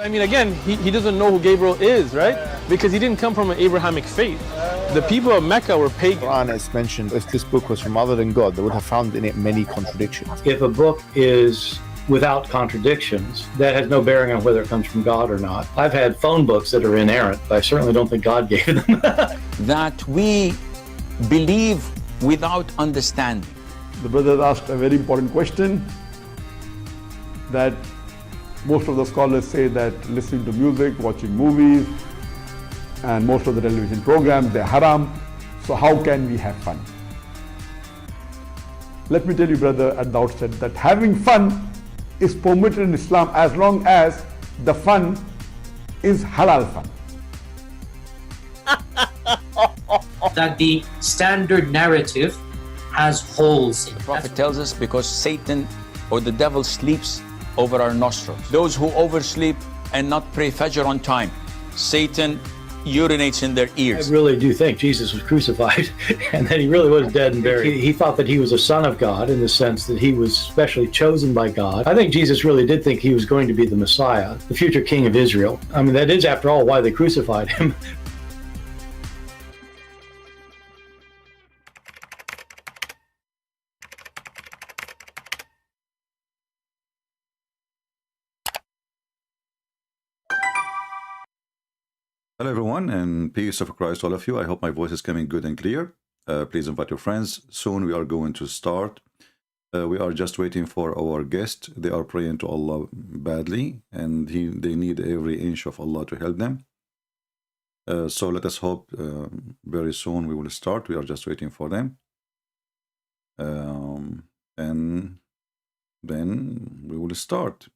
I mean, again, he doesn't know who Gabriel is, right? Because he didn't come from an Abrahamic faith. The people of Mecca were pagan. Quran is mentioned, if this book was from other than God, they would have found in it many contradictions. If a book is without contradictions, that has no bearing on whether it comes from God or not. I've had phone books that are inerrant, but I certainly don't think God gave them. That we believe without understanding. The brother asked a very important question, that most of the scholars say that listening to music, watching movies, and most of the television programs, they're haram. So how can we have fun? Let me tell you, brother, at the outset that having fun is permitted in Islam as long as the fun is halal fun. That the standard narrative has holes in it. The Prophet tells us because Satan or the devil sleeps over our nostrils. Those who oversleep and not pray Fajr on time, Satan urinates in their ears. I really do think Jesus was crucified and that he really was dead and buried. He thought that he was a son of God in the sense that he was specially chosen by God. I think Jesus really did think he was going to be the Messiah, the future king of Israel. I mean, that is, after all, why they crucified him. Hello everyone, and peace of Christ all of you. I hope my voice is coming good and clear. Please invite your friends. Soon we are going to start. We are just waiting for our guest. They are praying to Allah badly, and they need every inch of Allah to help them. So let us hope very soon we will start. We are just waiting for them. And then we will start.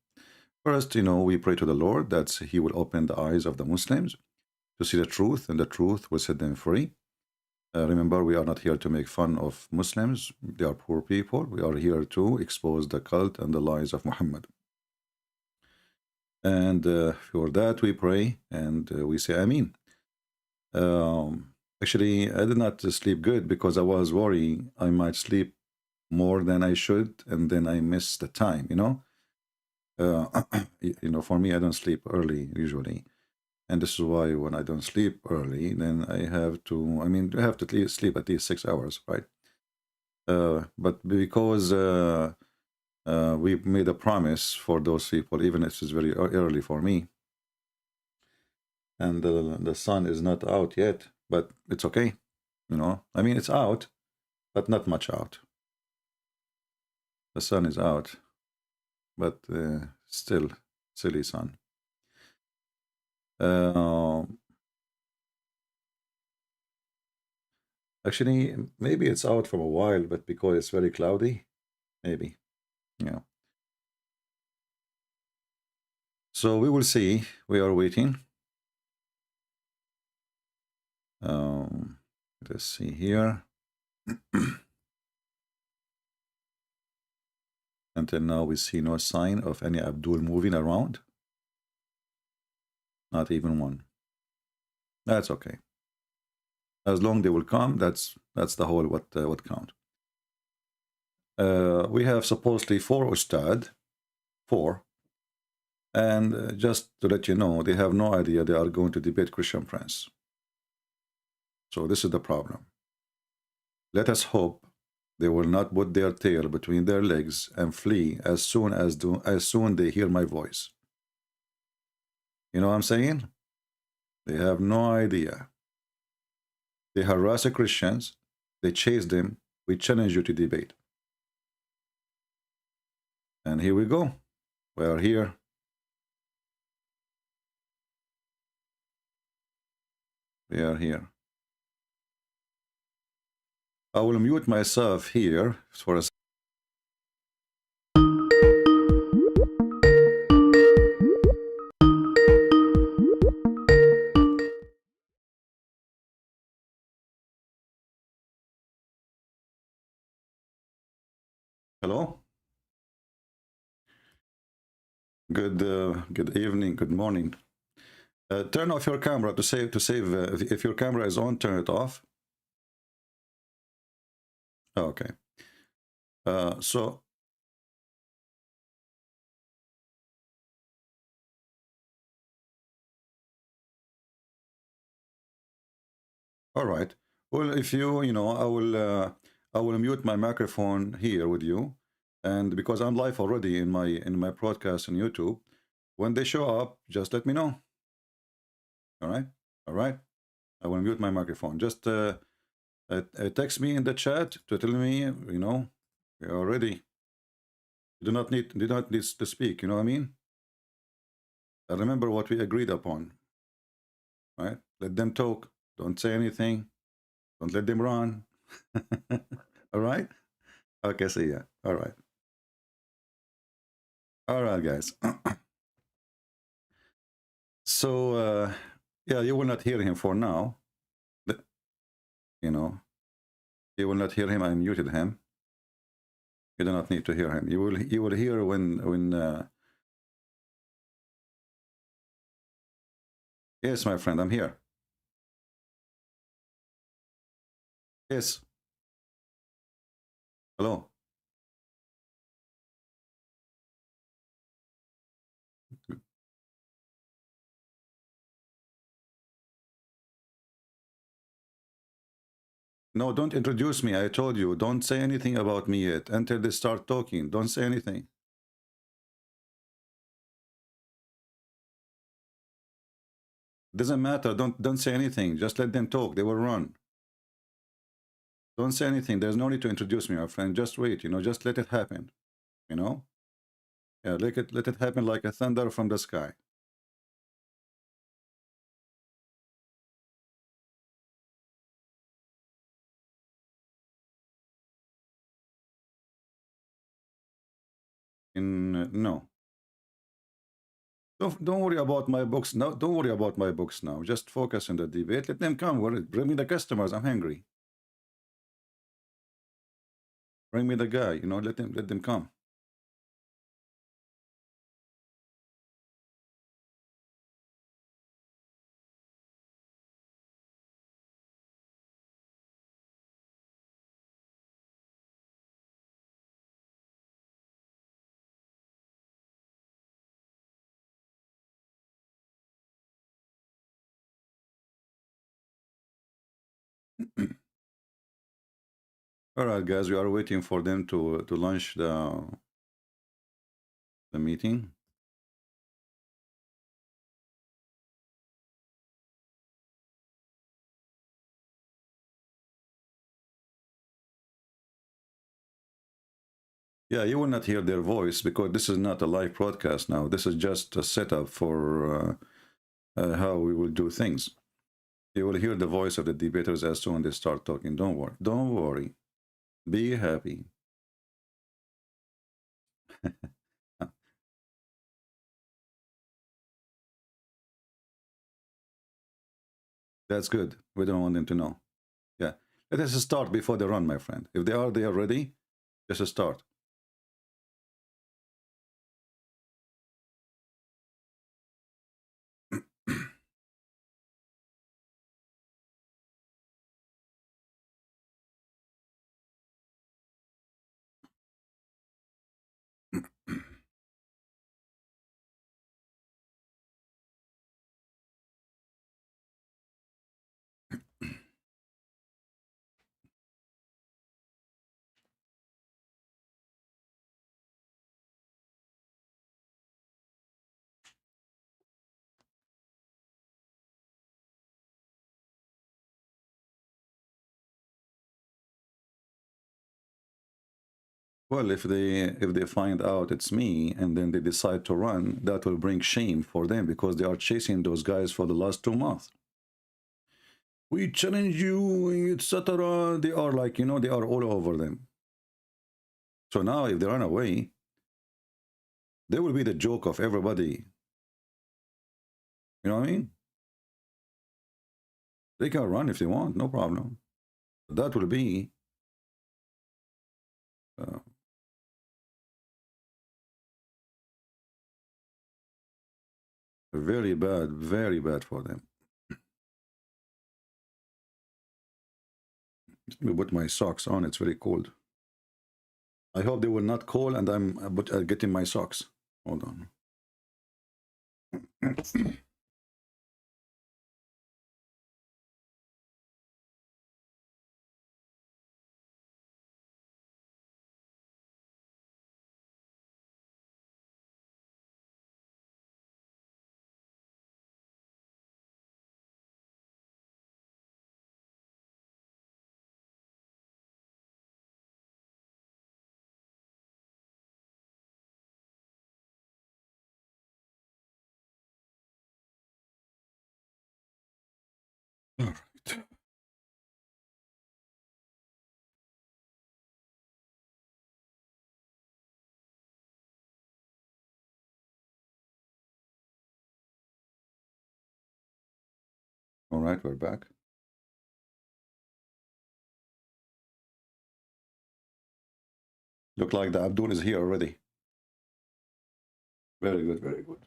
First, we pray to the Lord that He will open the eyes of the Muslims to see the truth, and the truth will set them free. Remember, we are not here to make fun of Muslims. They are poor people. We are here to expose the cult and the lies of Muhammad. And for that we pray and we say Ameen. Actually, I did not sleep good because I was worried I might sleep more than I should, and then I miss the time, for me, I don't sleep early usually. And this is why when I don't sleep early, then I have to, I have to sleep at least 6 hours, right? But because we made a promise for those people, even if it's very early for me, and the sun is not out yet, but it's okay, it's out, but not much out. The sun is out, but still silly sun. Actually, maybe it's out for a while, but because it's very cloudy, maybe, So we will see. We are waiting. Let's see here. Until now, we see no sign of any Abdul moving around. Not even one. That's okay. As long they will come, that's the whole what count. We have supposedly 4 ustad, 4, and just to let you know, they have no idea they are going to debate Christian Prince. So this is the problem. Let us hope they will not put their tail between their legs and flee as soon they hear my voice. You know what I'm saying? They have no idea. They harass the Christians. They chase them. We challenge you to debate. And here we go. We are here. We are here. I will mute myself here for a second. Hello. Good evening. Good morning. Turn off your camera to save. If your camera is on, turn it off. Okay. So All right. Well, if you know, I will mute my microphone here with you, and because I'm live already in my broadcast on YouTube, when they show up, just let me know. All right. All right. I will mute my microphone. Just text me in the chat to tell me, you know, you're ready. You do not need to speak. You know what I mean? I remember what we agreed upon. Right? Let them talk. Don't say anything. Don't let them run. All right? Okay, see ya. All right. All right, guys. So, yeah, you will not hear him for now. You know, you will not hear him. I muted him. You do not need to hear him. You will hear when yes, my friend, I'm here. Yes. Hello. No, don't introduce me. I told you, don't say anything about me yet until they start talking. Don't say anything. Doesn't matter. Don't say anything. Just let them talk. They will run. Don't say anything. There's no need to introduce me, my friend. Just wait. You know, just let it happen. You know. Yeah, let it happen like a thunder from the sky. No. Don't worry about my books now. Don't worry about my books now. Just focus on the debate. Let them come. Bring me the customers. I'm hungry. Bring me the guy. You know, let them come. All right, guys. We are waiting for them to launch the meeting. Yeah, you will not hear their voice because this is not a live broadcast now. This is just a setup for how we will do things. You will hear the voice of the debaters as soon as they start talking. Don't worry. Don't worry. Be happy. That's good. We don't want them to know. Yeah. Let us start before they run, my friend. If they are there ready, just start. Well, if they find out it's me and then they decide to run, that will bring shame for them because they are chasing those guys for the last 2 months. We challenge you, etc. They are like, you know, they are all over them. So now if they run away, they will be the joke of everybody. You know what I mean? They can run if they want, no problem. That will be very bad for them. Let me put my socks on. It's very cold. I hope they will not call and I'm getting my socks. Hold on. All right. All right, we're back. Look like the Abdul is here already. Very good, very good.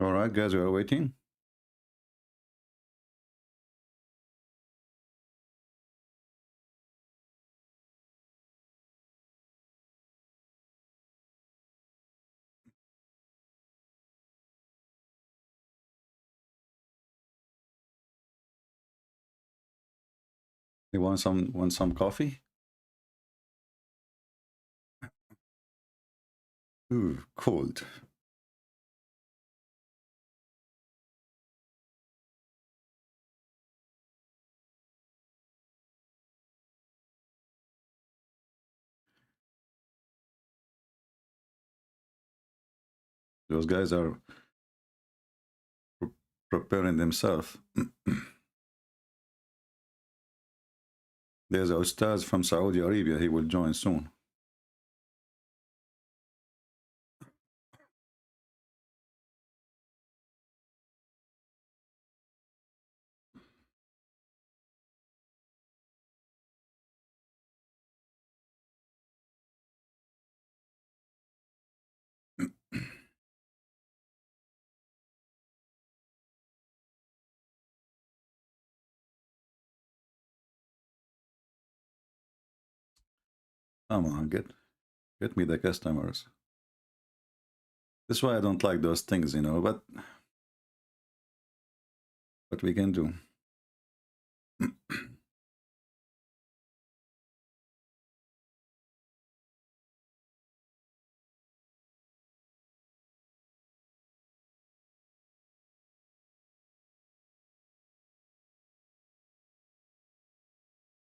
All right, guys, we are waiting. You want some coffee? Ooh, cold. Those guys are preparing themselves. There's a ustazz from Saudi Arabia. He will join soon. Come on, get me the customers. That's why I don't like those things, you know, but what we can do.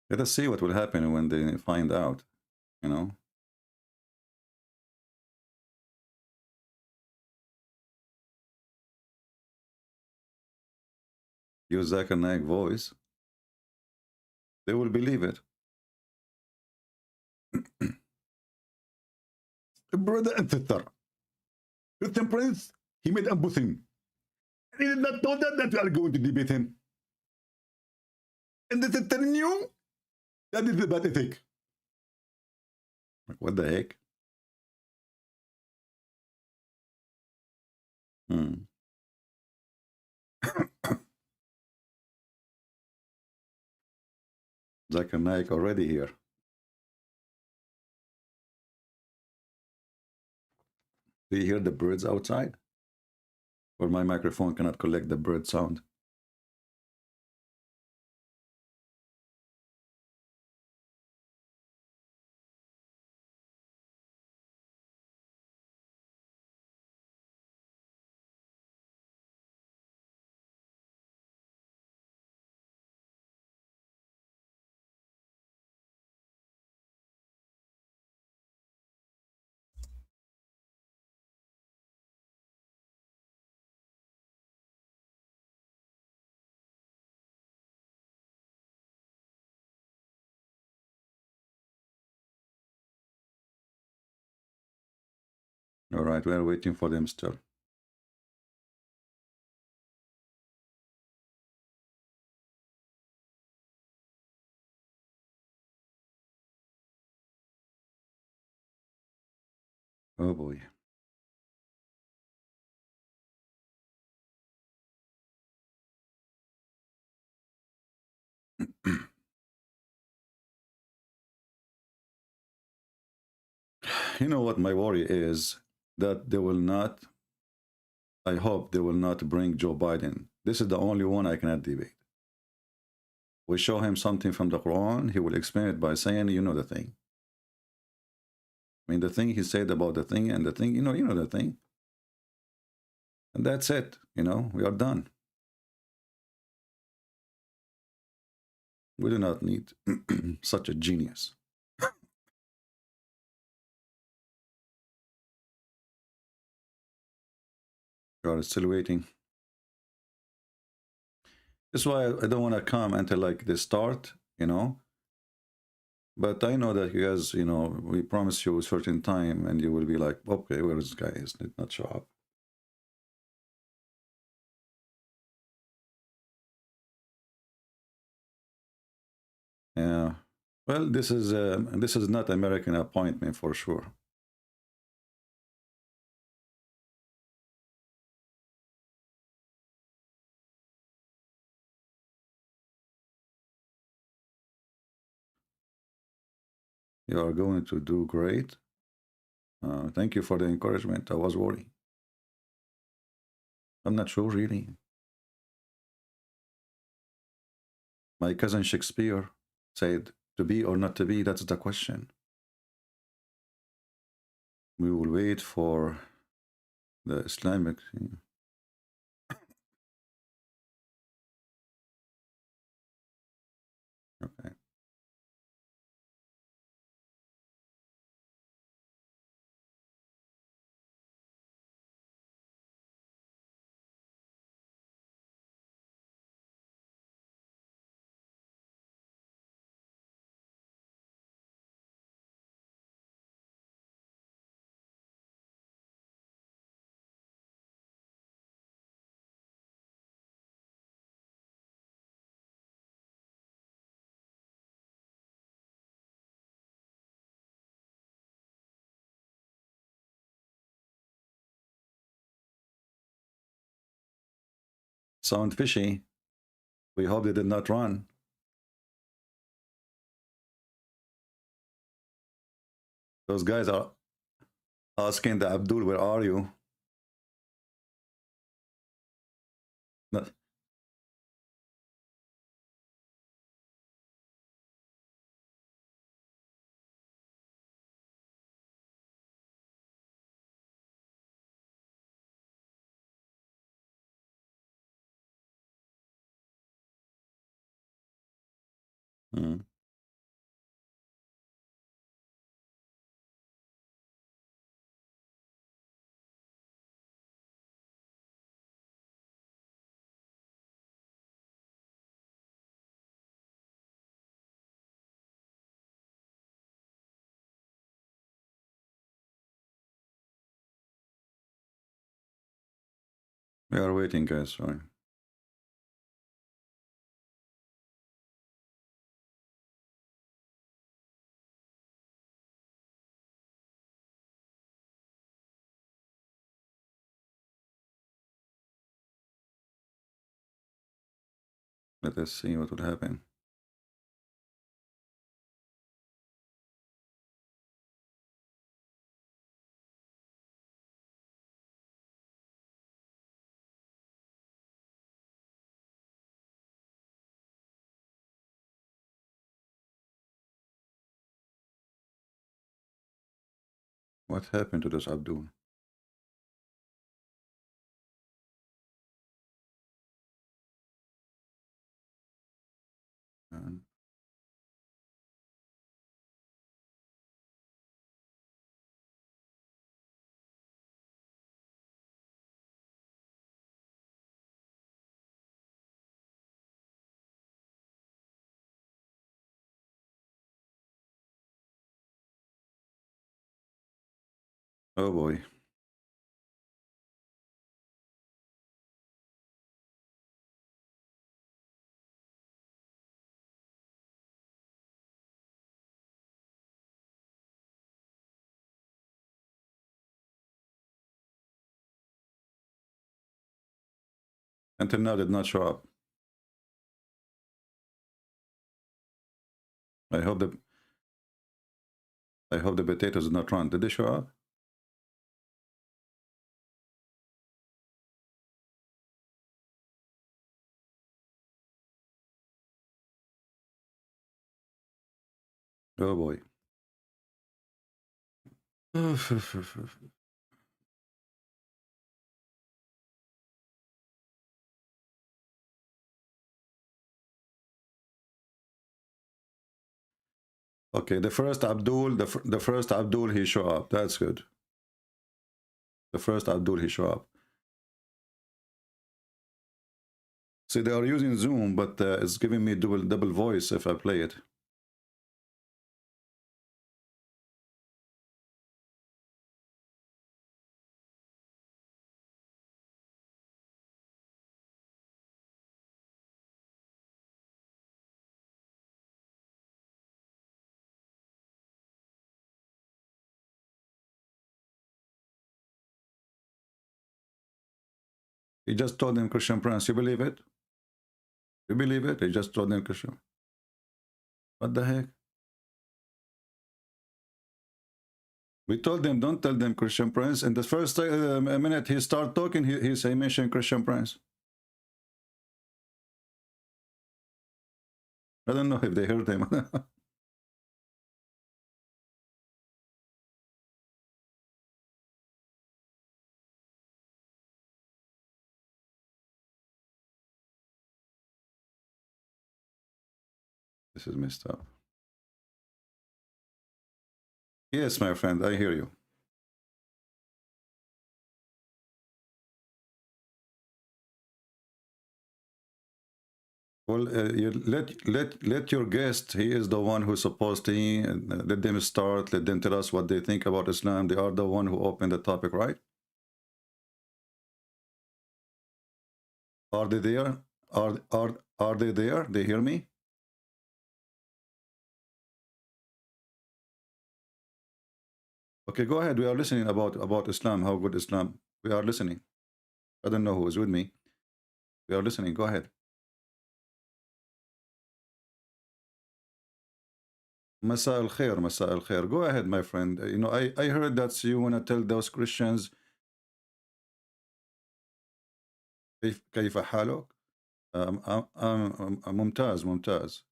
Let us see what will happen when they find out, you know. Use Zakir Naik voice. They will believe it. Brother and sister, Christian Prince, he made a thing. He did not know that we are going to debate him. And this is telling you that is a bad ethic. What the heck? Zakir Naik already here. Do you hear the birds outside? Or my microphone cannot collect the bird sound? All right, we are waiting for them still. Oh boy. You know what my worry is? That they will not, I hope they will not bring Joe Biden. This is the only one I cannot debate. We show him something from the Quran, he will explain it by saying, you know the thing. I mean, the thing he said about the thing and the thing, you know the thing. And that's it, you know, we are done. We do not need such a genius. You are still waiting. That's why I don't want to come until like they start, you know. But I know that you guys, you know, we promise you a certain time and you will be like, okay, where is this guy? He did not show up. Yeah. Well, this is not American appointment for sure. You are going to do great. Thank you for the encouragement. I was worried. I'm not sure really. My cousin Shakespeare said, to be or not to be, that's the question. We will wait for the Islamic. Okay. Sound fishy. We hope they did not run. Those guys are asking the Abdul, where are you? No. Hmm. We are waiting, guys. Sorry. Let us see what will happen. What happened to this Abdul? And oh boy. Until now, did not show up. I hope the potatoes did not run. Did they show up? Oh boy. Okay, the first Abdul, the first Abdul, he show up. That's good. The first Abdul, he show up. See, they are using Zoom, but it's giving me double voice if I play it. He just told them Christian Prince. You believe it? You believe it? He just told them Christian. What the heck? We told them, don't tell them Christian Prince. And the first minute he start talking, he mentioned Christian Prince. I don't know if they heard him. This is messed up. Yes, my friend, I hear you. Well, you let your guest. He is the one who's supposed to. Let them start. Let them tell us what they think about Islam. They are the one who opened the topic, right? Are they there? Are they there? They hear me? Okay, go ahead. We are listening about Islam. How good Islam? We are listening. I don't know who is with me. We are listening. Go ahead. Masa al khair, Masa al khair. Go ahead, my friend. You know, I heard that you want to tell those Christians كيف حالك؟ ممتاز ممتاز.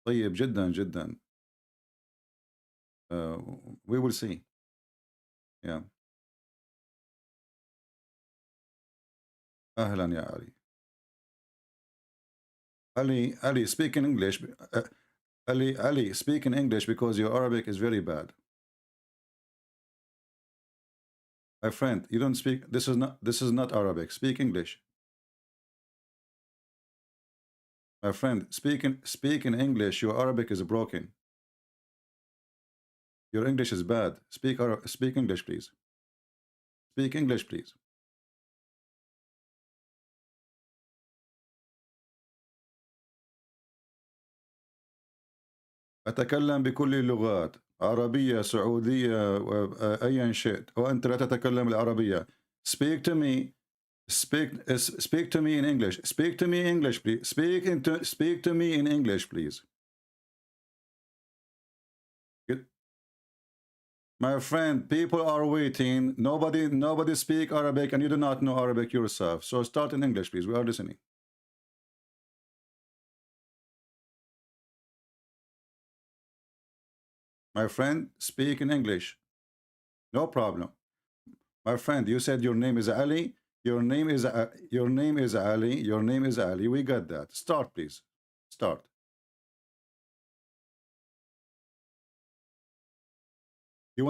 طيب جدا جدا. We will see. Yeah. أهلا يا علي. Ali, speak in English. Ali, speak in English because your Arabic is very bad. My friend, you don't speak. This is not Arabic. Speak English. My friend, speak in English. Your Arabic is broken. Your English is bad. Speak English, please. Speak English, please. أتكلم بكل اللغات، عربية، سعودية، أيا شئت، وأنت لا تتكلم العربية. Speak to me. Speak to me in English. Speak to me in English, please. Speak to me in English, please. My friend, people are waiting. Nobody speak Arabic, and you do not know Arabic yourself. So start in English, please. We are listening. My friend, speak in English. No problem. My friend, you said your name is Ali. Your name is Ali. Your name is Ali. We got that. Start, please. Start. You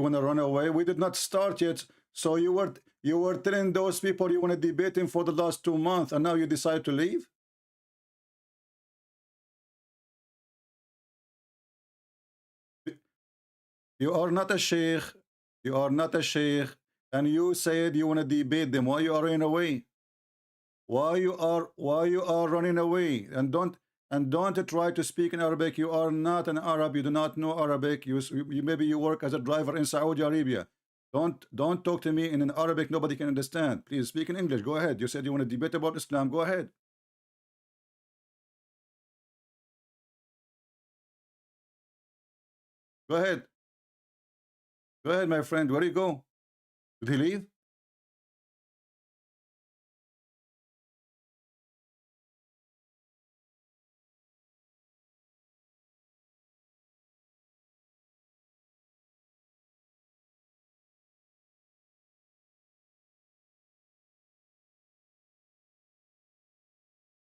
wanna run away? We did not start yet. So you were telling those people you want to debate him for the last 2 months, and now you decide to leave? You are not a sheikh. You are not a sheikh. And you said you want to debate them. Why you are running away? Why you are running away? And don't try to speak in Arabic. You are not an Arab. You do not know Arabic. You maybe you work as a driver in Saudi Arabia. Don't talk to me in an Arabic nobody can understand. Please speak in English. Go ahead. You said you want to debate about Islam. Go ahead. Go ahead. Go ahead, my friend. Where do you go? Did he leave?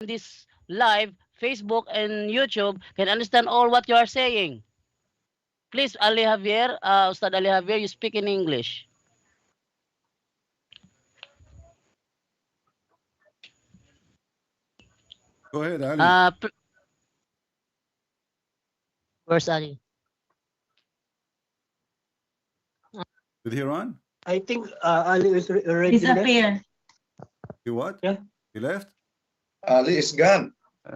This live, Facebook and YouTube can understand all what you are saying. Please, Ali Javier, Ustad Ali Javier, you speak in English. Go ahead, Ali. Where's Ali? Did he run? I think Ali is already left. Disappear. He what? Yeah. He left? Ali is gone.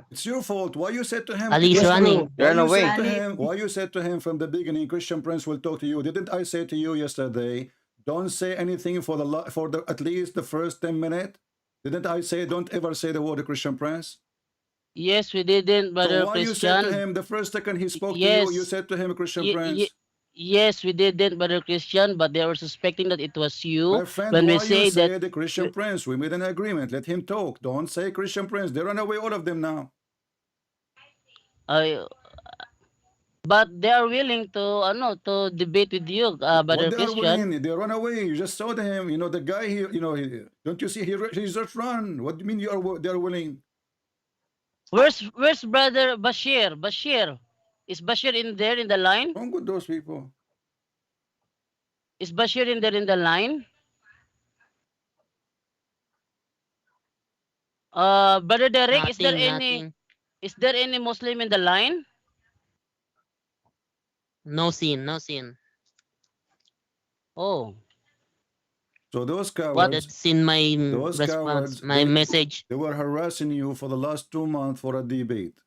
It's your fault. Why you said to him? Ali is running. Why you said to him from the beginning, Christian Prince will talk to you? Didn't I say to you yesterday, don't say anything for the at least the first 10 minutes? Didn't I say don't ever say the word Christian Prince? Yes, we didn't, Brother So why you Christian. said to him the first second he spoke to Yes. you said to him Christian Prince? Yes, we didn't, Brother Christian, but they were suspecting that it was you. My friend, when we why say you say that the Christian Prince? We made an agreement. Let him talk. Don't say Christian Prince. They run away, all of them now. but they are willing to debate with you, Brother What they are Christian. winning? They run away. You just saw them. You know the guy here. You know, don't you see? He just run. What do you mean they are willing? Where's Brother Bashir? Bashir. Is Bashir in there in the line? Wrong with those people. Is Bashir in there in the line? Brother Derek, is there any Muslim in the line? No sin, no sin. Oh. So those cowards. That's in my Those response, cowards, my message. They were harassing you for the last 2 months for a debate.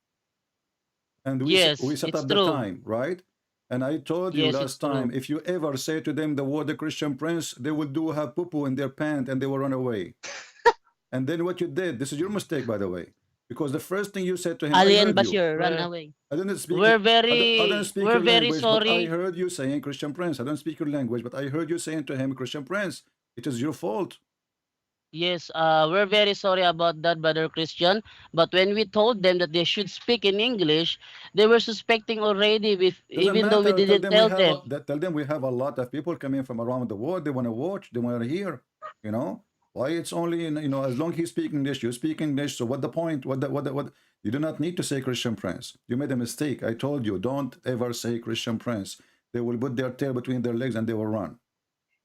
And we set it's up true. the time, right? And I told you Yes, last it's true. time, if you ever say to them the word the Christian Prince, they will have poo-poo in their pants and they will run away. And then what you did, this is your mistake, by the way. Because the first thing you said to him, Ali I and heard you. Bashir run away. I didn't speak. We're I don't speak we're your very language, but I sorry. heard you saying Christian Prince. I don't speak your language, but I heard you saying to him Christian Prince. It is your fault. Yes, we're very sorry about that, Brother Christian. But when we told them that they should speak in English, they were suspecting already, Doesn't even though we matter. didn't tell them. Tell them we have a lot of people coming from around the world. They want to watch. They want to hear. You know why it's only as long as he speaks English, you speak English. So what the point? What? You do not need to say Christian Prince. You made a mistake. I told you don't ever say Christian Prince. They will put their tail between their legs and they will run.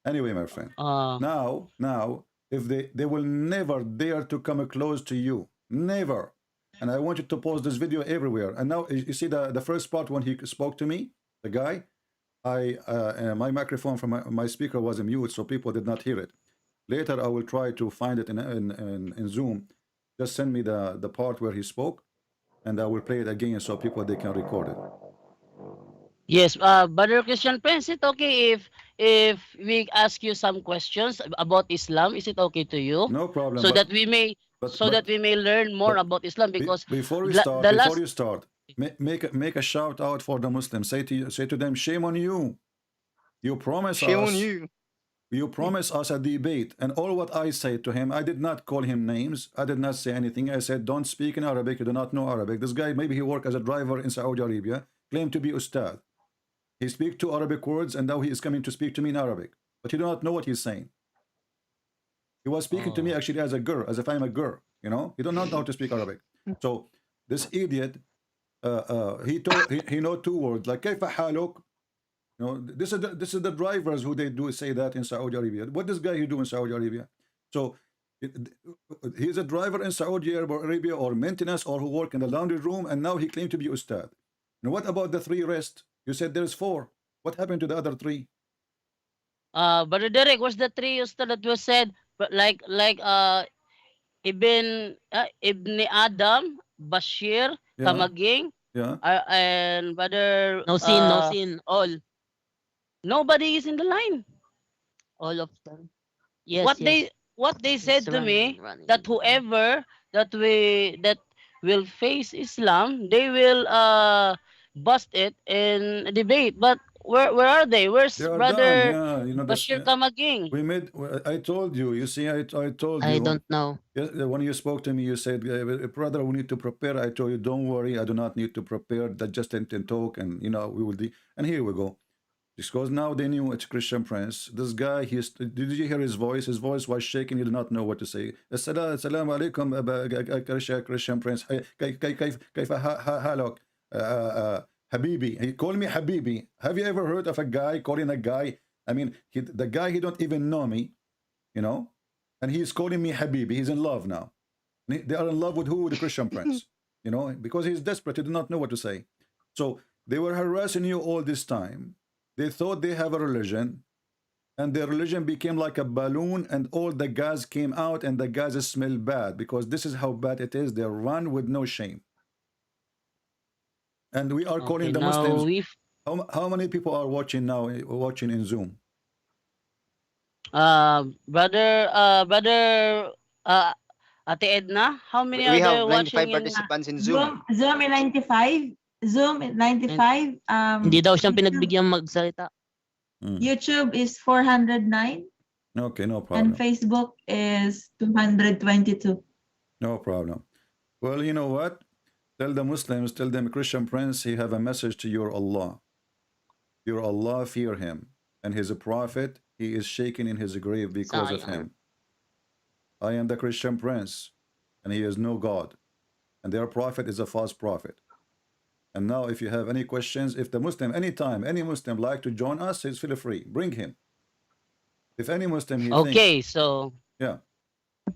Anyway, my friend. Now. If they will never dare to come close to you, never. And I want you to post this video everywhere. And now you see the first part when he spoke to me, the guy. My microphone from my speaker was mute, so people did not hear it. Later, I will try to find it in Zoom. Just send me the part where he spoke, and I will play it again so people they can record it. Yes, Brother Christian Prince, is it okay if we ask you some questions about Islam? Is it okay to you? No problem. So that we may learn more about Islam, because before you start, make a shout out for the Muslims. Say to them, shame on you. You promise us. Shame on you. You promise us a debate, and all what I said to him, I did not call him names. I did not say anything. I said, don't speak in Arabic. You do not know Arabic. This guy, maybe he worked as a driver in Saudi Arabia, claimed to be ustazz. He speaks 2 Arabic words, and now he is coming to speak to me in Arabic. But he do not know what he's saying. He was speaking to me actually as a girl, as if I'm a girl. You know, he do not know how to speak Arabic. So this idiot, he know 2 words like كيف حالك. You know, this is the drivers who they do say that in Saudi Arabia. What does guy he do in Saudi Arabia? So he's a driver in Saudi Arabia or maintenance or who work in the laundry room, and now he claimed to be ustad. Now what about the 3 rest? You said there's 4. What happened to the other 3? Brother Derek, what's the 3 ustad that was said? But like Ibn Adam, Bashir, Kamaging, and Brother No sin, all. Nobody is in the line. All of them. Yes, What yes. they It's said to me that whoever that will face Islam, they will bust it in debate. But where are they? Where's They are done. brother Yeah, you know this. Bashir Kamaging? We made. I told you. You see, I told I you. don't know. Yes, when you spoke to me, you said, "Brother, we need to prepare." I told you, "Don't worry, I do not need to prepare. That just enter talk, and you know we will do." And here we go. Because now they knew it's Christian Prince. This guy, did you hear his voice? His voice was shaking. He did not know what to say. Assalamu alaikum, Christian Prince. كيف حالك? Habibi. He called me Habibi. Have you ever heard of a guy calling a guy? I mean, the guy, he don't even know me, you know? And he's calling me Habibi. He's in love now. They are in love with who? The Christian Prince, you know? Because he's desperate. He did not know what to say. So they were harassing you all this time. They thought they have a religion, and their religion became like a balloon, and all the gas came out, and the gases smell bad, because this is how bad it is. They run with no shame. And we are calling the Muslims. How many people are watching now, watching in Zoom? Brother Ate Edna, how many We are there have 95 watching in participants in Zoom. Zoom in 95. Zoom in 95. Hindi daw siyang pinagbigyan magsalita. YouTube is 409. Okay, no problem. And Facebook is 222. No problem. Well, you know what? Tell the Muslims, tell them, Christian Prince, he have a message to your Allah. Your Allah, fear him. And his prophet, he is shaken in his grave because of him. I am the Christian Prince, and he is no God. And their prophet is a false prophet. And now if you have any questions, if the Muslim, anytime, any Muslim like to join us, he's feel free. Bring him. If any Muslim he thinks, so yeah.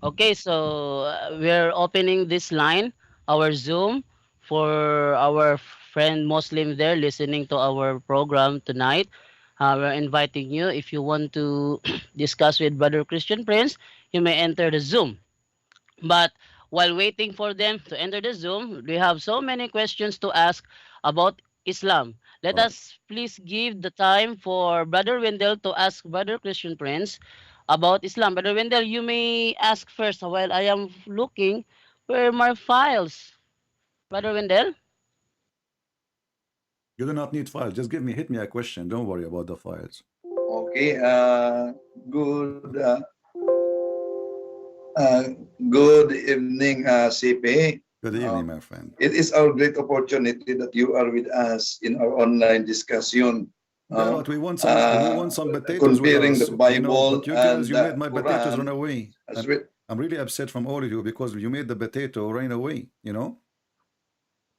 Okay, so we're opening this line, our Zoom, for our friend Muslim there listening to our program tonight. We're inviting you. If you want to discuss with Brother Christian Prince, you may enter the Zoom. But while waiting for them to enter the Zoom, we have so many questions to ask about Islam. Let us please give the time for Brother Wendell to ask Brother Christian Prince about Islam. Brother Wendell, you may ask first while I am looking where my files. Brother Wendell? You do not need files. Just hit me a question. Don't worry about the files. Okay. Good evening, CP. Good evening, my friend. It is our great opportunity that you are with us in our online discussion. Yeah, but we want some potatoes. Comparing the Bible, you know, but you guys, you made my Quran, potatoes run away. I'm really upset from all of you because you made the potato run away, you know?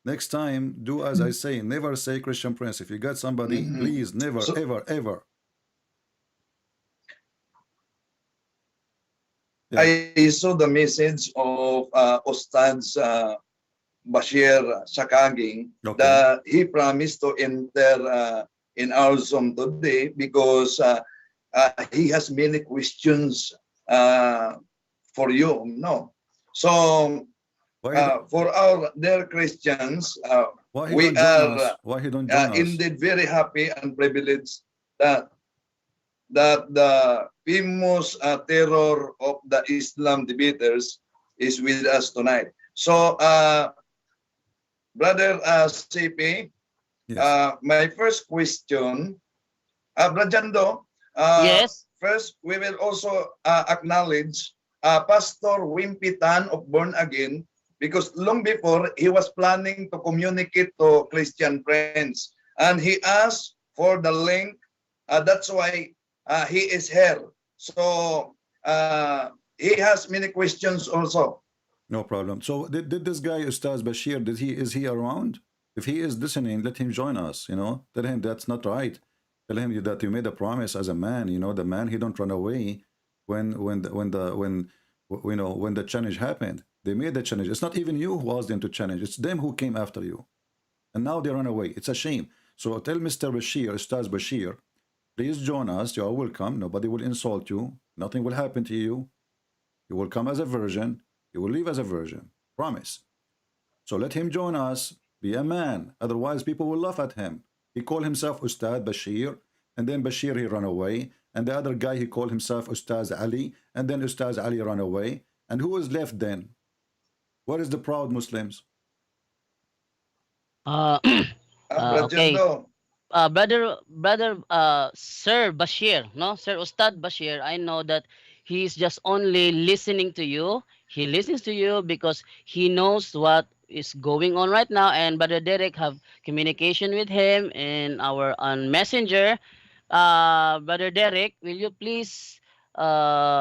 Next time, do as I say. Never say Christian Prince. If you got somebody, please, never, ever. Yeah. I saw the message of ustazs Bashir Sakaging that he promised to enter in our Zoom today because he has many questions for you. No, so for our dear Christians, we are indeed very happy and privileged that the famous terror of the Islam debaters is with us tonight. So, Brother CP, my first question, Brajando, yes. First, we will also acknowledge Pastor Wimpy Tan of Born Again, because long before he was planning to communicate to Christian friends, and he asked for the link. That's why he is here. So he has many questions also. No problem. So did this guy Ustaz Bashir, is he around? If he is listening, let him join us, you know. Tell him that's not right. Tell him that you made a promise as a man, you know, the man, he don't run away when the challenge happened. They made the challenge. It's not even you who asked them to challenge. It's them who came after you. And now they run away. It's a shame. So tell Mr. Bashir, Ustaz Bashir, please join us. You are welcome. Nobody will insult you. Nothing will happen to you. You will come as a virgin. You will leave as a virgin. Promise. So let him join us. Be a man. Otherwise, people will laugh at him. He called himself Ustad Bashir, and then Bashir, he ran away, and the other guy, he called himself Ustaz Ali, and then Ustaz Ali ran away. And who is left then? What is the proud Muslims? Okay. Sir Bashir, no, Sir Ustad Bashir, I know that he's just only listening to you. He listens to you because he knows what is going on right now, and Brother Derek have communication with him in our on Messenger. Brother Derek, will you please tell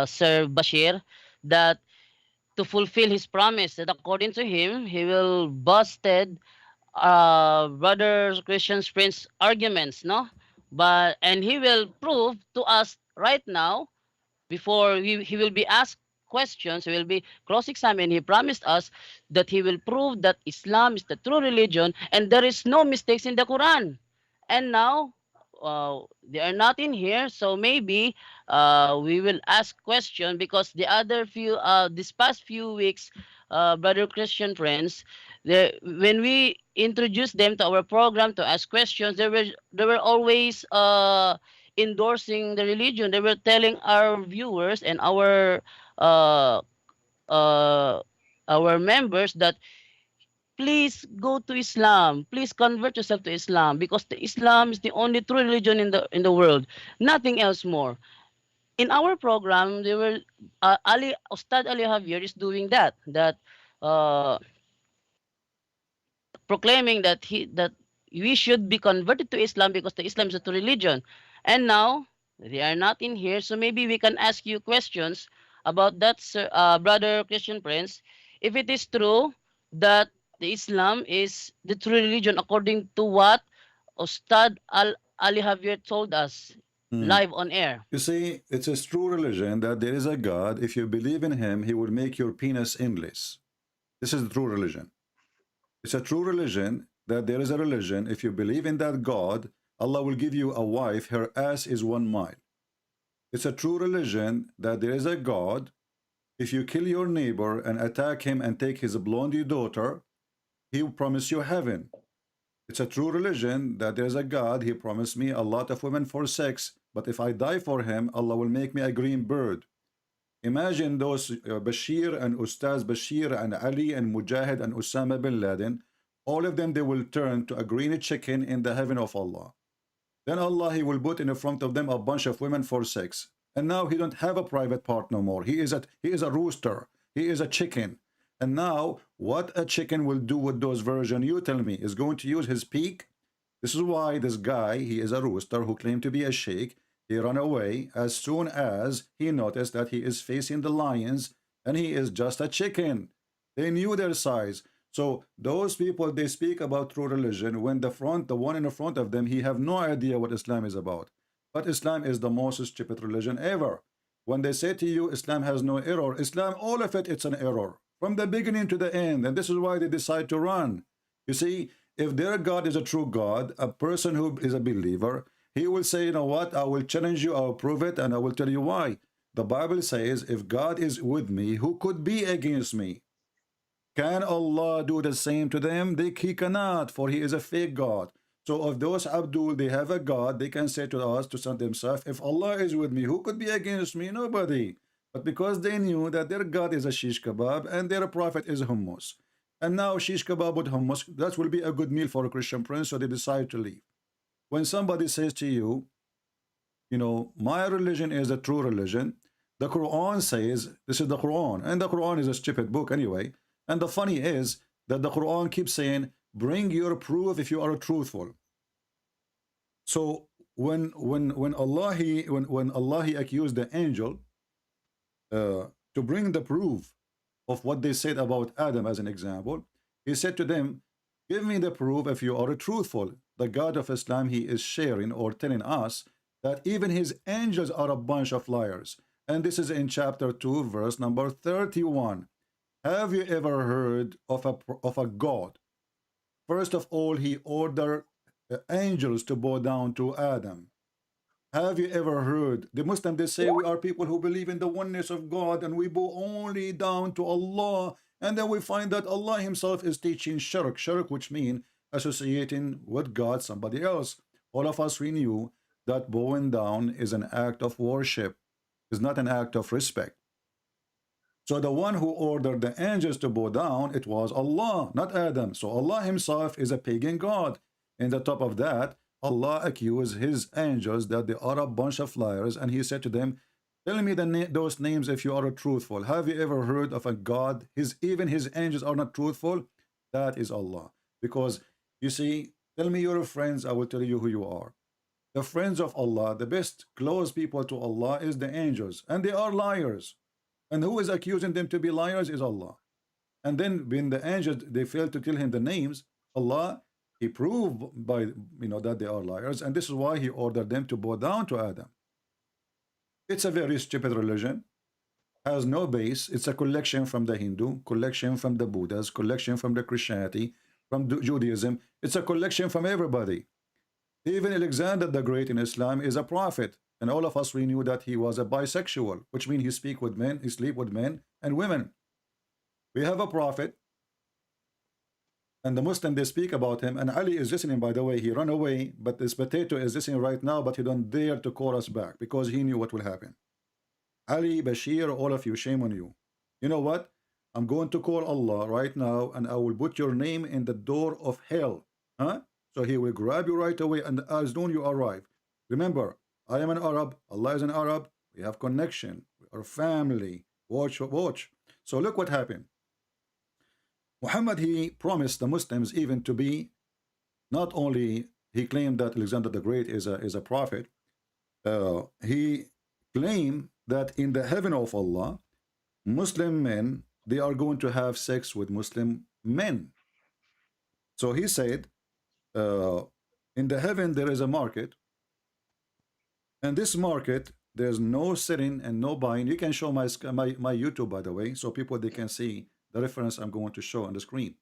Sir Bashir that to fulfill his promise that according to him he will busted brother Christian's Prince arguments, no? But and he will prove to us right now before he will be asked questions, he will be cross-examined. He promised us that he will prove that Islam is the true religion and there is no mistakes in the Quran. And now they are not in here, so maybe we will ask question because the other few this past few weeks, brother Christian friends, when we introduced them to our program to ask questions, they were always endorsing the religion. They were telling our viewers and uh, uh, our members that please go to Islam. Please convert yourself to Islam because the Islam is the only true religion in the world. Nothing else more. In our program, they were Ali Ustad Ali Javier is doing that. Uh, Proclaiming that we should be converted to Islam because the Islam is a true religion. And now they are not in here, so maybe we can ask you questions about that, sir, brother Christian Prince. If it is true that the Islam is the true religion according to what Ustad Ali Javier told us live on air. You see, it's a true religion that there is a God. If you believe in him, he will make your penis endless. This is the true religion. It's a true religion that there is a religion. If you believe in that God, Allah will give you a wife, her ass is 1 mile. It's a true religion that there is a God. If you kill your neighbor and attack him and take his blondie daughter, he will promise you heaven. It's a true religion that there's a God. He promised me a lot of women for sex, but if I die for him, Allah will make me a green bird. Imagine those Bashir and Ustaz Bashir and Ali and Mujahid and Osama bin Laden, all of them, they will turn to a green chicken in the heaven of Allah. Then Allah, he will put in front of them a bunch of women for sex. And now he don't have a private part no more. He is a rooster. He is a chicken. And now what a chicken will do with those virgins, you tell me, is going to use his beak? This is why this guy, he is a rooster who claimed to be a sheikh. He ran away as soon as he noticed that he is facing the lions and he is just a chicken. They knew their size. So those people, they speak about true religion when the one in the front of them, he have no idea what Islam is about. But Islam is the most stupid religion ever. When they say to you, Islam has no error, Islam, all of it, it's an error. From the beginning to the end. And this is why they decide to run. You see, if their God is a true God, a person who is a believer, he will say, you know what, I will challenge you, I will prove it, and I will tell you why. The Bible says, if God is with me, who could be against me? Can Allah do the same to them? He cannot, for he is a fake God. So if those Abdul, they have a God, they can say to us, to themselves, if Allah is with me, who could be against me? Nobody. But because they knew that their God is a shish kebab and their prophet is hummus. And now shish kebab with hummus, that will be a good meal for a Christian prince, so they decide to leave. When somebody says to you, you know, my religion is a true religion, the Quran says, this is the Quran, and the Quran is a stupid book anyway. And the funny is that the Quran keeps saying, bring your proof if you are truthful. So when Allah accused the angel to bring the proof of what they said about Adam as an example, he said to them, give me the proof if you are truthful. The God of Islam, he is sharing or telling us that even his angels are a bunch of liars. And this is in chapter 2, verse number 31. Have you ever heard of a God? First of all, he ordered angels to bow down to Adam. Have you ever heard? The Muslims, they say we are people who believe in the oneness of God and we bow only down to Allah. And then we find that Allah himself is teaching shirk, which means associating with God somebody else. All of us, we knew that bowing down is an act of worship, is not an act of respect. So the one who ordered the angels to bow down, it was Allah, not Adam. So Allah himself is a pagan god. And the top of that, Allah accused his angels that they are a bunch of liars, and he said to them, tell me those names if you are truthful. Have you ever heard of a god? Even his angels are not truthful? That is Allah. Because you see, tell me your friends, I will tell you who you are. The friends of Allah, the best close people to Allah is the angels, and they are liars. And who is accusing them to be liars is Allah. And then when the angels, they failed to tell him the names, Allah, he proved by, that they are liars, and this is why he ordered them to bow down to Adam. It's a very stupid religion, has no base. It's a collection from the Hindu, collection from the Buddhas, collection from the Christianity, from Judaism. It's a collection from everybody. Even Alexander the Great in Islam is a prophet, and all of us, we knew that he was a bisexual, which means he sleep with men and women. We have a prophet, and the Muslim, they speak about him, and Ali is listening, by the way. He ran away, but this potato is listening right now, but he don't dare to call us back because he knew what will happen. Ali, Bashir, all of you, shame on you. You know what? I'm going to call Allah right now, and I will put your name in the door of hell. So he will grab you right away, and as soon you arrive. Remember, I am an Arab, Allah is an Arab, we have connection, we are family. Watch. So look what happened. Muhammad, he promised the Muslims even to be, not only he claimed that Alexander the Great is a prophet, he claimed that in the heaven of Allah, Muslim men, they are going to have sex with Muslim men. So he said, in the heaven there is a market, and this market there's no selling and no buying. You can show my YouTube, by the way, so people, they can see the reference I'm going to show on the screen.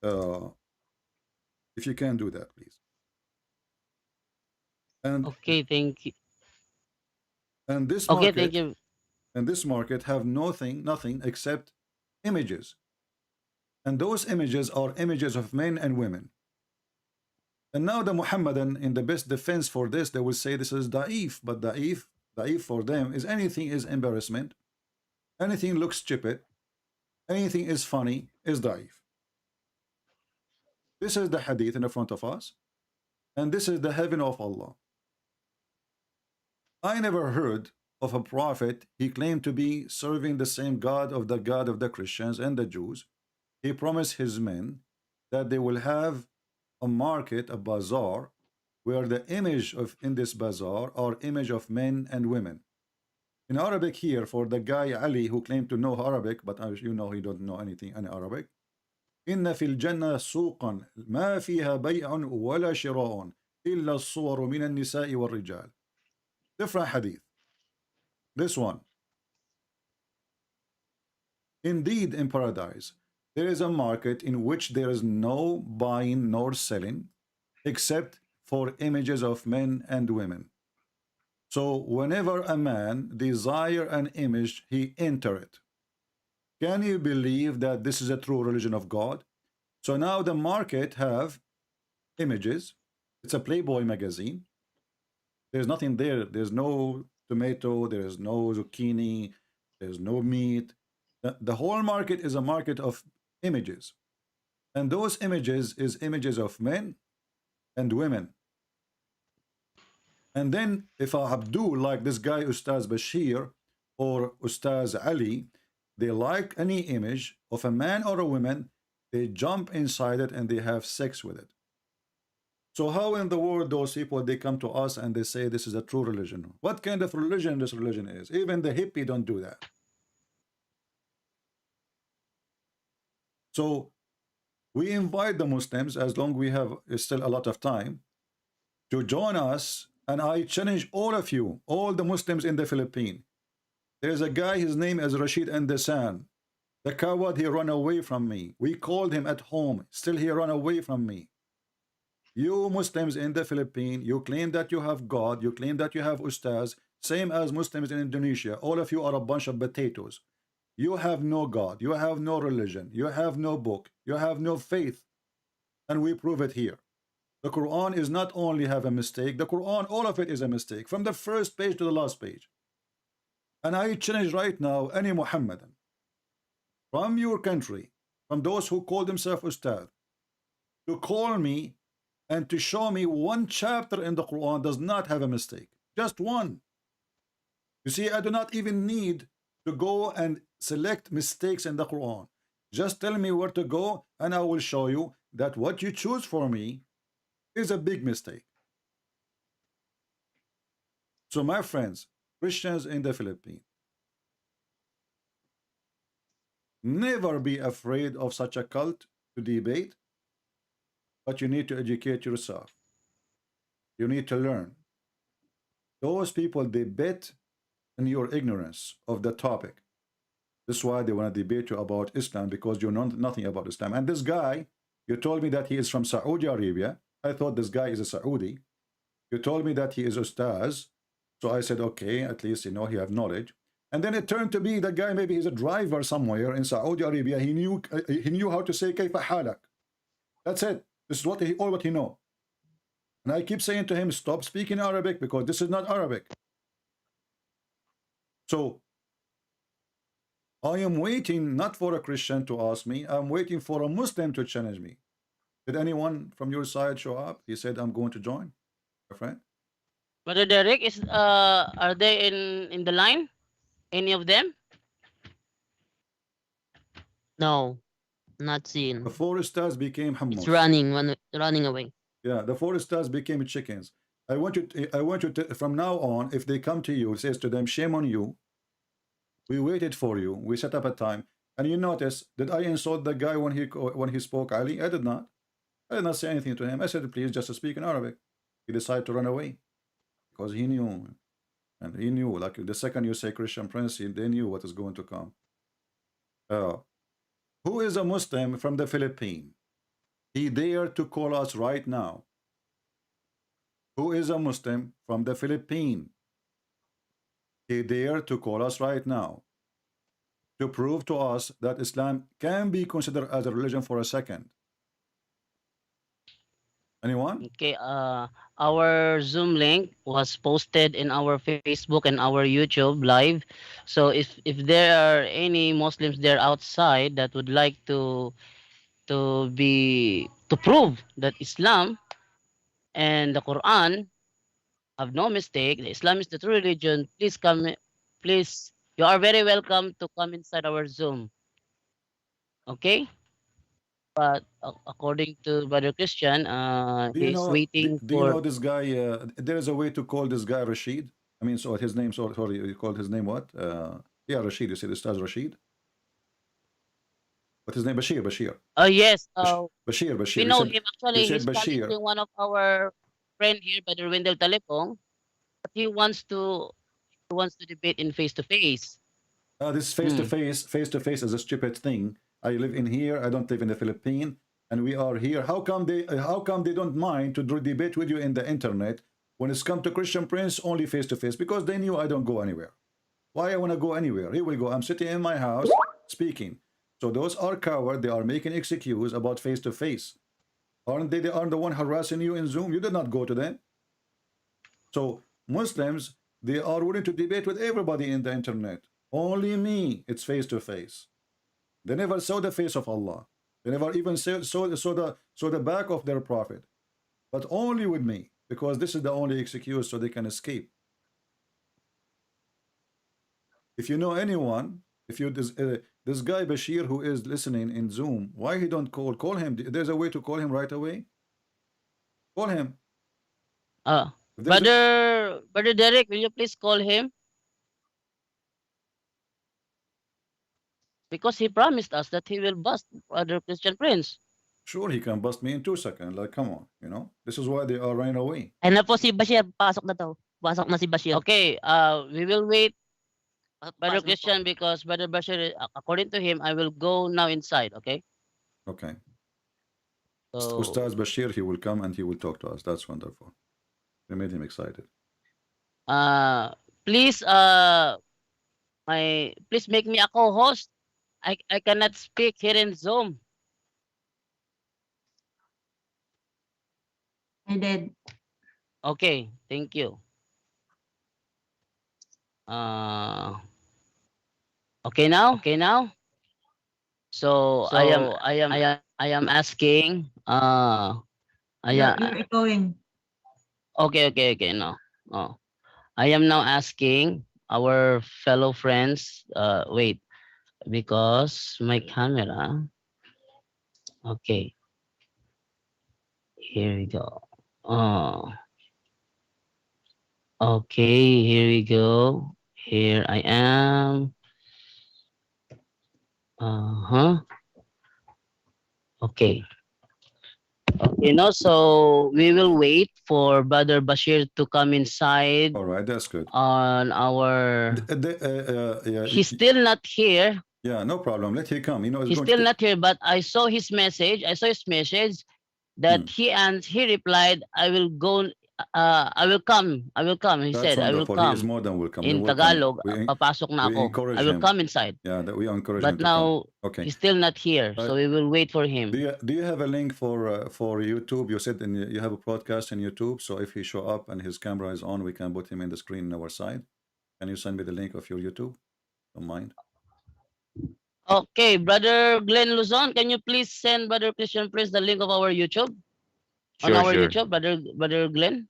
If you can do that, please. And okay, thank you. And this okay, market, thank you. And this market have nothing except images, and those images are images of men and women. And now the Muhammadan, in the best defense for this, they will say this is da'if, but da'if for them is anything is embarrassment, anything looks stupid, anything is funny is da'if. This is the hadith in the front of us, and this is the heaven of Allah. I never heard of a prophet, he claimed to be serving the same God of the Christians and the Jews. He promised his men that they will have a market, a bazaar, where the image of in this bazaar are image of men and women. In Arabic here, for the guy Ali who claimed to know Arabic, but as you know, he don't know anything in Arabic. إن في الجنة سوقا ما فيها بيع ولا شراء إلا الصور من النساء والرجال. Different hadith. This one. Indeed, in paradise, there is a market in which there is no buying nor selling, except for images of men and women. So whenever a man desire an image, he enter it. Can you believe that this is a true religion of God? So now the market have images. It's a Playboy magazine. There's nothing there. There's no tomato. There's no zucchini. There's no meat. The whole market is a market of images. And those images is images of men and women. And then if Abdul, like this guy Ustazz Bashir or Ustazz Ali, they like any image of a man or a woman, they jump inside it and they have sex with it. So how in the world those people, they come to us and they say this is a true religion? What kind of religion this religion is? Even the hippie don't do that. So we invite the Muslims, as long we have still a lot of time, to join us, and I challenge all of you, all the Muslims in the Philippines. There's a guy, his name is Rashid Andasan. The coward, he ran away from me. We called him at home, still he ran away from me. You Muslims in the Philippines, you claim that you have God, you claim that you have ustazs, same as Muslims in Indonesia. All of you are a bunch of potatoes. You have no God, you have no religion, you have no book, you have no faith. and we prove it here. The Quran is not only have a mistake, the Quran, all of it is a mistake, from the first page to the last page. And I challenge right now any Muhammadan from your country, from those who call themselves ustad, to call me and to show me one chapter in the Quran does not have a mistake. Just one. You see, I do not even need to go and select mistakes in the Quran. Just tell me where to go and I will show you that what you choose for me is a big mistake. So my friends, Christians in the Philippines, never be afraid of such a cult to debate, but you need to educate yourself. You need to learn. Those people, they bet in your ignorance of the topic. This is why they want to debate you about Islam, because you know nothing about Islam. And this guy, you told me that he is from Saudi Arabia. I thought this guy is a Saudi. You told me that he is ustazz. So I said, okay, at least, you know, he have knowledge. And then it turned to be the guy, maybe he's a driver somewhere in Saudi Arabia. He knew how to say kayfa halak. That's it. This is all what he know. And I keep saying to him, stop speaking Arabic, because this is not Arabic. So I am waiting not for a Christian to ask me. I'm waiting for a Muslim to challenge me. Did anyone from your side show up? He said, I'm going to join, my friend. Brother Derek, are they in the line? Any of them? No, not seen. The four stars became hummus. It's running away. Yeah, the four stars became chickens. I want you to, from now on, if they come to you, it says to them, shame on you. We waited for you. We set up a time. And you notice, did I insult the guy when he spoke Ali? I did not. I did not say anything to him. I said, please just speak in Arabic. He decided to run away because he knew. And he knew, like the second you say Christian Prince, they knew what is going to come. Who is a Muslim from the Philippines? He dared to call us right now. Who is a Muslim from the Philippines? He dared to call us right now to prove to us that Islam can be considered as a religion for a second. Anyone? Okay, our Zoom link was posted in our Facebook and our YouTube live. So if there are any Muslims there outside that would like to prove that Islam and the Quran have no mistake, that Islam is the true religion, please come. Please, you are very welcome to come inside our Zoom. Okay? But according to Brother Christian, he's waiting for... Do you know this guy? There is a way to call this guy Rashid. I mean, so his name, sorry, you called his name what? Yeah, Rashid. You said Ustaz Rashid? What's his name? Bashir. Yes. Bashir. We know him. Actually, he's Bashir. challenging one of our friend here, Brother Wendell Talipong. But he wants to debate in face-to-face. This face-to-face is a stupid thing. I live in here. I don't live in the Philippines, and we are here. How come they don't mind to debate with you in the internet when it's come to Christian Prince only face-to-face? Because they knew I don't go anywhere. Why I want to go anywhere? Here we go. I'm sitting in my house speaking. So those are cowards. They are making excuse about face-to-face. Aren't they? They are the one harassing you in Zoom. You did not go to them. So Muslims, they are willing to debate with everybody in the internet. Only me, it's face-to-face. They never saw the face of Allah. They never even saw the back of their prophet. But only with me, because this is the only excuse so they can escape. If you know anyone, if you this guy Bashir who is listening in Zoom, why he don't call him? There's a way to call him right away. Call him. Brother Derek, will you please call him? Because he promised us that he will bust Brother Christian Prince. Sure, he can bust me in 2 seconds. Like, come on, you know. This is why they are running away. Ano po si Bashir, pasok na to. Pasok na si Bashir. Okay, we will wait, Brother Christian, because Brother Bashir, according to him, I will go now inside, okay? Okay. So, Ustaz Bashir, he will come and he will talk to us. That's wonderful. We made him excited. Please, please make me a co-host. I cannot speak here in Zoom. I did. Okay, thank you. Okay now? Okay now? So, I am asking You're echoing. okay, no. Oh. I am now asking our fellow friends, wait, because my camera, okay, here we go. Oh, okay, here we go. Here I am. Uh-huh. Okay. Okay, no, so we will wait for Brother Bashir to come inside All right, that's good. on our... Yeah, He's still not here. yeah, no problem. Let him come. You know, it's He's going still to not here, but I saw his message. That he replied, I will go, I will come. He That's said, I will wonderful. He is come. more than welcome. In We welcome him. Tagalog, papasok na we ako. encourage I will him. come inside. Yeah, that we encourage But him to now, come. Okay. he's still not here, so we will wait for him. Do you have a link for YouTube? You said you have a broadcast in YouTube, so if he show up and his camera is on, we can put him in the screen on our side. Can you send me the link of your YouTube? Don't mind. Okay, Brother Glenn Luzon, can you please send Brother Christian Prince the link of our YouTube? Sure, on our sure. YouTube, Brother Glenn?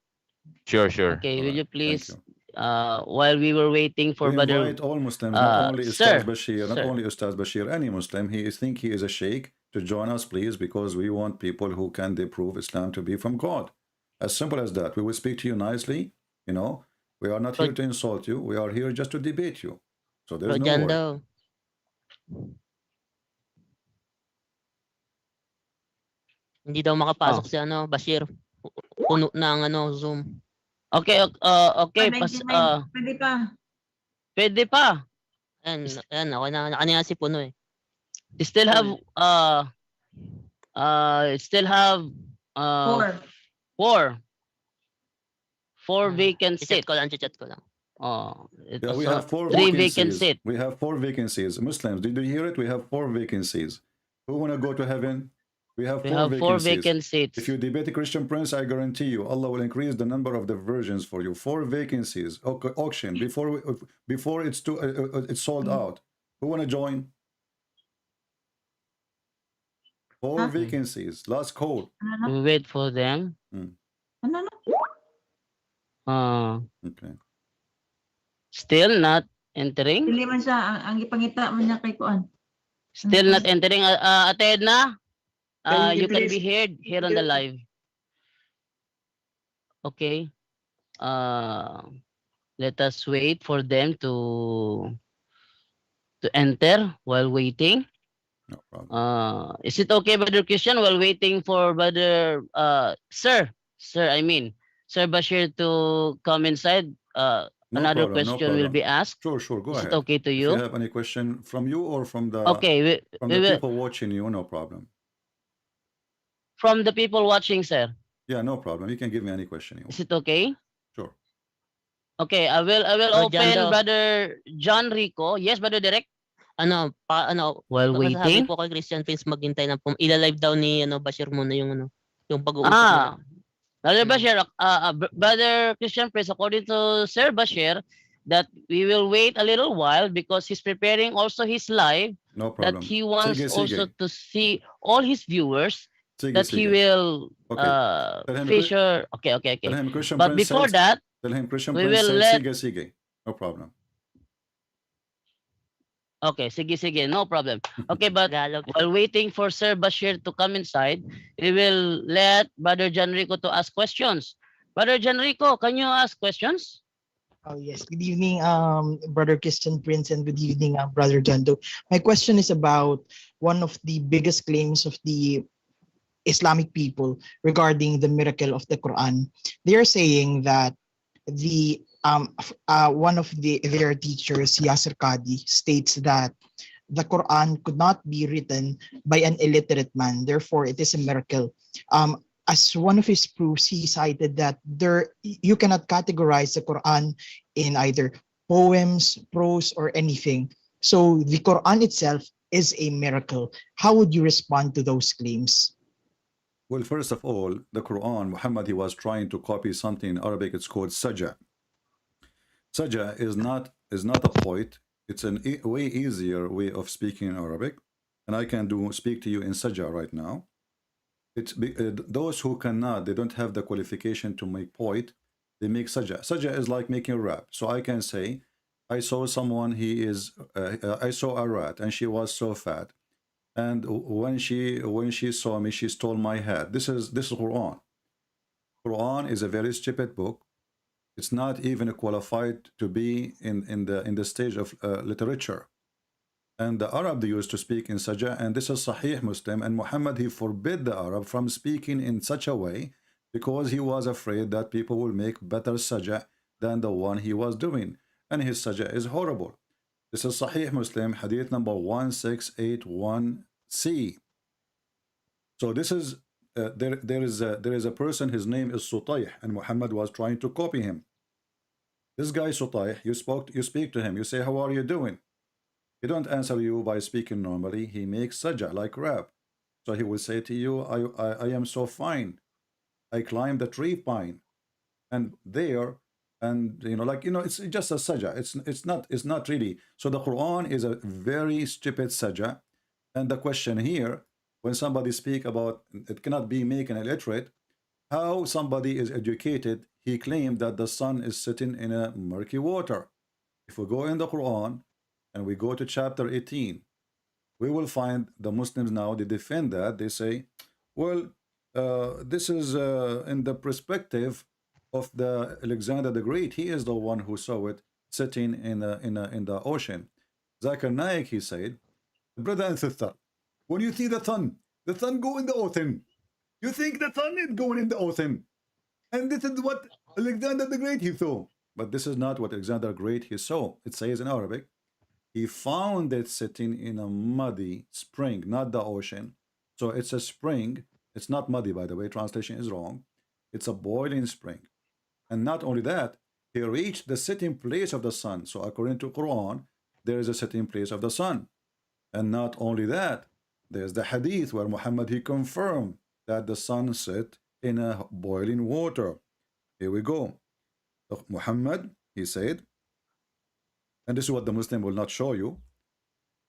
Sure. Okay, will you please, while we were waiting for We Brother... invite all Muslims, not only sir, Ustaz Bashir, not only Ustaz Bashir, any Muslim, he think he is a sheikh, to join us, please, because we want people who can prove Islam to be from God. As simple as that. We will speak to you nicely, you know. We are not here to insult you. We are here just to debate you. So there's no worry. Hindi daw makapasok si Bashir. Puno na ang Zoom. Okay, okay. Pwede pa. Pwede pa. Ayan, ako na kanina si puno eh. Still have four vacant seats. Chat ko lang. Oh, yeah, we have 4 3 vacancies. vacant seats. We have 4 vacancies. Muslims, did you hear it? We have 4 vacancies. Who want to go to heaven? We have 4 vacant seats. If you debate a Christian Prince, I guarantee you, Allah will increase the number of the virgins for you. 4 vacancies. Auction before it's sold out. Who want to join? 4 vacancies. Last call. We wait for them. Okay. Still not entering. Dili man siya ang ipangita man niya kay kuan. Still not entering. Ate Edna, you can be heard here on the live. Okay. Let us wait for them to enter while waiting. No problem. Is it okay, Brother Christian, while waiting for Brother Sir Bashir to come inside? Another question will be asked. Sure, go ahead. Is it okay to you? If you have any question from you or from the people watching you, no problem. From the people watching, sir. Yeah, no problem. You can give me any question you want. Is it okay? Sure. Okay, I will open Brother John Rico. Yes, Brother Derek. While waiting. Sabi po kay Christian Prince maghintay na po. Ila-live daw ni Bashir muna yung pag-uusap. Brother Bashir, Brother Christian Prince, according to Sir Bashir, that we will wait a little while because he's preparing also his live. No problem. That he wants also to see all his viewers. That he will feature. Okay. But before that, tell him Christian we Prince will sige. No problem. Okay, sige, no problem. Okay, but while waiting for Sir Bashir to come inside, we will let Brother John Rico to ask questions. Brother John Rico, can you ask questions? Oh yes, good evening, Brother Christian Prince, and good evening, Brother John Doe. My question is about one of the biggest claims of the Islamic people regarding the miracle of the Quran. They are saying that the one of their teachers, Yasser Qadi, states that the Quran could not be written by an illiterate man. Therefore, it is a miracle. As one of his proofs, he cited that you cannot categorize the Quran in either poems, prose, or anything. So the Quran itself is a miracle. How would you respond to those claims? Well, first of all, the Quran, Muhammad, he was trying to copy something in Arabic. It's called saja. Saja is not a poet. It's a way easier way of speaking in Arabic, and I can speak to you in saja right now. It's those who cannot, they don't have the qualification to make poet, they make saja. Saja is like making rap. So I can say, I saw someone, I saw a rat, and she was so fat, and when she saw me, she stole my hat. This is Quran. Quran is a very stupid book. It's not even qualified to be in the stage of literature. And the Arab, they used to speak in saja, and this is Sahih Muslim. And Muhammad, he forbid the Arab from speaking in such a way because he was afraid that people will make better saja than the one he was doing. And his saja is horrible. This is Sahih Muslim, hadith number 1681C. So this is there is a person, his name is Sutayh, and Muhammad was trying to copy him. This guy Sutayh, you speak to him, you say, how are you doing? He don't answer you by speaking normally. He makes saja like rap. So he will say to you, I am so fine. I climbed the tree pine. And there, and it's just a saja. It's not really. So the Quran is a very stupid saja. And the question here, when somebody speak about it cannot be making illiterate, how somebody is educated, he claimed that the sun is sitting in a murky water. If we go in the Quran and we go to chapter 18, we will find the Muslims now, they defend that. They say, well, this is in the perspective of the Alexander the Great. He is the one who saw it sitting in the ocean. Zakir Naik, he said, brother and sister, when you see the sun go in the ocean, you think the sun is going in the ocean. And this is what Alexander the Great he saw. But this is not what Alexander the Great he saw. It says in Arabic, he found it sitting in a muddy spring, not the ocean. So it's a spring. It's not muddy, by the way. Translation is wrong. It's a boiling spring. And not only that, he reached the sitting place of the sun. So according to Quran, there is a sitting place of the sun. And not only that, there's the hadith where Muhammad, he confirmed that the sun set in a boiling water. Here we go. Muhammad, he said, and this is what the Muslim will not show you,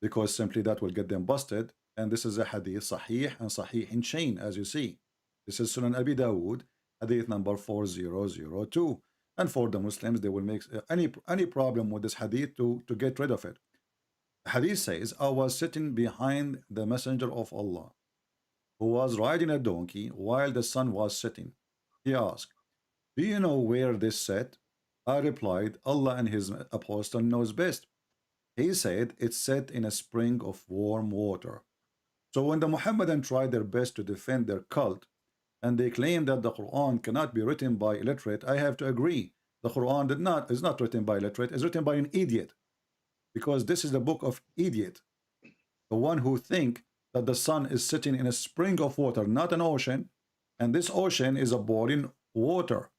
because simply that will get them busted. And this is a hadith, Sahih and Sahih in chain, as you see. This is Sunan Abi Dawood, hadith number 4002. And for the Muslims, they will make any problem with this hadith to get rid of it. The hadith says, I was sitting behind the Messenger of Allah, who was riding a donkey while the sun was setting. He asked, do you know where this set? I replied, Allah and his apostle knows best. He said, it's set in a spring of warm water. So when the Muhammadan tried their best to defend their cult, and they claim that the Quran cannot be written by illiterate, I have to agree. The Quran is not written by illiterate, it's written by an idiot. Because this is the book of idiot. The one who think that the sun is sitting in a spring of water, not an ocean, and this ocean is a boiling water.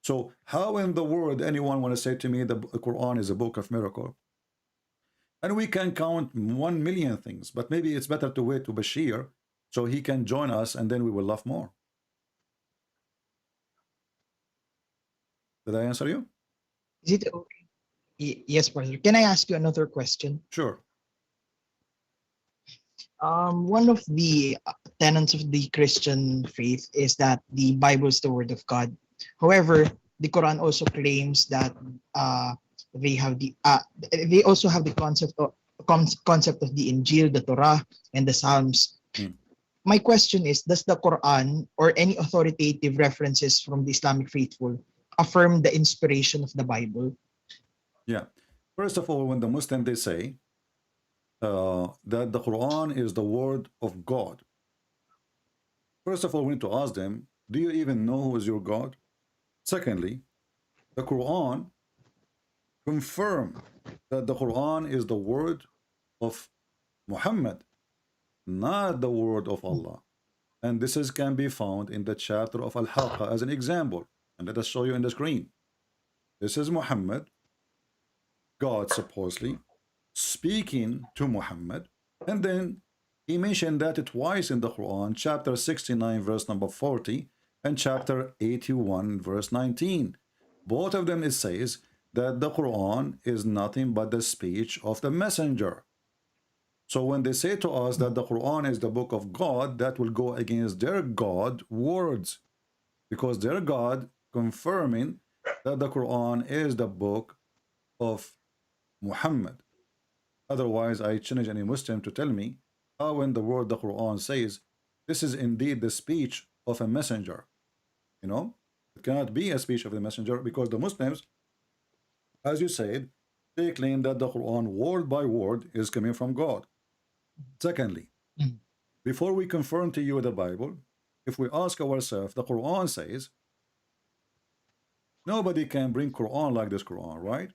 So how in the world anyone want to say to me the Quran is a book of miracle? And we can count 1 million things, but maybe it's better to wait to Bashir so he can join us, and then we will laugh more. Did I answer you? Is it okay? Yes, brother. Can I ask you another question? Sure. One of the tenets of the Christian faith is that the Bible is the word of God. However, the Quran also claims that they also have the concept of the Injil, the Torah, and the Psalms. My question is, does the Quran or any authoritative references from the Islamic faithful affirm the inspiration of the Bible? Yeah. First of all, when the Muslim, they say that the Quran is the word of God. First of all, we need to ask them, do you even know who is your God? Secondly, the Quran confirm that the Quran is the word of Muhammad, not the word of Allah. And this can be found in the chapter of Al-Haqqa as an example. And let us show you in the screen. This is Muhammad, God supposedly, speaking to Muhammad. And then He mentioned that twice in the Quran, chapter 69, verse number 40, and chapter 81, verse 19. Both of them it says that the Quran is nothing but the speech of the messenger. So when they say to us that the Quran is the book of God, that will go against their God words, because their God confirming that the Quran is the book of Muhammad. Otherwise, I challenge any Muslim to tell me how in the word the Quran says this is indeed the speech of a messenger. You know, it cannot be a speech of the messenger, because the Muslims, as you said, they claim that the Quran word by word is coming from God. Secondly, before we confirm to you the Bible, if we ask ourselves, the Quran says nobody can bring Quran like this Quran, right?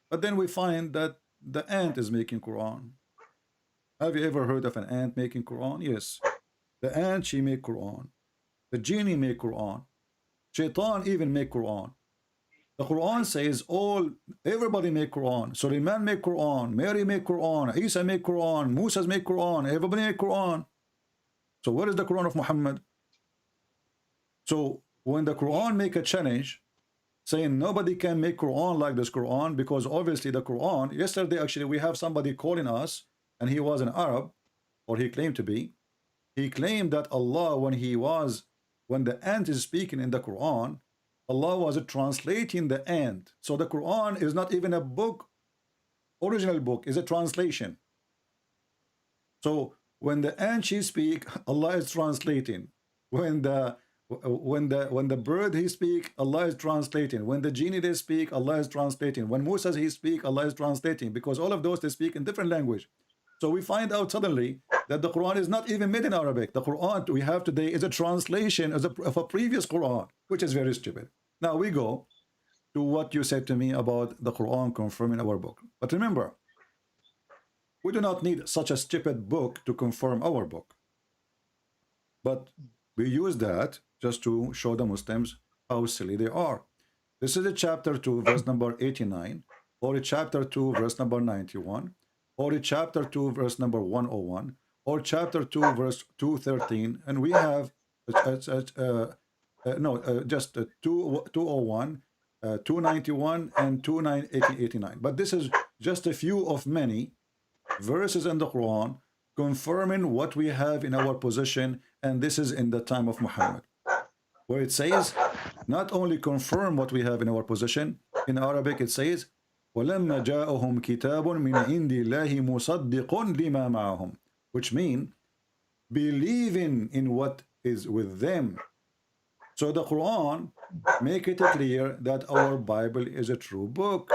But then we find that the ant is making Quran. Have you ever heard of an ant making Quran? Yes. The ant, she make Quran. The genie make Quran. Shaitan even make Quran. The Quran says everybody make Quran. Suleiman make Quran. Mary make Quran. Isa make Quran. Moses make Quran. Everybody make Quran. So what is the Quran of Muhammad? So when the Quran make a challenge saying nobody can make Quran like this Quran, because obviously the Quran, yesterday actually we have somebody calling us, and he was an Arab, or he claimed to be. He claimed that Allah, when the ant is speaking in the Quran, Allah was translating the ant. So the Quran is not even a book, original book, is a translation. So when the ant she speak, Allah is translating. When the bird he speak, Allah is translating. When the genie they speak, Allah is translating. When Moses he speak, Allah is translating, because all of those they speak in different language. So we find out suddenly that the Quran is not even made in Arabic. The Quran we have today is a translation of a previous Quran, which is very stupid. Now we go to what you said to me about the Quran confirming our book. But remember, we do not need such a stupid book to confirm our book. But we use that just to show the Muslims how silly they are. This is a chapter 2, verse number 89, or a chapter 2, verse number 91, or a chapter 2, verse number 101, or chapter 2, verse 213, and we have just 201, 291, and 289. But this is just a few of many verses in the Quran confirming what we have in our possession, and this is in the time of Muhammad, where it says, not only confirm what we have in our possession, in Arabic it says, وَلَمَّا جَاءَهُمْ كِتَابٌ مِنْ عِنْدِ اللَّهِ مُصَدِّقٌ لِمَا مَعَهُمْ, which mean believing in what is with them. So the Quran make it clear that our Bible is a true book.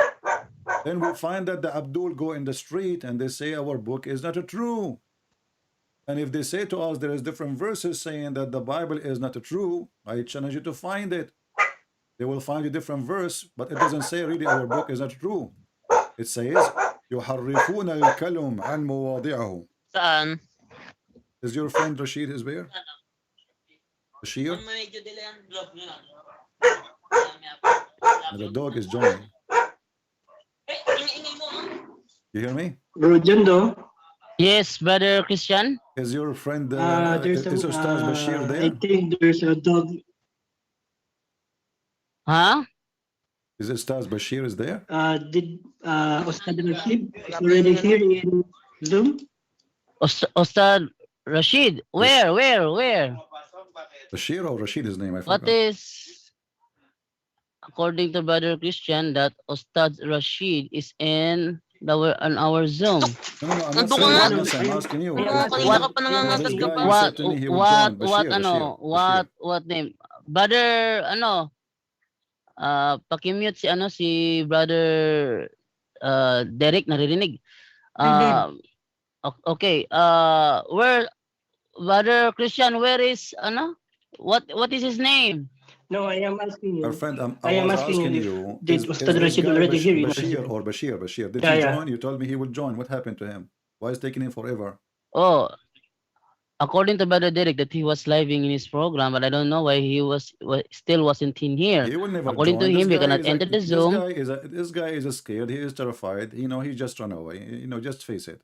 Then we find that the Abdul go in the street and they say our book is not true. And if they say to us there is different verses saying that the Bible is not true, I challenge you to find it. They will find a different verse, but it doesn't say really our book is not true. It says يحرفون الكلم عن مواضعه. Saan? Is your friend Rashid is there? Bashir? The dog is joining. You hear me? Bro Jando, Yes, brother Christian. Is your friend there's is Ustaz Bashir I there? think there's a dog. Huh? Is Ustaz Bashir is there? Did Ustad Rashid already here in Zoom? Ustad Rashid. Where? Bashir or Rashid his name? I What forgot. is, according to brother Christian, that Ustad Rashid is in our Zoom. No, I'm not saying, I'm asking you. This guy said to me he would join. Bashir. What name? Brother, pakimute si brother Derek, naririnig. Okay, where, brother Christian, where is, what is his name? No, I am asking you. Our friend, I am was asking you. Did Is Ustad this Rashid guy already here in Bashir Zoom? or Bashir? Did Yeah, he yeah. join? You told me he would join. What happened to him? Why is taking him forever? Oh, according to brother Derek, that he was living in his program, but I don't know why he still wasn't in here. He will never According join. to him, This we guy cannot is enter the Zoom. This guy is scared. He is terrified. He just run away. Just face it.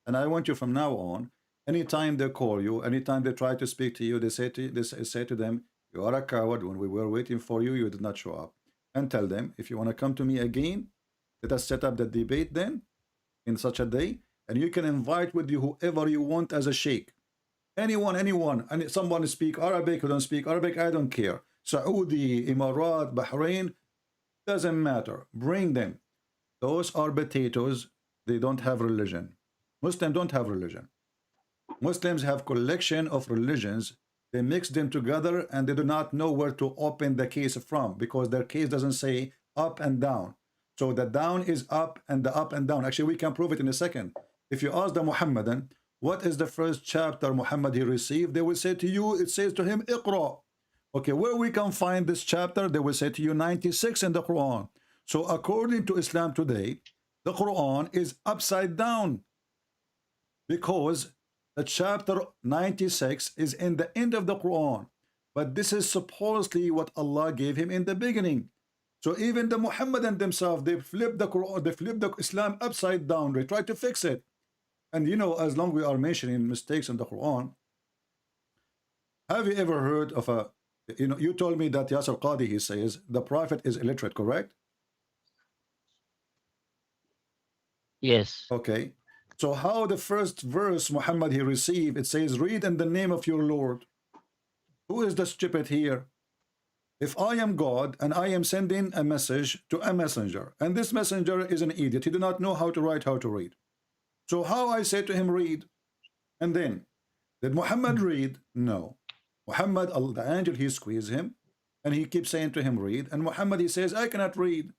And I want you from now on, Anytime they call you, anytime they try to speak to you, they say to them, you are a coward. When we were waiting for you, you did not show up. And tell them, if you want to come to me again, let us set up the debate then in such a day, and you can invite with you whoever you want as a sheikh. Anyone, and someone speak Arabic, who don't speak Arabic, I don't care. Saudi, Emirat, Bahrain, doesn't matter. Bring them. Those are potatoes. They don't have religion. Muslims don't have religion. Muslims have collection of religions. They mix them together and they do not know where to open the case from, because their case doesn't say up and down. So the down is up and the up and down. Actually, we can prove it in a second. If you ask the Muhammadan, what is the first chapter Muhammad he received? They will say to you, it says to him, Iqra. Okay, where we can find this chapter? They will say to you, 96 in the Quran. So according to Islam today, the Quran is upside down, because the chapter 96 is in the end of the Quran. But this is supposedly what Allah gave him in the beginning. So even the Muhammadan themselves, they flip the Quran, they flip the Islam upside down. They try to fix it. And you know, as long we are mentioning mistakes in the Quran, have you ever heard of a, you told me that Yasser Qadi, he says, the Prophet is illiterate, correct? Yes. Okay. So how the first verse Muhammad he received, it says, read in the name of your Lord. Who is the stupid here? If I am God and I am sending a message to a messenger, and this messenger is an idiot, he do not know how to write, how to read. So how I say to him, read? And then, did Muhammad read? No. Muhammad, the angel, he squeezed him, and he keeps saying to him, read. And Muhammad, he says, I cannot read.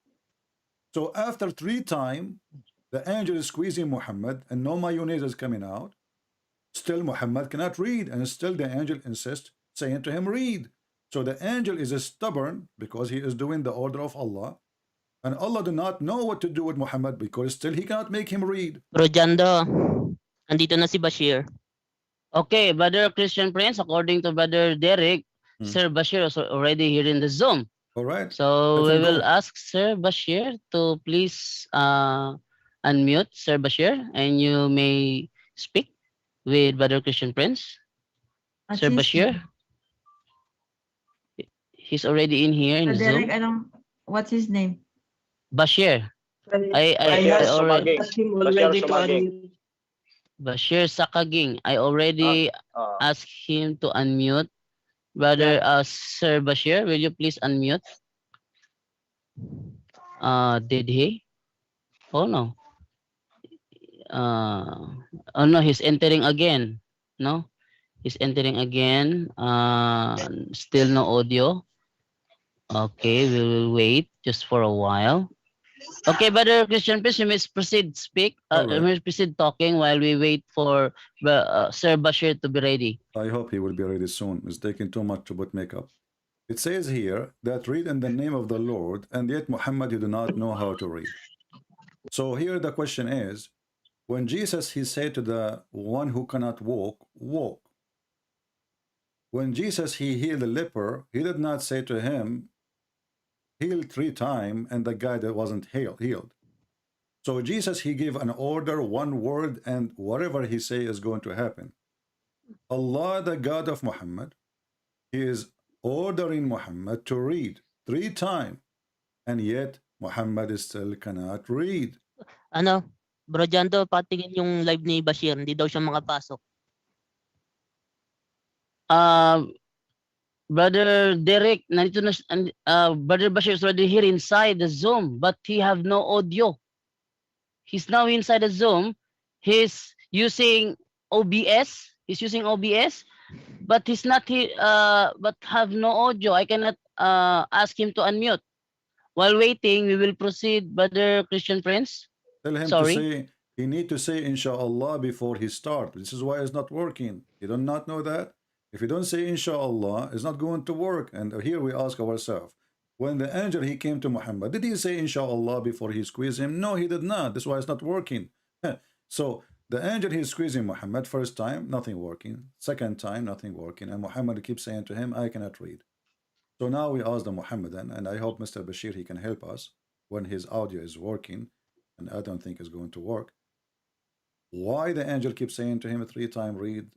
So after 3 times, the angel is squeezing Muhammad, and no mayonnaise is coming out. Still, Muhammad cannot read, and still the angel insists, saying to him, read. So the angel is stubborn because he is doing the order of Allah. And Allah do not know what to do with Muhammad, because still he cannot make him read. Bro Jando, andito na si Bashir. Okay, Brother Christian Prince, according to Brother Derek, Sir Bashir is already here in the Zoom. All right. So we will ask Sir Bashir to please unmute Sir Bashir, and you may speak with Brother Christian Prince. Sir Bashir, he's already in here in the Zoom. Derek, what's his name? Bashir. I already Bashir Sakaging. I already asked him to unmute. Brother Sir Bashir, will you please unmute? Did he? Oh no. Oh no, he's entering again. No, he's entering again. Still no audio. Okay, we will wait just for a while. Okay, Brother Christian, please, you may proceed speak. You may proceed talking while we wait for Sir Bashir to be ready. I hope he will be ready soon. It's taking too much to put makeup. It says here that read in the name of the Lord, and yet Muhammad, you do not know how to read. So here the question is, when Jesus, he said to the one who cannot walk, walk. When Jesus, he healed the leper, he did not say to him, heal 3 times, and the guy that wasn't healed. So Jesus, he gave an order, 1 word, and whatever he say is going to happen. Allah, the God of Muhammad, he is ordering Muhammad to read 3 times, and yet Muhammad still cannot read. Ano, Bro Jando, patingin yung live ni Bashir, hindi daw siya makapasok. Brother Derek, nandito na, Brother Bashir is already here inside the Zoom, but he have no audio. He's now inside the Zoom. He's using OBS. He's using OBS, but he's not here. But have no audio. I cannot ask him to unmute. While waiting, we will proceed, Brother Christian Prince. Tell him to say, he need to say Inshallah before he start. This is why it's not working. You do not know that? If you don't say Inshallah, it's not going to work. And here we ask ourselves, when the angel, he came to Muhammad, did he say Inshallah before he squeezed him? No, he did not. That's why it's not working. So the angel, he's squeezing Muhammad. First time, nothing working. Second time, nothing working. And Muhammad keeps saying to him, I cannot read. So now we ask the Muhammadan, and I hope Mr. Bashir, he can help us when his audio is working. And I don't think it's going to work. Why the angel keeps saying to him 3 times, read?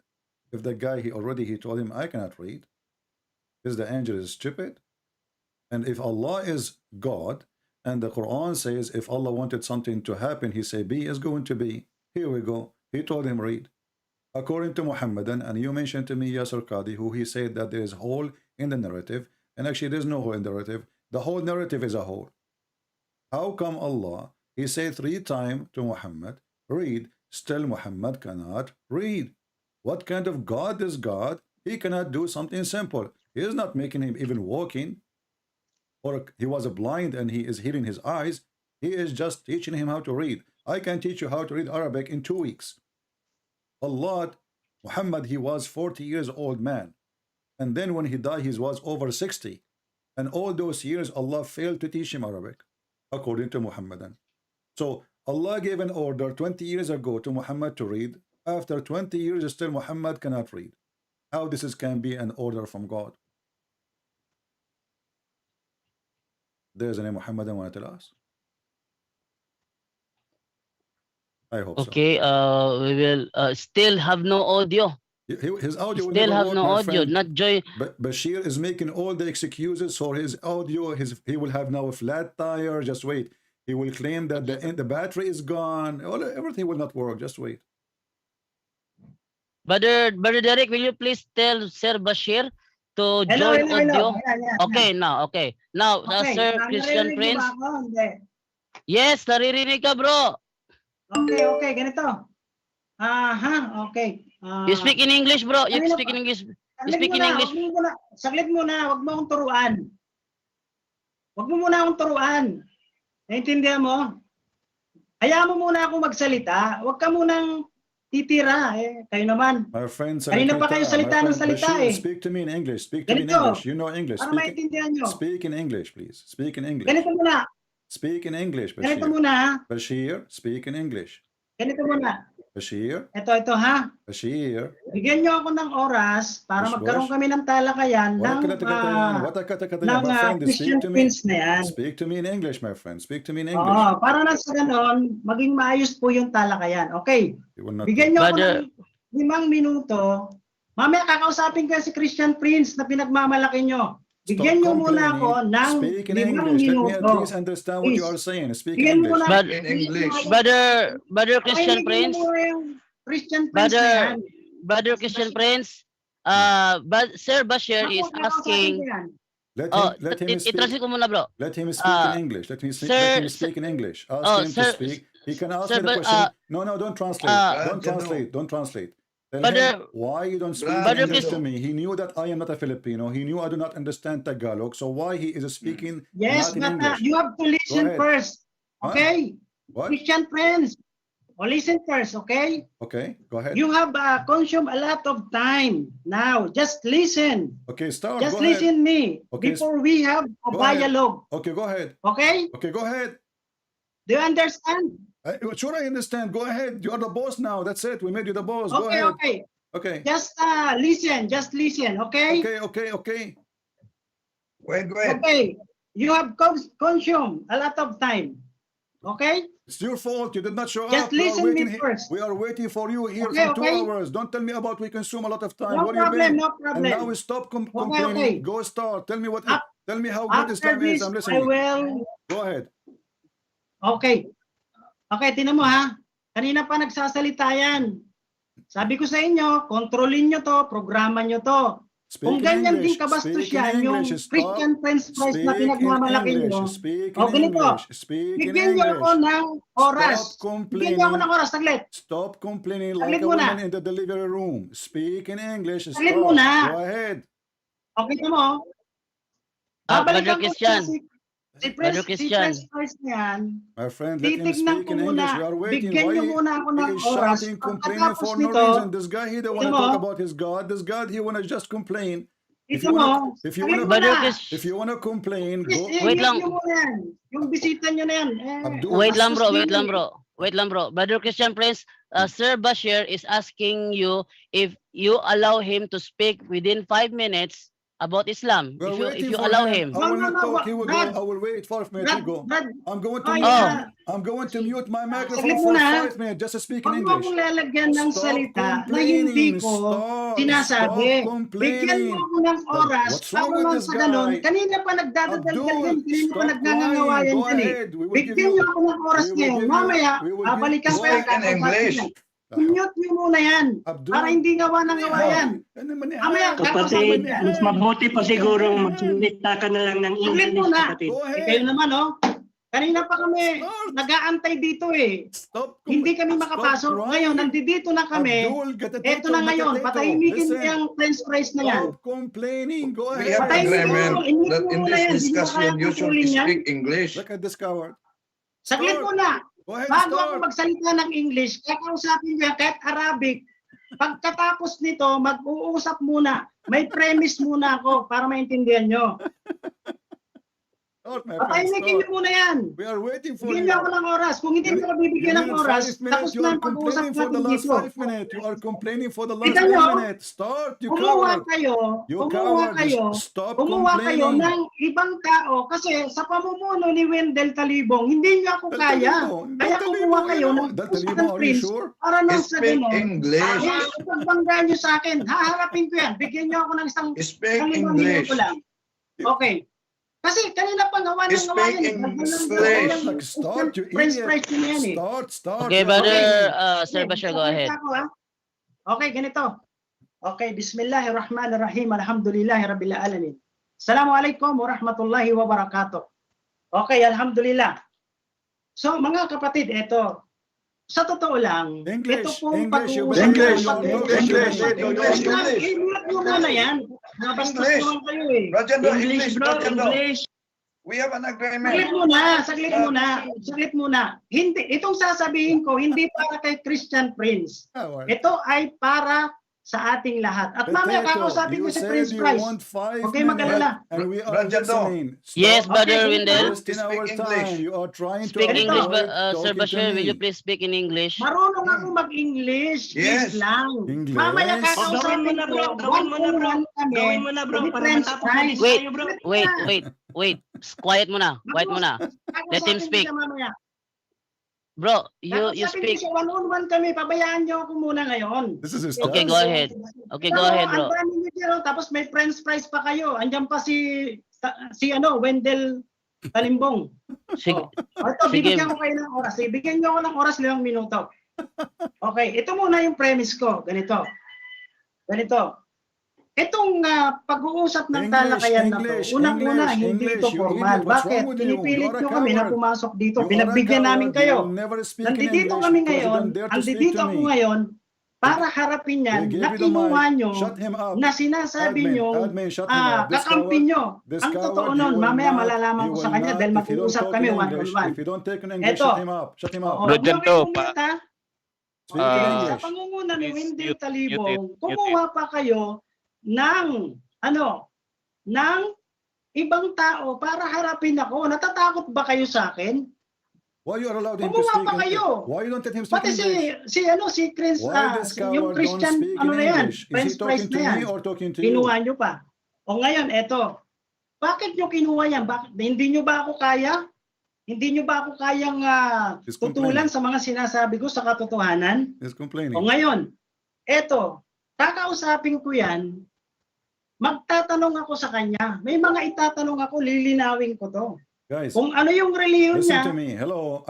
If the guy, he told him, I cannot read. Is the angel is stupid? And if Allah is God, and the Quran says if Allah wanted something to happen, he say be is going to be. Here we go. He told him read. According to Muhammadan, and you mentioned to me Yasir Qadi, who he said that there is hole in the narrative, and actually there's no hole in the narrative. The whole narrative is a hole. How come Allah, he said 3 times to Muhammad, read, still Muhammad cannot read? What kind of God is God? He cannot do something simple. He is not making him even walking, or he was blind and he is healing his eyes. He is just teaching him how to read. I can teach you how to read Arabic in 2 weeks. Allah, Muhammad, he was 40 years old man. And then when he died, he was over 60. And all those years, Allah failed to teach him Arabic, according to Muhammadan. So Allah gave an order 20 years ago to Muhammad to read. After 20 years, still Muhammad cannot read. How this can be an order from God? There's a name Muhammadan want to tell us? I hope so. Okay, we will still have no audio. His audio will Still never have work, no my audio, friend. not joy. But Bashir is making all the excuses for his audio. He will have now a flat tire. Just wait. He will claim that the battery is gone. Everything will not work. Just wait. Brother Derek, will you please tell Sir Bashir to join audio? Okay, now, okay. Now, Sir Christian Prince. Yes, naririnig ka, bro. Okay, ganito. Okay. You speak in English, bro. You speak in English. You speak in English. Saglit muna, wag mo akong turuan. Wag mo muna akong turuan. Naintindihan mo? Hayaan mo muna akong magsalita. Wag ka munang titira. Kayo naman. My friends, kanina pa kayo salita ng salita Bashir, speak to me in English. Speak to me in English. You know English. Para maintindihan nyo. Speak in English, please. Speak in English. Ganito muna. Speak in English, Bashir. Ganito muna. Bashir, speak in English. Ganito muna. Bashir. Ito ha. Bashir. Bigyan nyo ako ng oras para magkaroon kami ng talakayan ng Christian Prince na yan. Speak to me in English, my friend. Speak to me in English. Oo, para na sa ganon, maging maayos po yung talakayan. Okay. Bigyan nyo ako ng 5 minuto. Mamaya kakausapin ko si Christian Prince na pinagmamalaki nyo. Bigyan nyo muna ako ng 5 minuto. Let me at least understand what you are saying. Speak in English. Brother Christian Prince. Brother Christian Prince. Sir Bashir is asking. Let him speak. I-translate ko muna, bro. Let him speak in English. Let him speak in English. Ask him to speak. He can ask me the question. No, don't translate. Don't translate. Tell him why you don't speak English to me. He knew that I am not a Filipino. He knew I do not understand Tagalog. So why he is speaking yes, not in but English? You have to listen first. Okay? What? Christian Prince. Listen first, okay? Okay, go ahead. You have consumed a lot of time. Now, just listen. Okay, start. Just go listen ahead. me before we have a dialogue. Okay, go ahead. Okay? Okay, go ahead. Do you understand? Sure, I understand. Go ahead. You are the boss now. That's it. We made you the boss. Go Okay, ahead. okay. Just listen. Just listen, okay? Okay. Go ahead. Okay. You have consumed a lot of time. Okay? It's your fault. You did not show Just up. listen me first. We are waiting for you here Okay, for 2 hours. Don't tell me about we consume a lot of time. No What problem, do you mean? no problem. And now we stop complaining. Okay. Go start. Tell me what. Tell me how good this After time is. this, I'm I listening. will... Go ahead. Okay. Okay, tinan mo ha. Kanina pa nagsasalita yan. Sabi ko sa inyo, kontrolin nyo to, programa nyo to. Kung ganyan din kabastos yan, yung Christian Prince Price na pinagmamalaki nyo, o ganito, bigyan nyo ako ng oras. Bigyan nyo ako ng oras, saglit. Stop complaining like a woman in the delivery room. Speak in English. Saglit muna. Go ahead. Okay mo. Babalikan ko si Prince Price niyan. My friend, let him Titignan speak ko in muna. English. We are waiting. Bigyan Why nyo muna ako ng he is oras. shouting, complaining for no reason? This guy, he don't want to talk about his God. This God, he want to just complain. If you want to complain, go. Wait lang. Yung bisita nyo na yan. Wait lang, bro. Brother Christian Prince, Sir Bashir is asking you if you allow him to speak within 5 minutes. about Islam. We're If waiting you for allow him. him. I will No, not no, talk. He will go. Brad. I will wait 5 minutes. He go. I'm going to Oh, mute. yeah. I'm going to mute my microphone Saglit for muna, 5 minutes just to speak in Huwag mo English. akong lalagyan ng Stop salita na complaining. hindi ko Stop sinasabi. Bigyan mo complaining. ako ng oras What's wrong para with naman this sa ganun. guy? Kanina pa nagdadagdagan Abdul, yan. Kanina pa stop nagngangawayan crying. Go yan eh. ahead. We will give Bigyan you. niyo ako ng oras We will ngayon. give you. Mamaya, We will babalikan ko yan. Speak in English. Mute niyo muna yan. Abdul. Para hindi gawa ng gawa yan. Mamaya, Kapatid, mas mabuti pa siguro magsalita ka na lang ng Saglit English, muna. kapatid. Kayo naman, oh. Kanina pa kami nag-aantay dito eh. Hindi kami makapasok. Ngayon, nandito na kami. Eto na ngayon, patahimikin mo yung french fries na yan. Stop complaining. Go We ahead. have agreement that in this discussion you should speak English. Look at this coward. Saglit muna. Go ahead, Bago start. ako magsalita ng English, kakausapin ko yan kahit Arabic. Pagkatapos nito, mag-uusap muna. May premise muna ako para maintindihan nyo. Start, my Patahimikin nyo muna yan. We are waiting for Bigyan you. niyo ako ng oras. Kung hindi ko bibigyan ng oras, tapos You na are ang pag-uusap complaining for the natin last dito. 5 minutes. You are complaining for the last Kita 10 nyo, minutes. Start, you Kumuha coward. kayo, You kumuha coward. kayo, Stop kumuha kayo complaining. ng ibang tao kasi sa pamumuno ni Wendell Talibong, hindi niyo ako kaya. Kaya kumuha kayo ng Christian Prince para nang sa Speak ganun. English. Ipagbanggaan niyo sa akin, haharapin ko yan. Bigyan niyo ako ng isang Speak 5 English. minuto lang. Okay. Kasi kanina pa gawa ng gawa Speak yan. English. Start, you French idiot. fries yun yan eh. Start. Okay, You are brother, waiting. Sir Bashir, go ahead. Okay, ganito. Okay, bismillahirrahmanirrahim. Alhamdulillahi rabbil alamin. Assalamualaikum warahmatullahi wabarakatuh. Okay, alhamdulillah. So, mga kapatid, ito. Sa totoo lang, ito pong pag-uusap. English. English muna yan. Nabastos naman kayo eh. English, bro. English. We have an agreement. Saglit muna. Hindi, itong sasabihin ko, hindi para kay Christian Prince. Ito ay para sa ating lahat. At mamaya kakausapin ko si Prince Price. Okay, mag-alala. And we are listening. Yes, brother Wendell. Wasting our time. You are trying to Speak English, avoid Sir talking to Bashir. Will me. you please speak in English? Marunong ako mag-English. Yes. Please lang. English. Mamaya Gawin kakausapin mo na, bro. ko. Gawin mo na, bro. Kami, Gawin mo na, bro. ni Para Prince matapos na Price. Wait. Quiet muna. Let him speak. Bro, you speak. One-on-one kami. Pabayaan niyo ako muna ngayon. This is his Okay, go ahead. Okay, go ahead, bro. Ang dami niyo dito, tapos may French fries pa kayo. Andiyan pa si Wendell Talimbong. Sige. Ito, bibigyan ko kayo ng oras. Bibigyan niyo ako ng oras 5 minuto. Okay, ito muna yung premise ko. Ganito. Itong pag-uusap ng talakayan na to, unang-una, hindi ito formal. Bakit? Pinipilit nyo kami na pumasok dito. Pinagbigyan namin kayo. Nandito kami ngayon, andito ako ngayon, para harapin yan na kinuha nyo, na sinasabi nyo, kakampi nyo. Ang totoo nun, mamaya malalaman ko sa kanya dahil mag-uusap kami one-on-one. Ito. Sa pangunguna ni Wendell Talibong, kumuha pa kayo ng ibang tao para harapin ako. Natatakot ba kayo sa akin? Why you are allowed him to Kumuha speak pa kayo. Why you don't let him speak Pati English? si Chris, Why this yung coward Christian, don't speak ano in na yan, English? Is he French fries talking to na yan. me or talking to you? Kinuha nyo pa. O ngayon, eto. Bakit nyo kinuha yan? Hindi nyo ba ako kaya? Hindi nyo ba ako kayang tutulan sa mga sinasabi ko sa katotohanan? He's complaining. O ngayon, eto, kakausapin ko yan, magtatanong ako sa kanya. May mga itatanong ako, lilinawin ko to. Guys, kung ano yung reliyon listen niya, to me. Hello.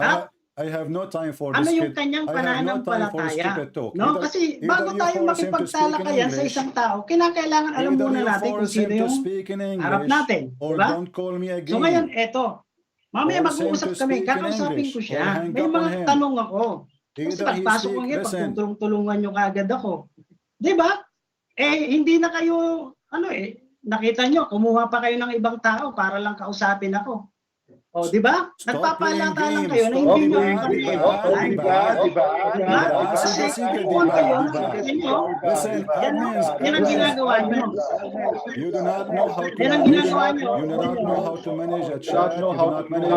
I have no time for ano this yung kanyang pananampalataya. No? Kasi bago tayo makipagtalakayan sa isang tao, kinakailangan alam muna natin kung sino yung harap natin. Diba? So ngayon, eto. Mamaya mag-uusap kami, kakausapin ko siya. May mga tanong ako. Kasi pagpasok ko ngayon, pagtulungan nyo kagad ako. Diba? Hindi na kayo, nakita nyo, kumuha pa kayo ng ibang tao para lang kausapin ako. O, di ba? Nagpapalata lang kayo na hindi nyo ang kapatid. Yan ang ginagawa nyo. You do not know how to Yan ang ginagawa nyo. You do not know how to manage a chat. You do not manage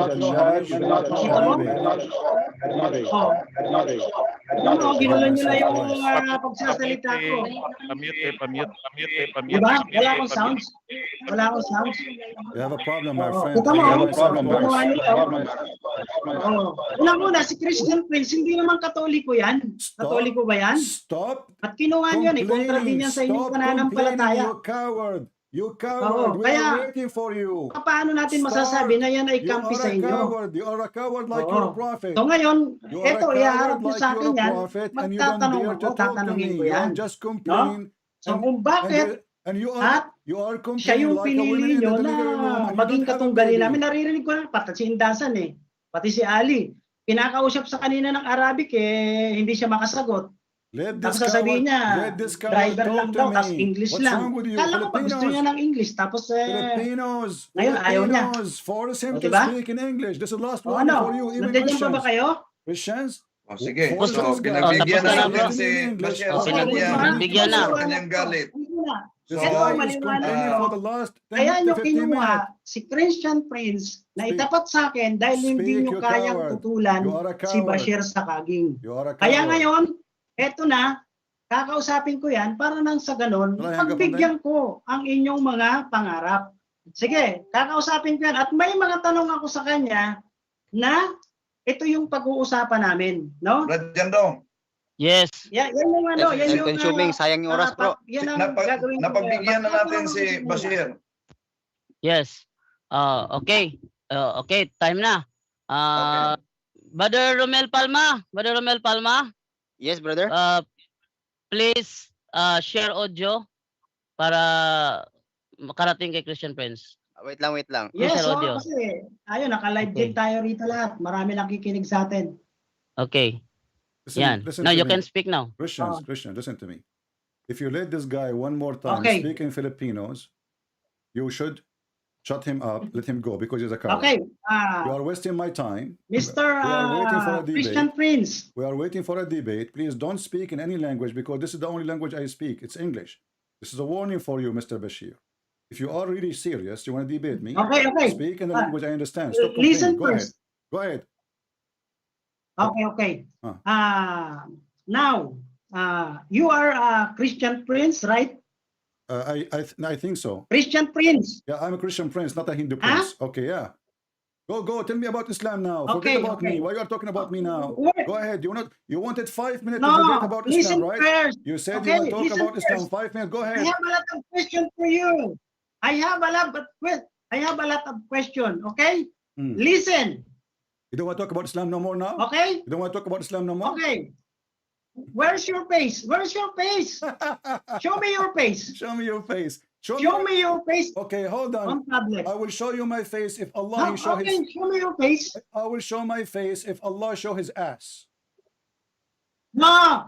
Ginulan nyo na yung pagsasalita ko. Pamute. Diba? Wala akong sounds. Wala akong sound. You have a problem, my Oo. friend. Kita mo, I hear myself twice. Una, si Christian Prince, hindi naman katoliko yan. Katoliko ba yan? Stop At kinuha yan, kontra din yan sa inyong pananampalataya. You coward. You Oo, coward. We kaya, are waiting for you. paano natin masasabi na yan ay kampi sa inyo? You are a coward like Oo. you're a prophet. So ngayon, You are eto, a coward ihaharap nyo like sa you're akin a yan, prophet and you don't magtatanong dare ako, to talk to tatanungin me. ko You yan. just No? complain. So kung bakit, And you at are siya complaining yung like a woman pinili in the nyo na delivery room and you maging don't have a katunggali baby. namin, naririnig ko na, pati si Indasan eh, pati si Ali, pinakausap sa kanina ng Arabic eh, hindi siya makasagot. Tapos sasabihin niya, driver lang daw, tapos English What's lang. wrong with you? Kala ko ba gusto niya ng English, tapos ngayon ayaw niya. Force him to Diba? speak in English. This is the last O one ano, for you, even nandiyan pa ba kayo? Christians. Sige, Force so this guy. pinagbigyan tapos na na, natin bro. si Bashir Oh, sa pinagbigyan na. kanyang galit. This Ito, guy is maliwanag complaining nyo. for the last 10 Kaya to nyo 15 kinuha minutes. si Christian Prince na itapat sa akin dahil hindi Speak, nyo you kayang coward. tutulan You are a si coward. Bashir Sakaging. You are a Kaya coward. ngayon, eto na, kakausapin ko yan para nang sa ganon, pagbigyan ko ang inyong mga pangarap. Sige, kakausapin ko yan. At may mga tanong ako sa kanya na ito yung pag-uusapan namin. No? Radyando. Yes. Yan yung ano, yan yung consuming, sayang yung oras, bro. Yan ang gagawin ko. Napagbigyan na natin si Bashir. Yes. Okay. Okay, time na. Brother Romel Palma. Yes, brother. Please share audio para makarating kay Christian Prince. Wait lang. Yes, Share audio. kasi ayun, naka-live din tayo rito lahat. Marami nakikinig sa atin. Okay. Listen Now to you me. can speak now. Christians, listen to me. If you let this guy one more time speak in Filipinos, you should shut him up, let him go because he's a coward. Okay. You are wasting my time. Mr. We are waiting for a debate. Christian Prince. We are waiting for a debate. Please don't speak in any language because this is the only language I speak. It's English. This is a warning for you, Mr. Bashir. If you are really serious, you want to debate me, Okay. speak in the language I understand. Stop complaining. Listen Go first. ahead. Go ahead. Okay. Now, you are a Christian Prince, right? I think so. Christian Prince. Yeah, I'm a Christian prince, not a Hindu prince. Okay, yeah. Go. Tell me about Islam now. Forget about me. Why you are talking about me now? Go ahead. You wanted 5 minutes to debate about Islam, right? First. You said you want to talk about Islam. 5 minutes. Go ahead. I have a lot of questions for you. I have a lot of questions. Okay. Listen. You don't want to talk about Islam no more now? Okay. You don't want to talk about Islam no more? Okay. Where's your face? Show me your face. Show me your face. Show me your face. Okay, hold on. I will show you my face if Allah show me your face. I will show my face if Allah show his ass. No.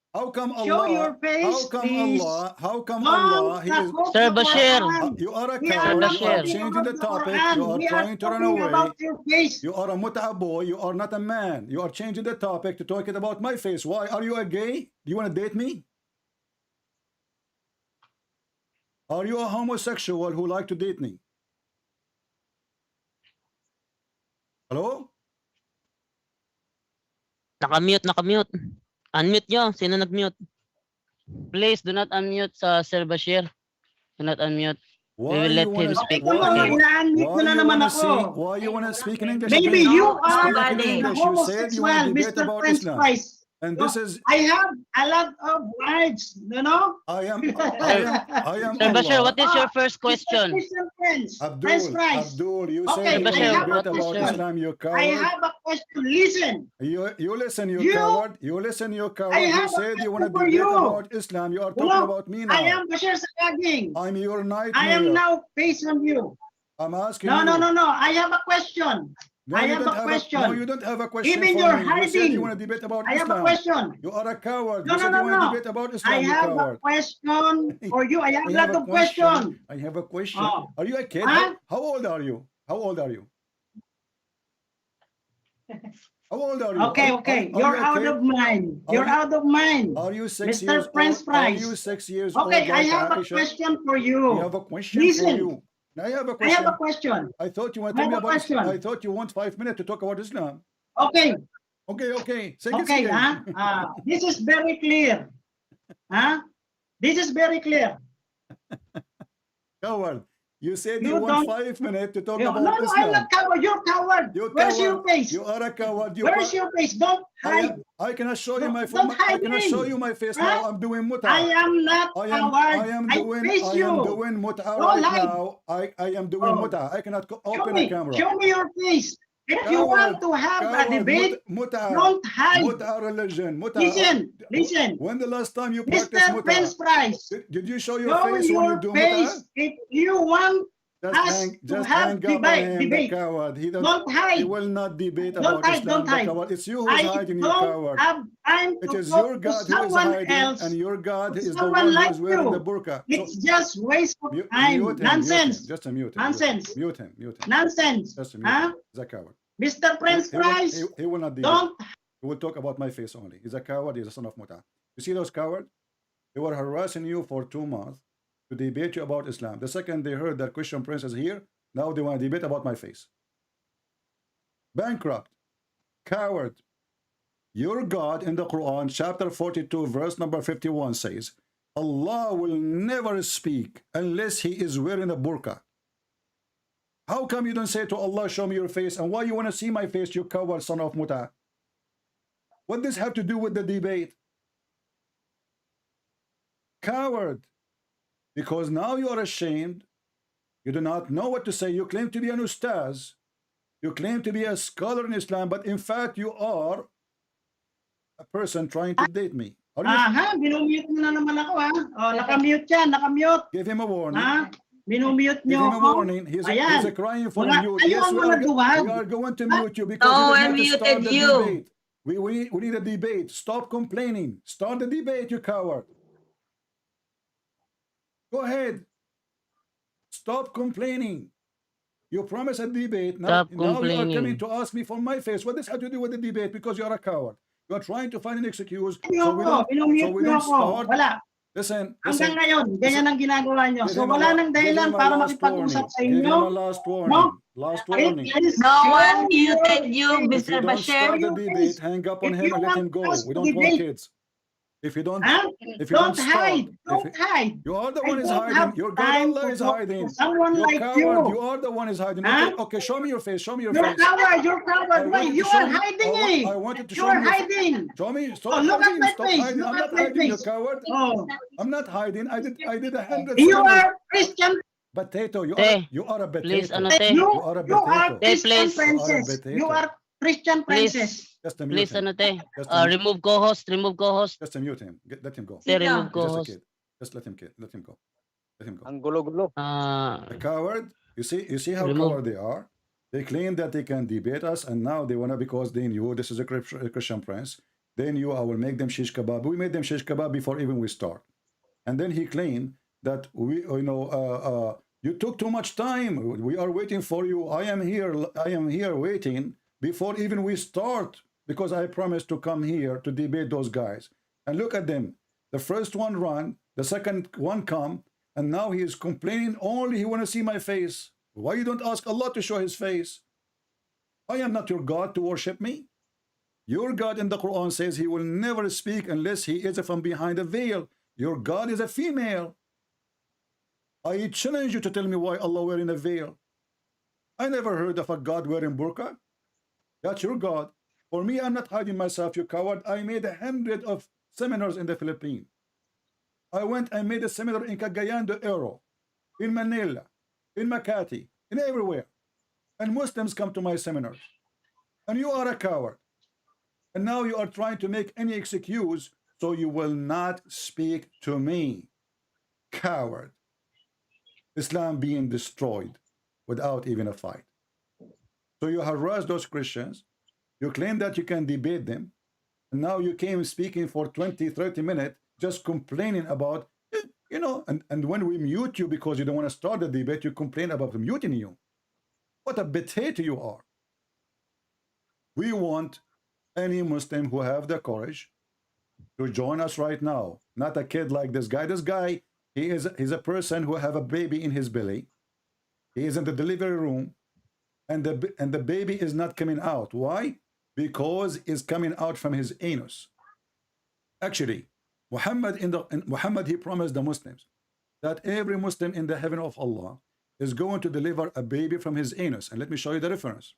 How come Allah? Show your face, please. How come Allah? He is, Sir Bashir. You are a coward. You are changing the topic. You are trying to run away. You are a mut'a boy. You are not a man. You are changing the topic to talking about my face. Why? Are you a gay? Do you want to date me? Are you a homosexual who like to date me? Hello? Nakamute. Unmute nyo. Sino nag-mute? Please do not unmute Sir Bashir. Do not unmute. We will let him speak. Ina-unmute ko na naman ako. Why you want to speak in English? Maybe you are a homosexual, Mr. Prince Price. And this is. I have a lot of rights, you know. I am. Sir Bashir, what is your first question? Abdul, you said you want to debate about Islam, you coward. I have a question. Listen. You listen, you coward. You listen, you coward. You said you want to debate about Islam. You are talking about me now. I am Bashir Sakaging. I'm your nightmare. I am now based on you. I'm asking you. No. I have a question. No, I have a question. No, you don't have a question. Even for you're me. hiding. You said you want to debate about I Islam. have a question. You are a coward. No, you said you want to no. debate about Islam. I have a question for you. I have a lot of questions. I have a question. Are you a kid? Huh? How old are you? How old are you? Okay. You're out of mind. You're out of mind. Are you 6 Mr. years Prince old? Price. Are you 6 years old? Okay, I have a question for you. I have a question Listen. for you. I have a question. I have a question. I thought you want to tell me about Islam. I thought you want 5 minutes to talk about Islam. Okay. Sige. This is very clear. This is very clear. Coward. You said You you want don't- 5 minutes to talk No, about no, I'm Islam. not coward. You're coward. You Where's coward. your face? You are a coward. You Where's your face? Don't hide. I cannot show you Don't- my don't I hide cannot me. show you my face Huh? now. I'm doing muta. I am not coward. I am doing face you. muta Don't right lie. now. I am doing muta. I cannot open a camera. Show me your face. If you Coward, want to have a coward, debate, muta, don't hide. muta religion. Muta. Listen. When the last time you practiced Mr. muta? French fries. Did you show your Show face when you your do face. muta? If you want Just us to just have hang up on him, debate. the coward. Don't hide. He will not debate Don't about hide, Islam, don't hide. the coward. It's you who's I hiding, you don't coward. have time It to is talk your to God who is someone hiding, else. and your God is the Someone one like who is wearing you. the burqa. It's just waste of Mute time. him, Nonsense. Just a mute him. Nonsense. Mute him. Nonsense. Just a mute Huh? him. He's a coward. Mr. French fries. He will not debate. Don't. He will talk about my face only. He's a coward. He's a son of muta. You see those cowards? They were harassing you for 2 months to debate you about Islam. The second they heard that Christian Prince is here, now they want to debate about my face. Bankrupt, coward. Your God in the Quran, chapter 42, verse number 51 says, Allah will never speak unless he is wearing a burqa. How come you don't say to Allah, show me your face? And why you want to see my face, you coward son of muta? What does this have to do with the debate? Coward. Because now you are ashamed. You do not know what to say. You claim to be an ustazz. You claim to be a scholar in Islam, but in fact you are a person trying to date me. Are you? Aha, minumute mo na naman ako ha. Oh, nakamute yan, nakamute. Give him a warning. Ha? Minumute Give nyo him a ako. warning. He's Ayan. a crying for Wala- mute. ayaw Yes, mo nagduwag. we are going to mute you because No, you I did not start muted the you. debate. We need a debate. Stop complaining. Start the debate, you coward. Go ahead. Stop complaining. You promised a debate. Now you are complaining. coming to ask me for my face. What does have to do with the debate? Because you are a coward. You are trying to find an excuse. So we don't start. Wala. Listen. Hanggang ngayon, ganyan ang ginagawa nyo. Give So him a wala la- nang dahilan give him a para last makipag-usap warning. sa Give him inyo. a last warning. No. Last warning. No one muted you, If Mr. you don't Bashir. start the debate, hang up on If him you and let want him go. us We to don't want debate. kids. If you don't, Huh? if you Don't don't hide. start, Don't hide. you are the I one is don't hiding. have Your God time Allah to is talk to hiding. someone You're like coward. you. You are the one is hiding. Huh? Okay, show me your face. Show me your You're face. coward. You're I coward. Why? wanted You to show are you- hiding I wanted to show You're you your face. hiding. Show me. Stop Oh, look at hiding. my Stop face. hiding. Look I'm at not my hiding, you face. coward. Oh. I'm not hiding. I did 100. You seconds. are Christian. Potato. You Te, are a potato. please, ano, te? You, You are a you are potato. Christian please. princess. potato. You are Christian Please. princess. Just a mute Please, him. ano te? Just a mute. Remove co-host, remove co-host. Just mute him. Let him go. Te, remove He's just a co-host. kid. Just let him go. Let him go. Ang gulo-gulo. A coward. You see how Remove. coward they are. They claim that they can debate us, and now they wanna, because they knew this is a Christian prince. They knew I will make them shish kebab. We made them shish kebab before even we start. And then he claimed that you took too much time. We are waiting for you. I am here waiting before even we start, because I promised to come here to debate those guys. And look at them. The first one run, the second one come, and now he is complaining only he want to see my face. Why you don't ask Allah to show his face? I am not your God to worship me. Your God in the Quran says he will never speak unless he is from behind a veil. Your God is a female. I challenge you to tell me why Allah wearing a veil. I never heard of a God wearing burqa. That's your God. For me, I'm not hiding myself, you coward. I made 100 of seminars in the Philippines. I went and made a seminar in Cagayan de Oro, in Manila, in Makati, in everywhere. And Muslims come to my seminars. And you are a coward. And now you are trying to make any excuse so you will not speak to me. Coward. Islam being destroyed without even a fight. So you harass those Christians. You claim that you can debate them. And now you came speaking for 20, 30 minutes, just complaining about, and when we mute you because you don't want to start the debate, you complain about muting you. What a potato you are. We want any Muslim who have the courage to join us right now. Not a kid like this guy. This guy, he's a person who have a baby in his belly. He is in the delivery room, and the baby is not coming out. Why? Because it's coming out from his anus. Actually, Muhammad he promised the Muslims that every Muslim in the heaven of Allah is going to deliver a baby from his anus. And let me show you the reference.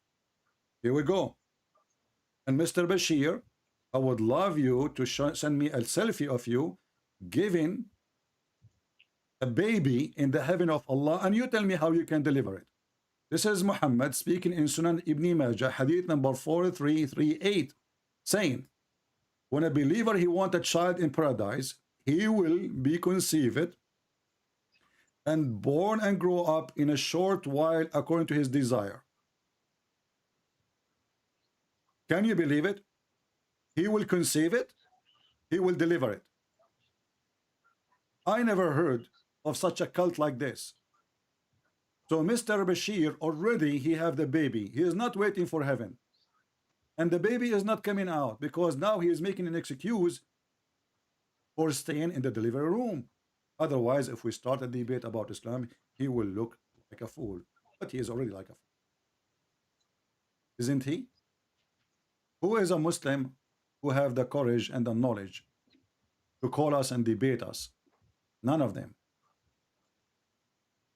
Here we go. And Mr. Bashir, I would love you to send me a selfie of you giving a baby in the heaven of Allah, and you tell me how you can deliver it. This is Muhammad speaking in Sunan Ibn Majah, hadith number 4338, saying, when a believer, he wants a child in paradise, he will be conceived and born and grow up in a short while according to his desire. Can you believe it? He will conceive it, he will deliver it. I never heard of such a cult like this. So Mr. Bashir, already he have the baby. He is not waiting for heaven. And the baby is not coming out because now he is making an excuse for staying in the delivery room. Otherwise, if we start a debate about Islam, he will look like a fool. But he is already like a fool. Isn't he? Who is a Muslim who have the courage and the knowledge to call us and debate us? None of them.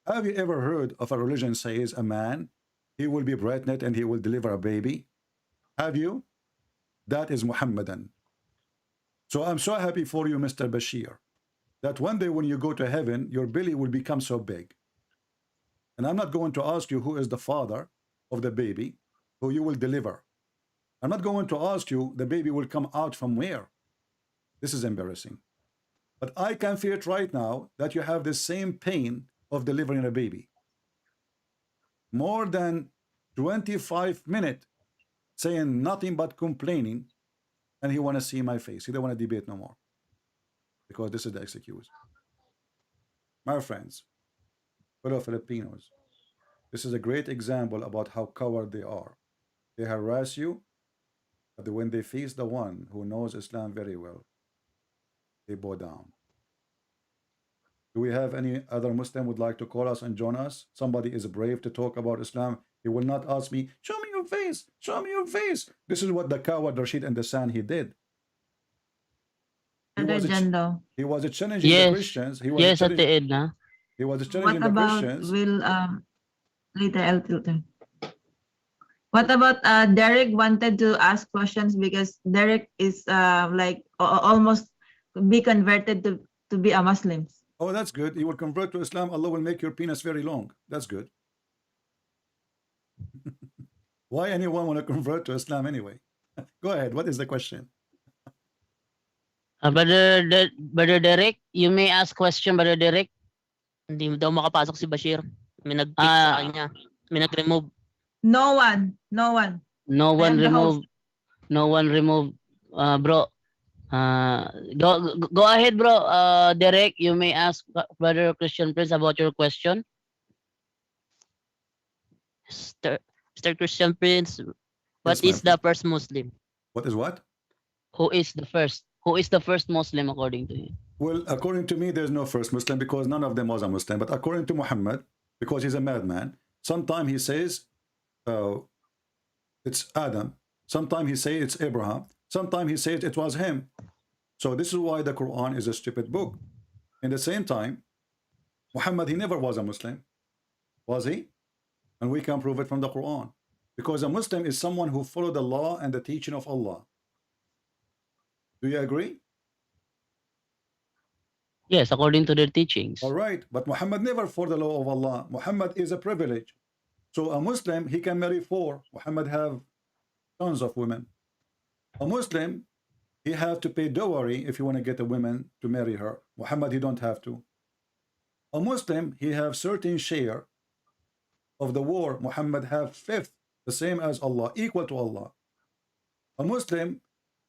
Have you ever heard of a religion says a man, he will be pregnant and he will deliver a baby? Have you? That is Muhammadan. So I'm so happy for you, Mr. Bashir, that one day when you go to heaven, your belly will become so big. And I'm not going to ask you who is the father of the baby who you will deliver. I'm not going to ask you the baby will come out from where. This is embarrassing. But I can feel it right now that you have the same pain of delivering a baby. More than 25 minutes saying nothing but complaining, and he want to see my face. He don't want to debate no more. Because this is the excuse. My friends, fellow Filipinos, this is a great example about how coward they are. They harass you, but when they face the one who knows Islam very well, they bow down. Do we have any other Muslim would like to call us and join us? Somebody is brave to talk about Islam. He will not ask me, show me your face, show me your face. This is what the coward Rashid and the San he did. He was challenging the Christians. He was yes, at the end, huh? He was challenging What the about Christians. later I'll filter. What about Derek wanted to ask questions because Derek is like almost be converted to be a Muslim. Oh, that's good. You will convert to Islam. Allah will make your penis very long. That's good. Why anyone want to convert to Islam anyway? Go ahead. What is the question? Brother Derek, you may ask question, Brother Derek. Hindi daw makapasok si Bashir. May nag-kick sa kanya. May nag-remove. No one. No one I am the remove. host. No one remove. Bro. Go ahead, bro. Derek, you may ask Brother Christian Prince about your question. Mr. Christian Prince, what is the first Muslim? What is what? Who is the first? Who is the first Muslim according to you? Well, according to me, there's no first Muslim because none of them was a Muslim. But according to Muhammad, because he's a madman, sometimes he says it's Adam. Sometimes he says it's Abraham. Sometimes he says it was him. So this is why the Quran is a stupid book. In the same time, Muhammad, he never was a Muslim. Was he? And we can prove it from the Quran. Because a Muslim is someone who followed the law and the teaching of Allah. Do you agree? Yes, according to their teachings. All right, but Muhammad never followed the law of Allah. Muhammad is a privilege. So a Muslim, he can marry 4. Muhammad have tons of women. A Muslim, he have to pay dowry if you want to get a woman to marry her. Muhammad, he don't have to. A Muslim, he have certain share of the war. Muhammad have 5th, the same as Allah, equal to Allah. A Muslim,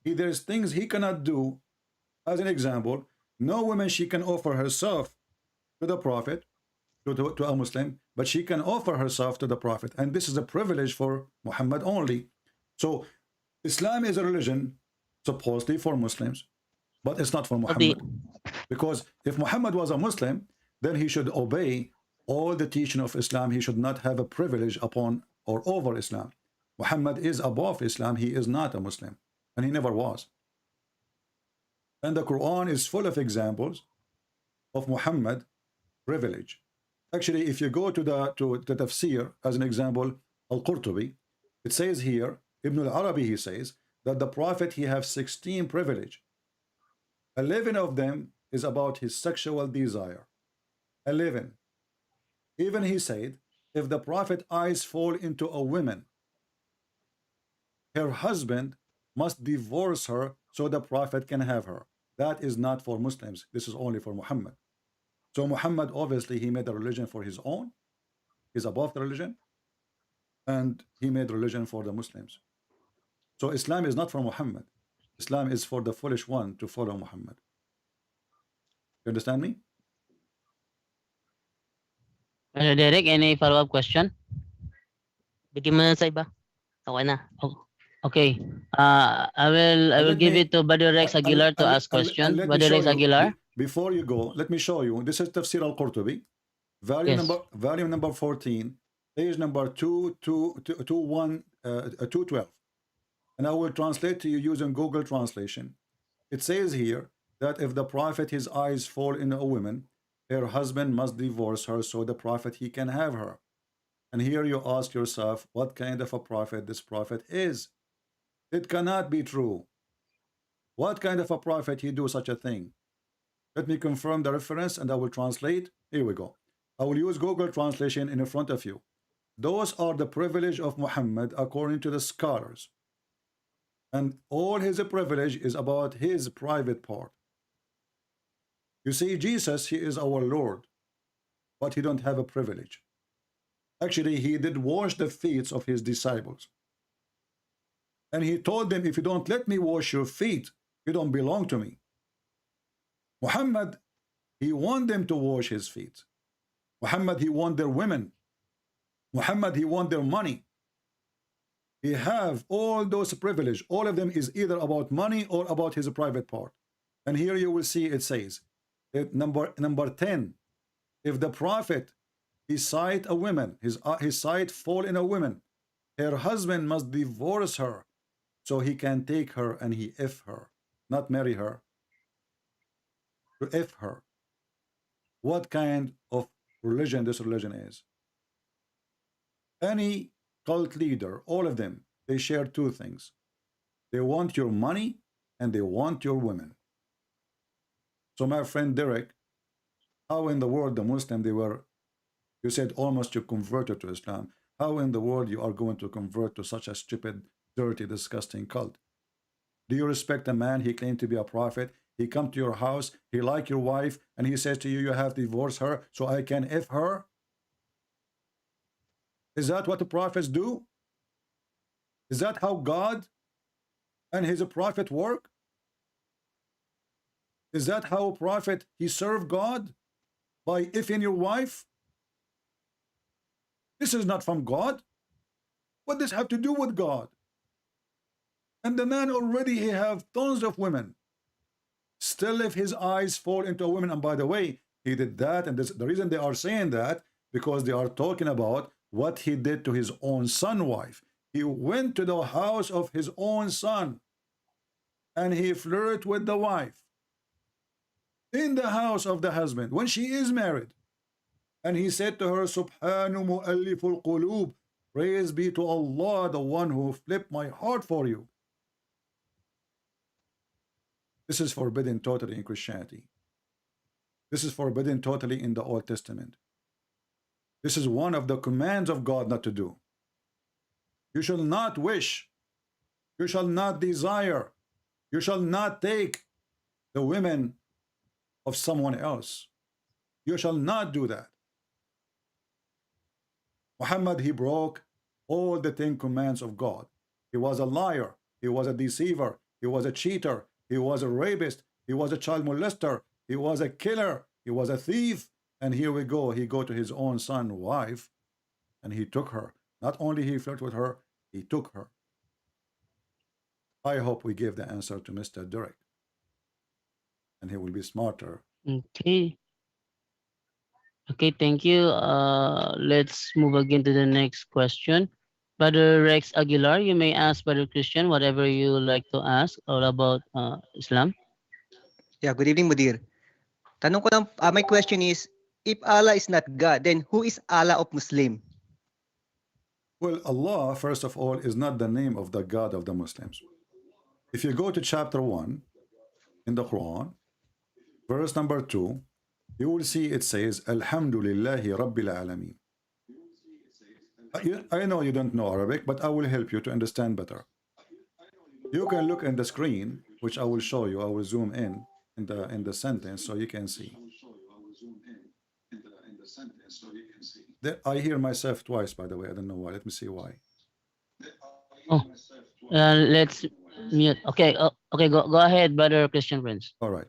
there's things he cannot do. As an example, no woman she can offer herself to the Prophet, to a Muslim, but she can offer herself to the Prophet. And this is a privilege for Muhammad only. So Islam is a religion supposedly for Muslims, but it's not for Muhammad. Because if Muhammad was a Muslim, then he should obey all the teaching of Islam. He should not have a privilege upon or over Islam. Muhammad is above Islam. He is not a Muslim, and he never was. And the Quran is full of examples of Muhammad privilege. Actually, if you go to the tafsir, as an example, Al-Qurtubi, it says here, Ibn al-Arabi, he says, that the Prophet, he have 16 privilege. 11 of them is about his sexual desire. 11. Even he said, if the Prophet eyes fall into a woman, her husband must divorce her so the Prophet can have her. That is not for Muslims. This is only for Muhammad. So Muhammad, obviously, he made a religion for his own. He's above the religion. And he made religion for the Muslims. So Islam is not for Muhammad. Islam is for the foolish one to follow Muhammad. You understand me? Derek, any follow-up question? Bigyan mo na sa iba. Okay na. Okay. I will give it to Brother Rex Aguilar to ask question. Brother Rex Aguilar. Before you go, let me show you. This is Tafsir al-Qurtubi, volume number 14, page number 212. And I will translate to you using Google Translation. It says here that if the Prophet, his eyes fall in a woman, her husband must divorce her so the Prophet, he can have her. And here you ask yourself, what kind of a prophet this prophet is? It cannot be true. What kind of a prophet he do such a thing? Let me confirm the reference and I will translate. Here we go. I will use Google Translation in front of you. Those are the privilege of Muhammad according to the scholars. And all his privilege is about his private part. You see, Jesus, he is our Lord, but he don't have a privilege. Actually, he did wash the feet of his disciples. And he told them, if you don't let me wash your feet, you don't belong to me. Muhammad, he want them to wash his feet. Muhammad, he want their women. Muhammad, he want their money. He have all those privilege. All of them is either about money or about his private part. And here you will see it says, number 10, if the Prophet, he sight a woman, his sight fall in a woman, her husband must divorce her so he can take her and he F her, not marry her, to F her. What kind of religion this religion is? Any cult leader, all of them, they share two things. They want your money and they want your women. So my friend Derek, how in the world the Muslim they were, you said almost you converted to Islam. How in the world you are going to convert to such a stupid, dirty, disgusting cult? Do you respect a man, he claimed to be a prophet, he come to your house, he like your wife, and he says to you, you have to divorce her so I can F her? Is that what the prophets do? Is that how God and his prophet work? Is that how a prophet, he served God? By effing your wife? This is not from God. What does have to do with God? And the man already, he have tons of women. Still if his eyes fall into a woman, and by the way, he did that, and this, the reason they are saying that, because they are talking about what he did to his own son wife. He went to the house of his own son and he flirted with the wife in the house of the husband when she is married. And he said to her, Subhanu mu'alliful qulub, praise be to Allah, the one who flipped my heart for you. This is forbidden totally in Christianity. This is forbidden totally in the Old Testament. This is one of the commands of God not to do. You shall not wish, you shall not desire, you shall not take the women of someone else. You shall not do that. Muhammad, he broke all the 10 commands of God. He was a liar, he was a deceiver, he was a cheater, he was a rapist, he was a child molester, he was a killer, he was a thief. And here we go, he go to his own son's wife and he took her. Not only he flirted with her, he took her. I hope we give the answer to Mr. Derek. And he will be smarter. Okay. Okay, thank you. Let's move again to the next question. Brother Rex Aguilar, you may ask Brother Christian whatever you like to ask all about Islam. Yeah, good evening, Mudir. Tanong ko lang, my question is if Allah is not God, then who is Allah of Muslim? Well, Allah, first of all, is not the name of the God of the Muslims. If you go to chapter 1 in the Quran, verse number 2, you will see it says, Alhamdulillahi Rabbil Alameen. I know you don't know Arabic, but I will help you to understand better. You can look in the screen, which I will show you. I will zoom in the sentence so you can see. I hear myself twice, by the way. I don't know why. Let me see why. Oh, let's mute. Okay, okay, go ahead, brother Christian Prince. All right.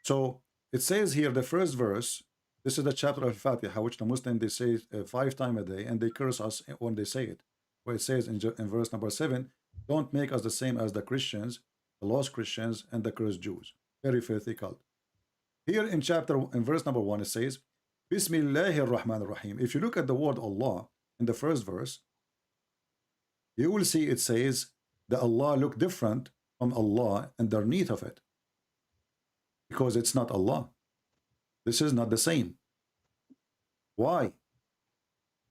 So it says here, the first verse, this is the chapter of Fatiha, which the Muslims, they say 5 times a day, and they curse us when they say it. Where it says in verse number 7, don't make us the same as the Christians, the lost Christians, and the cursed Jews. Very filthy cult. Here in verse number 1, it says, Bismillahir Rahmanir Rahim. If you look at the word Allah in the first verse, you will see it says that Allah look different from Allah underneath of it. Because it's not Allah. This is not the same. Why?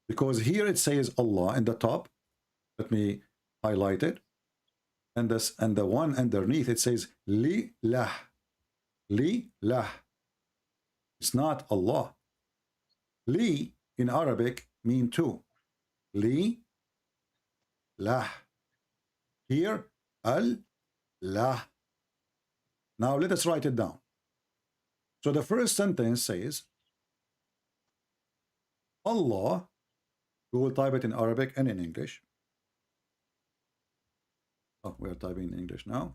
Because here it says Allah in the top. Let me highlight it. And the one underneath it says Li Lah. Li Lah. It's not Allah. Li in Arabic mean two. Li Lah. Here Al Lah. Now let us write it down. So the first sentence says Allah. We will type it in Arabic and in English. Oh, we are typing in English now.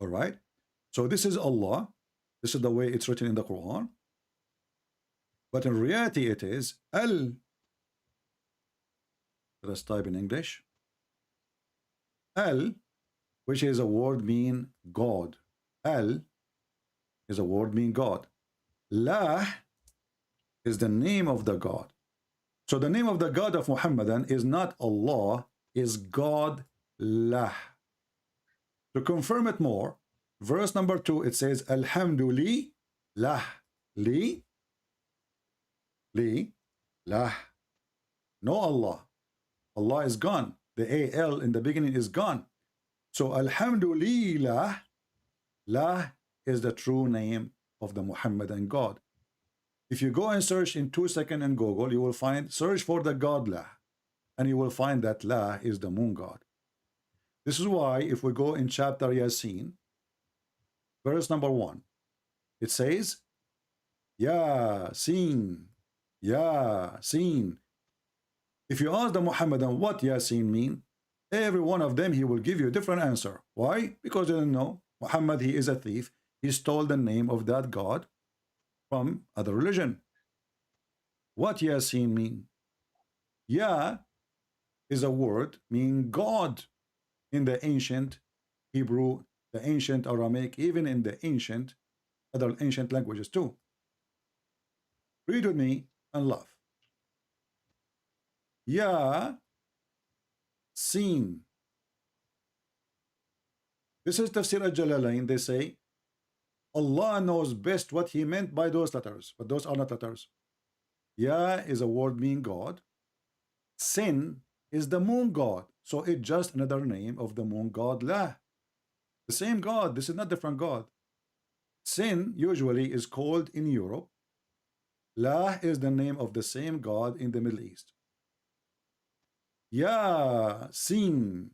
All right. So this is Allah. This is the way it's written in the Quran. But in reality, it is Al. Let us type in English. Al, which is a word mean God. Al is a word mean God. La is the name of the God. So the name of the God of Muhammadan is not Allah, is God Lah. To confirm it more, verse number 2, it says, Alhamdulillah, Li, Lah. No Allah. Allah is gone. The AL in the beginning is gone. So Alhamdulillah, Lah is the true name of the Muhammadan God. If you go and search in 2 seconds in Google, you will find, search for the God Lah, and you will find that Lah is the moon God. This is why if we go in chapter Yasin, verse number 1, it says, Yasin, Yasin. If you ask the Muhammadan what Yasin mean, every one of them, he will give you a different answer. Why? Because they don't know. Muhammad, he is a thief. He stole the name of that God from other religion. What Yasin mean? Ya is a word meaning God in the ancient Hebrew, the ancient Aramaic, even in the other ancient languages too. Read with me and laugh. Ya Sin. This is Tafsir al-Jalalain. They say Allah knows best what he meant by those letters, but those are not letters. Ya is a word meaning God. Sin is the moon God, so it's just another name of the moon God La. The same God. This is not different God. Sin usually is called in Europe. La is the name of the same God in the Middle East. Ya Sin.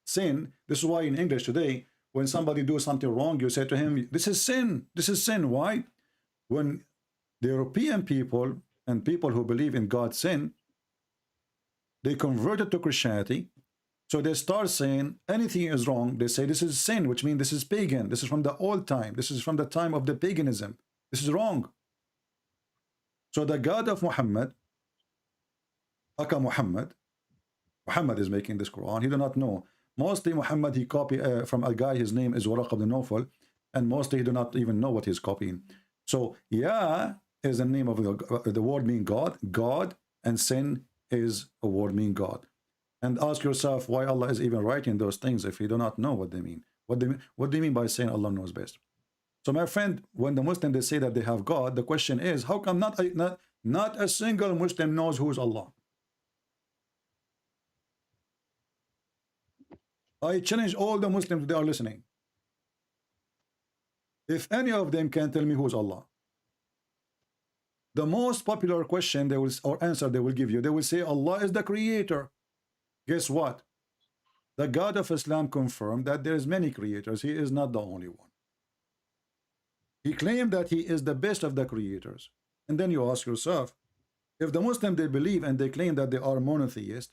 Sin. This is why in English today, when somebody does something wrong, you say to him, this is sin. This is sin. Why? When the European people and people who believe in God's sin, they converted to Christianity. So they start saying anything is wrong. They say this is sin, which means this is pagan. This is from the old time. This is from the time of the paganism. This is wrong. So the God of Muhammad, Aka Muhammad is making this Quran. He do not know. Mostly Muhammad, he copy from a guy, his name is Waraq ibn Nawfal, and mostly he do not even know what he's copying. So Ya is the name of the word mean God, and sin is a word mean God. And ask yourself why Allah is even writing those things if you do not know what they mean. What do you mean by saying Allah knows best? So my friend, when the Muslims they say that they have God, the question is, how come not a single Muslim knows who is Allah? I challenge all the Muslims that are listening. If any of them can tell me who is Allah, the most popular question they will, or answer they will give you, they will say Allah is the creator. Guess what? The God of Islam confirmed that there is many creators. He is not the only one. He claimed that he is the best of the creators. And then you ask yourself, if the Muslim they believe and they claim that they are monotheist,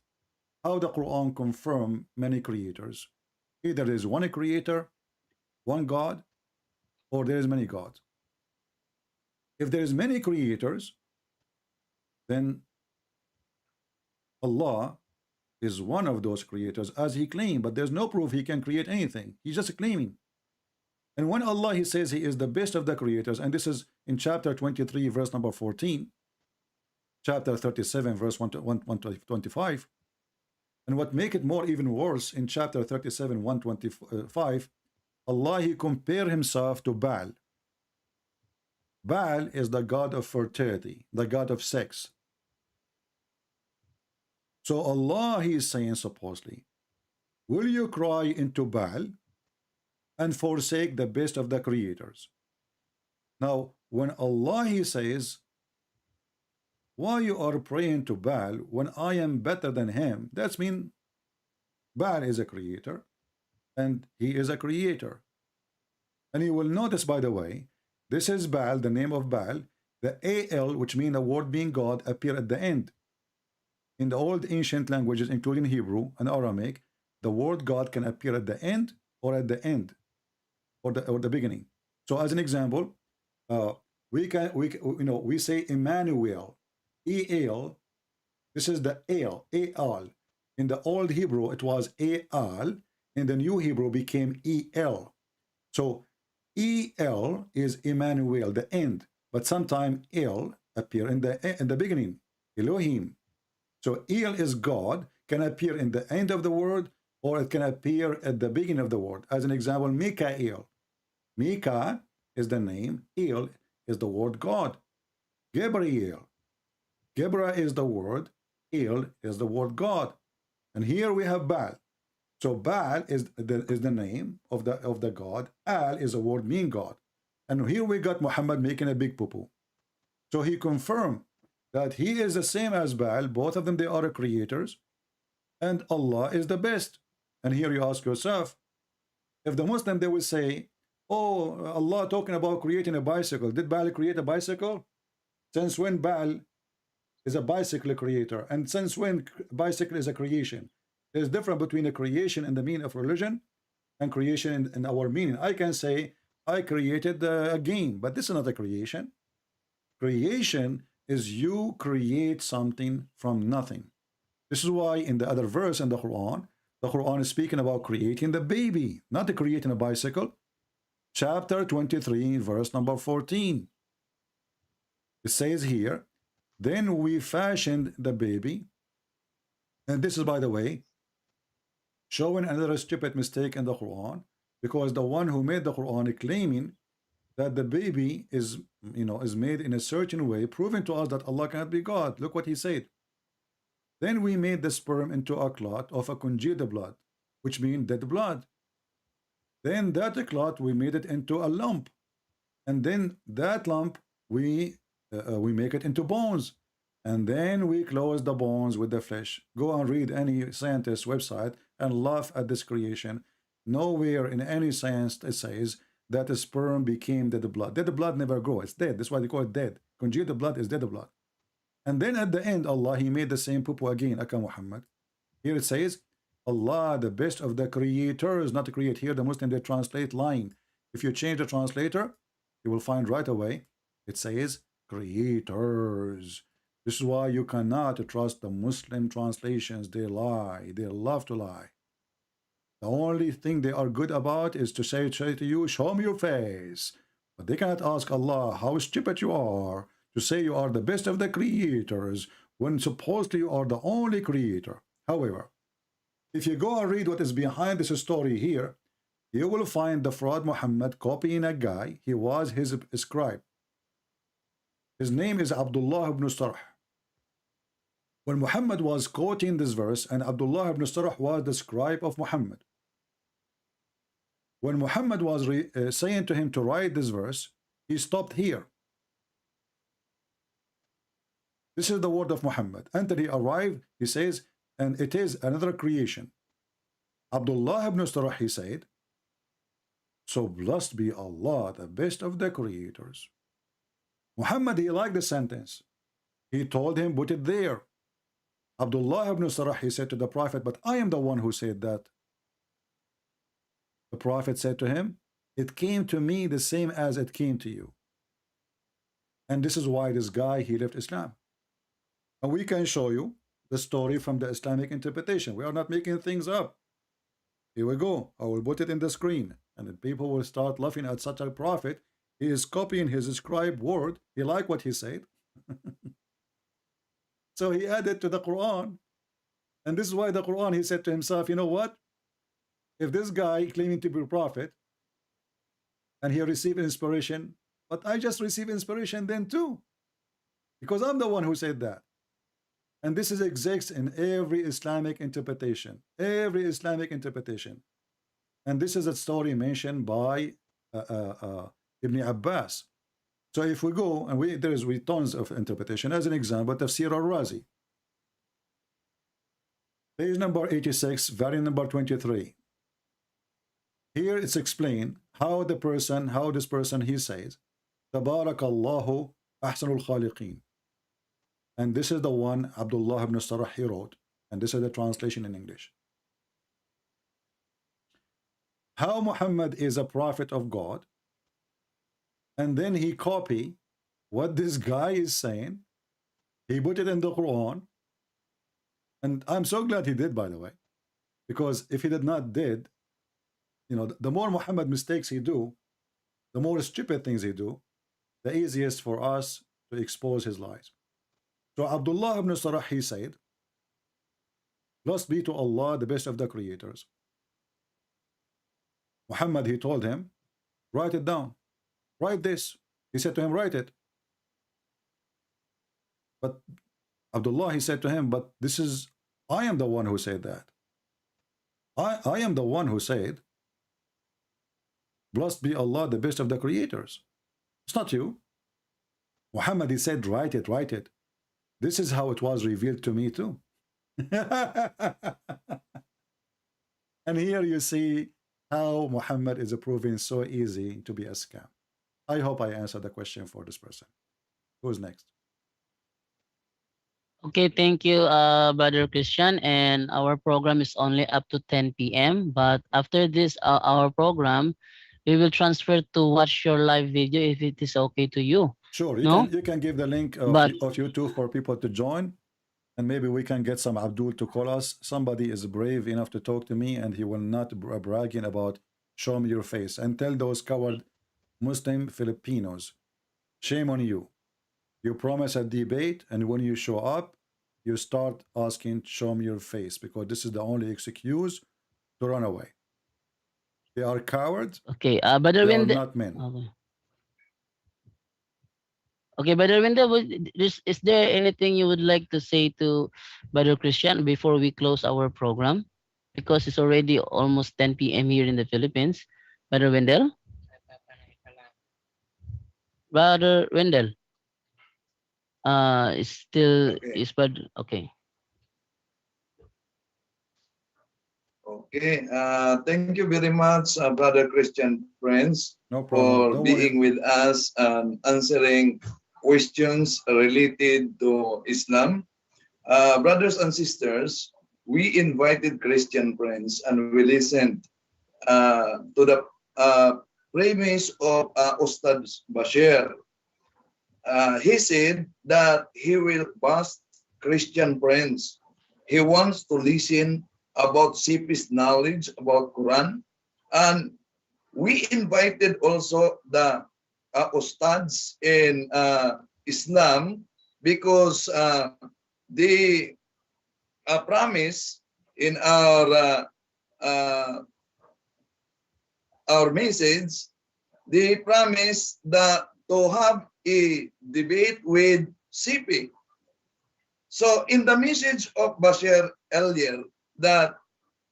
how the Quran confirm many creators? Either there is one creator, one God, or there is many gods. If there is many creators, then Allah is one of those creators as he claimed, but there's no proof he can create anything. He's just claiming. And when Allah he says he is the best of the creators, and this is in chapter 23 verse number 14, chapter 37 verse 125, and what make it more even worse, in chapter 37 125, Allah he compared himself to Baal. Baal is the god of fertility, the god of sex. So Allah he is saying supposedly, will you cry into Baal and forsake the best of the creators? Now when Allah he says, why you are praying to Baal when I am better than him, that's mean Baal is a creator and he is a creator. And you will notice, by the way, this is Baal, the name of Baal. The AL, which means the word being God, appear at the end. In the old ancient languages, including Hebrew and Aramaic, the word God can appear at the end or at the end or the beginning. So as an example, we say Emmanuel, EL. This is the al, al. In the old Hebrew, it was al. In the new Hebrew, became el. So el is Emmanuel, the end, but sometimes el appear in the beginning, Elohim. So el is God, can appear in the end of the word, or it can appear at the beginning of the word. As an example, Mikael. Mika is the name, El is the word God. Gabriel. Gebra is the word, El is the word God. And here we have Baal. So Baal is the name of the God. Al is a word mean God. And here we got Muhammad making a big poo-poo. So he confirmed that he is the same as Baal. Both of them, they are creators. And Allah is the best. And here you ask yourself, if the Muslim, they will say, oh, Allah talking about creating a bicycle. Did Baal create a bicycle? Since when Baal is a bicycle creator? And since when bicycle is a creation? There's difference between a creation in the meaning of religion and creation in our meaning. I can say, I created a game, but this is not a creation. Creation is you create something from nothing. This is why in the other verse in the Quran is speaking about creating the baby, not creating a bicycle. Chapter 23, verse number 14. It says here, then we fashioned the baby. And this is, by the way, showing another stupid mistake in the Quran, because the one who made the Quran claiming that the baby is made in a certain way, proving to us that Allah cannot be God. Look what he said. Then we made the sperm into a clot of a congealed blood, which means dead blood. Then that clot we made it into a lump, and then that lump we make it into bones. And then we close the bones with the flesh. Go and read any scientist website and laugh at this creation. Nowhere in any science it says that the sperm became dead blood. Dead blood never grows. It's dead. That's why they call it dead. Congealed blood is dead blood. And then at the end, Allah, he made the same poo-poo again, Aka Muhammad. Here it says, Allah, the best of the creators, not to create. Here the Muslim, they translate lying. If you change the translator, you will find right away, it says creators. This is why you cannot trust the Muslim translations. They lie. They love to lie. The only thing they are good about is to say to you, show me your face. But they cannot ask Allah how stupid you are to say you are the best of the creators when supposedly you are the only creator. However, if you go and read what is behind this story here, you will find the fraud Muhammad copying a guy. He was his scribe. His name is Abdullah ibn Sarh. When Muhammad was quoting this verse, and Abdullah ibn Sarh was the scribe of Muhammad. When Muhammad was saying to him to write this verse, he stopped here. This is the word of Muhammad. Until he arrived, he says, and it is another creation. Abdullah ibn Sarh, he said, so blessed be Allah, the best of the creators. Muhammad, he liked the sentence. He told him, put it there. Abdullah ibn Sarh, he said to the Prophet, but I am the one who said that. The Prophet said to him, it came to me the same as it came to you. And this is why this guy, he left Islam. And we can show you the story from the Islamic interpretation. We are not making things up. Here we go. I will put it in the screen. And then people will start laughing at such a prophet. He is copying his scribe word. He liked what he said. So he added to the Quran. And this is why the Quran, he said to himself, you know what? If this guy claiming to be a prophet, and he received inspiration, but I just received inspiration then too. Because I'm the one who said that. And this is exists in every Islamic interpretation. Every Islamic interpretation. And this is a story mentioned by Ibn Abbas. So if we go, and there is tons of interpretation. As an example, Tafsir al-Razi. Page number 86, variant number 23. Here it's explained how this person, he says, Tabarakallahu ahsanul khaliqeen. And this is the one Abdullah ibn Sarh he wrote. And this is the translation in English. How Muhammad is a prophet of God. And then he copy what this guy is saying. He put it in the Quran. And I'm so glad he did, by the way. Because if he did not did, you know, the more Muhammad mistakes he do, the more stupid things he do, the easiest for us to expose his lies. So Abdullah ibn Sarh, he said, blessed be to Allah, the best of the creators. Muhammad, he told him, write it down. Write this. He said to him, write it. But Abdullah, he said to him, but this is, I am the one who said that. I am the one who said, blessed be Allah, the best of the creators. It's not you. Muhammad, he said, write it, write it. This is how it was revealed to me too. And here you see how Muhammad is proving so easy to be a scam. I hope I answered the question for this person. Who's next? Okay, thank you, Brother Christian. And our program is only up to 10 p.m. But after this, our program, we will transfer to watch your live video if it is okay to you. Sure, you can give the link of YouTube for people to join, and maybe we can get some Abdul to call us. Somebody is brave enough to talk to me, and he will not bragging about show me your face and tell those coward Muslim Filipinos, shame on you. You promise a debate, and when you show up, you start asking, show me your face, because this is the only excuse to run away. They are cowards. Okay, Brother They are Wendell. not men. Okay, Brother Wendell, is there anything you would like to say to Brother Christian before we close our program? Because it's already almost 10 p.m. here in the Philippines. Brother Wendell? Brother Wendell? It's still, is but okay. Okay, thank you very much, Brother Christian Prince, no problem. for being with us and answering questions related to Islam. Brothers and sisters, we invited Christian Prince and we listened to the premise of Ustazz Bashir. He said that he will bust Christian Prince. He wants to listen about CP's knowledge about Quran, and we invited also the ustazs in Islam, because they promise in our our message, they promised that to have a debate with CP. So in the message of Bashir earlier, that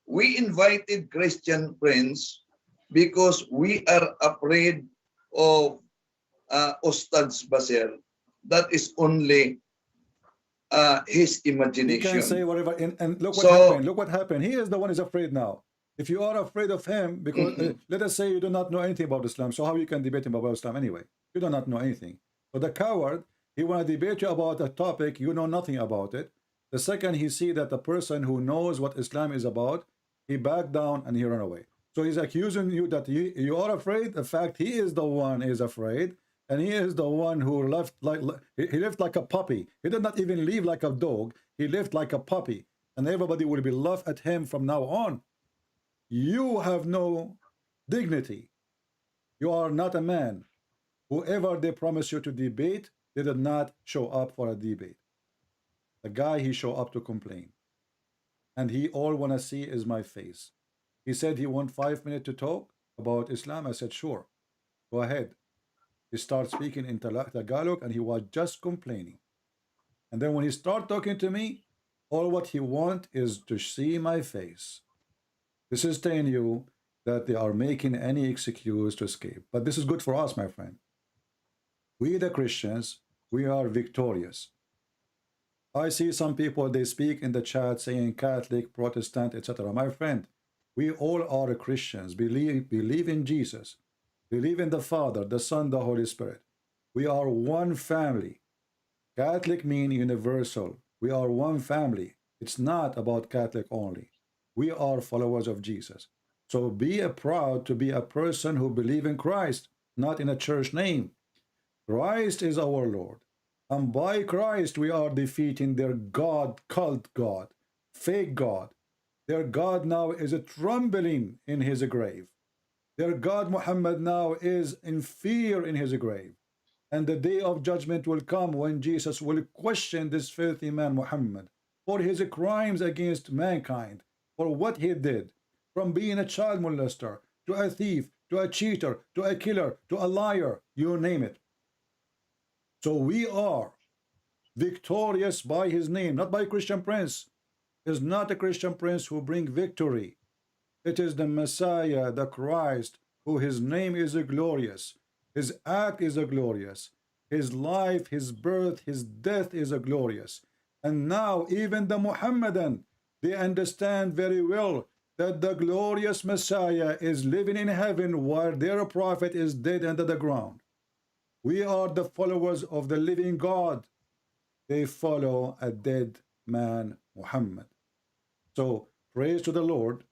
we invited Christian friends because we are afraid of Ustazs Bashir. That is only his He imagination. can say whatever, and look what So- happened. Look what happened. He is the one who's afraid now. If you are afraid of him, because let us say you do not know anything about Islam, so how you can debate him about Islam anyway? You do not know anything. So the coward, he want to debate you about a topic you know nothing about it. The second he see that the person who knows what Islam is about, he back down and he run away. So he's accusing you that you are afraid. The fact he is the one is afraid, and he is the one who left like he lived like a puppy. He did not even live like a dog. He lived like a puppy, and everybody will be laugh at him from now on. You have no dignity. You are not a man. Whoever they promise you to debate, they did not show up for a debate. The guy, he show up to complain, and he all want to see is my face. He said he want 5 minutes to talk about Islam. I said sure, go ahead. He started speaking in Tagalog, and he was just complaining. And then when he start talking to me, all what he want is to see my face. This is telling you that they are making any excuse to escape. But this is good for us, my friend. We the Christians, we are victorious. I see some people, they speak in the chat saying Catholic, Protestant, etc. My friend, we all are Christians. Believe in Jesus. Believe in the Father, the Son, the Holy Spirit. We are one family. Catholic means universal. We are one family. It's not about Catholic only. We are followers of Jesus. So be proud to be a person who believes in Christ, not in a church name. Christ is our Lord. And by Christ we are defeating their God, cult God, fake God. Their God now is trembling in his grave. Their God Muhammad now is in fear in his grave. And the day of judgment will come when Jesus will question this filthy man Muhammad for his crimes against mankind, for what he did, from being a child molester, to a thief, to a cheater, to a killer, to a liar, you name it. So we are victorious by his name, not by Christian Prince. It is not a Christian Prince who bring victory. It is the Messiah, the Christ, who his name is glorious. His act is glorious. His life, his birth, his death is glorious. And now even the Muhammadan, they understand very well that the glorious Messiah is living in heaven while their prophet is dead under the ground. We are the followers of the living God. They follow a dead man, Muhammad. So praise to the Lord,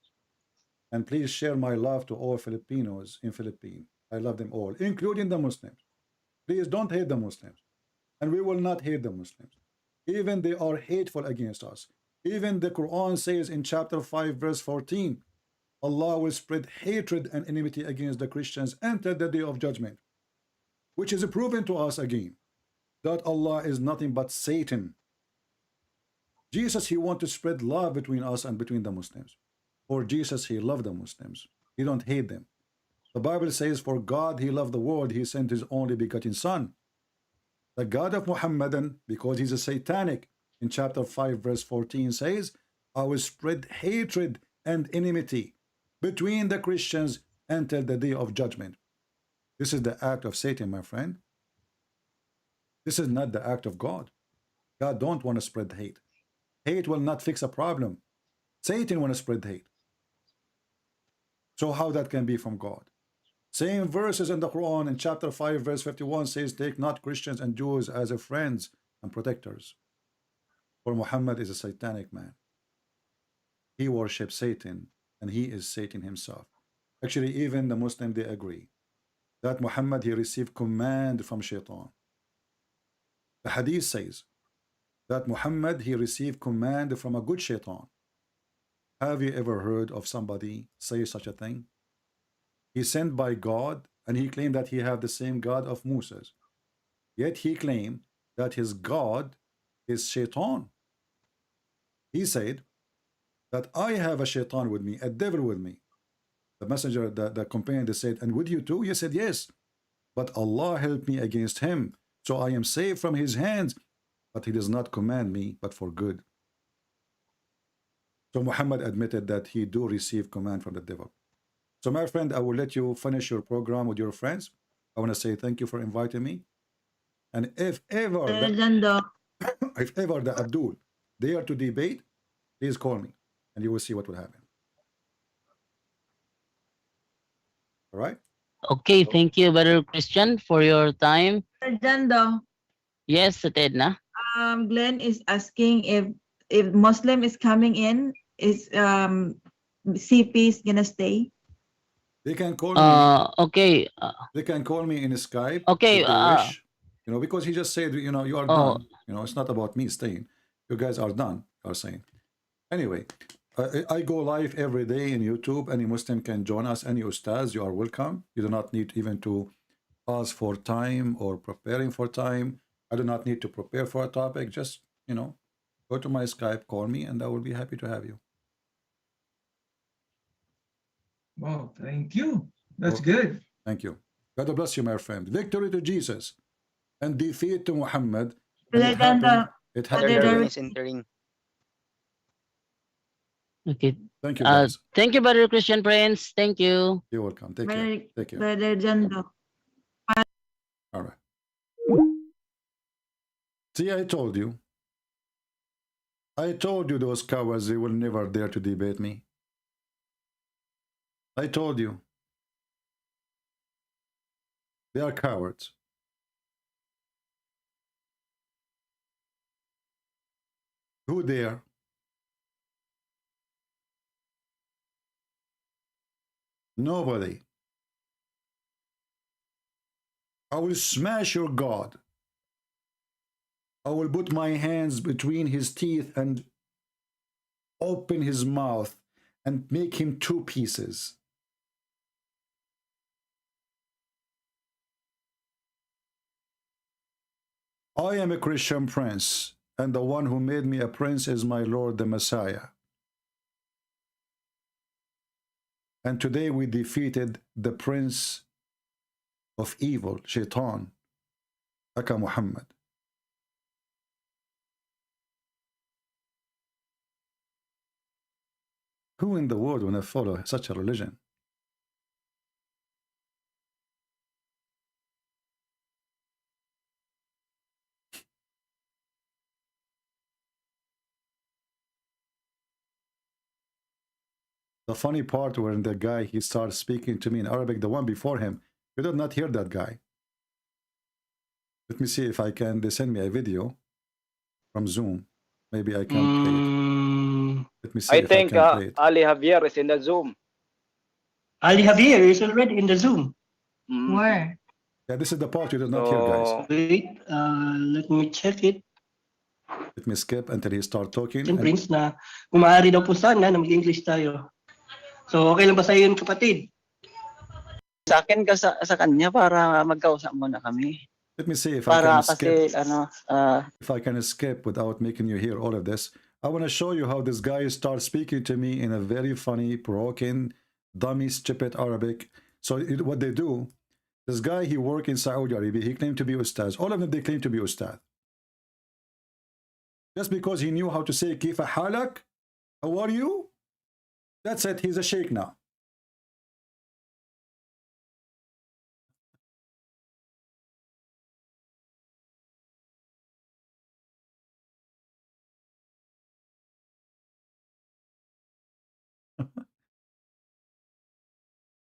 and please share my love to all Filipinos in Philippines. I love them all, including the Muslims. Please don't hate the Muslims, and we will not hate the Muslims. Even they are hateful against us. Even the Quran says in chapter 5 verse 14, Allah will spread hatred and enmity against the Christians until the day of judgment, which is proven to us again that Allah is nothing but Satan. Jesus, he wants to spread love between us and between the Muslims. For Jesus, he loved the Muslims. He don't hate them. The Bible says, for God, he loved the world, he sent his only begotten son. The God of Muhammadan, because he's a satanic, in chapter 5 verse 14 says, I will spread hatred and enmity between the Christians until the day of judgment. This is the act of Satan, my friend. This is not the act of God. God don't want to spread hate. Hate will not fix a problem. Satan want to spread hate. So how that can be from God? Same verses in the Quran in chapter 5 verse 51 says, take not Christians and Jews as friends and protectors. For Muhammad is a satanic man. He worships Satan, and he is Satan himself. Actually, even the Muslim, they agree that Muhammad, he received command from Shaitan. The hadith says that Muhammad, he received command from a good Shaitan. Have you ever heard of somebody say such a thing? He sent by God, and he claimed that he have the same God of Moses. Yet he claimed that his God is Shaitan. He said that I have a Shaitan with me, a devil with me. The messenger, the companion, they said, and with you too? He said, yes. But Allah helped me against him. So I am safe from his hands. But he does not command me, but for good. So Muhammad admitted that he do receive command from the devil. So my friend, I will let you finish your program with your friends. I want to say thank you for inviting me. And if ever the Abdul dare to debate, please call me and you will see what will happen. All right? Okay, thank you, Brother Christian, for your time. Jando, Yes, Edna. Glenn is asking if Muslim is coming in, is CP is gonna stay? They can call me. Okay. They can call me in Skype. Okay. If they wish. You know, because he just said, you know, you are done. You know, it's not about me staying. You guys are done. Are saying. Anyway, I go live every day in YouTube. Any Muslim can join us. Any ustazs, you are welcome. You do not need even to ask for time or preparing for time. I do not need to prepare for a topic. Just, you know, go to my Skype, call me, and I will be happy to have you. Wow, thank you. That's good. Thank you. God bless you, my friend. Victory to Jesus and defeat to Muhammad. It happened. Is entering. Okay. Thank you, guys. Thank you, Brother Christian Prince. Thank you. You're welcome. Take care. Take care. Brother Jando. All right. See, I told you. I told you those cowards, they will never dare to debate me. I told you. They are cowards. Who dare? Nobody. I will smash your God. I will put my hands between his teeth and open his mouth and make him two pieces. I am a Christian prince, and the one who made me a prince is my Lord, the Messiah. And today we defeated the prince of evil, Shaitan, Aka Muhammad. Who in the world will follow such a religion? The funny part when the guy, he starts speaking to me in Arabic, the one before him, you did not hear that guy. Let me see if I can, they send me a video from Zoom. Maybe I can play it. Let me see if I can play it. Ali Javier is in the Zoom. Ali Javier is already in the Zoom. Where? Yeah, this is the part you did not hear, guys. Wait, let me check it. Let me skip until he start talking. Prince na kung maaari daw po sana na mag-English tayo. So, okay lang ba sa iyo, kapatid? Sa akin ka sa kanya para magkausap muna kami. Let me see if Para I can skip. kasi If I can skip without making you hear all of this. I want to show you how this guy starts speaking to me in a very funny, provoking, dummy, stupid Arabic. So what they do, this guy, he worked in Saudi Arabia. He claimed to be ustaz. All of them, they claim to be ustaz. Just because he knew how to say Kifa halak, how are you? That's it, he's a sheikh now.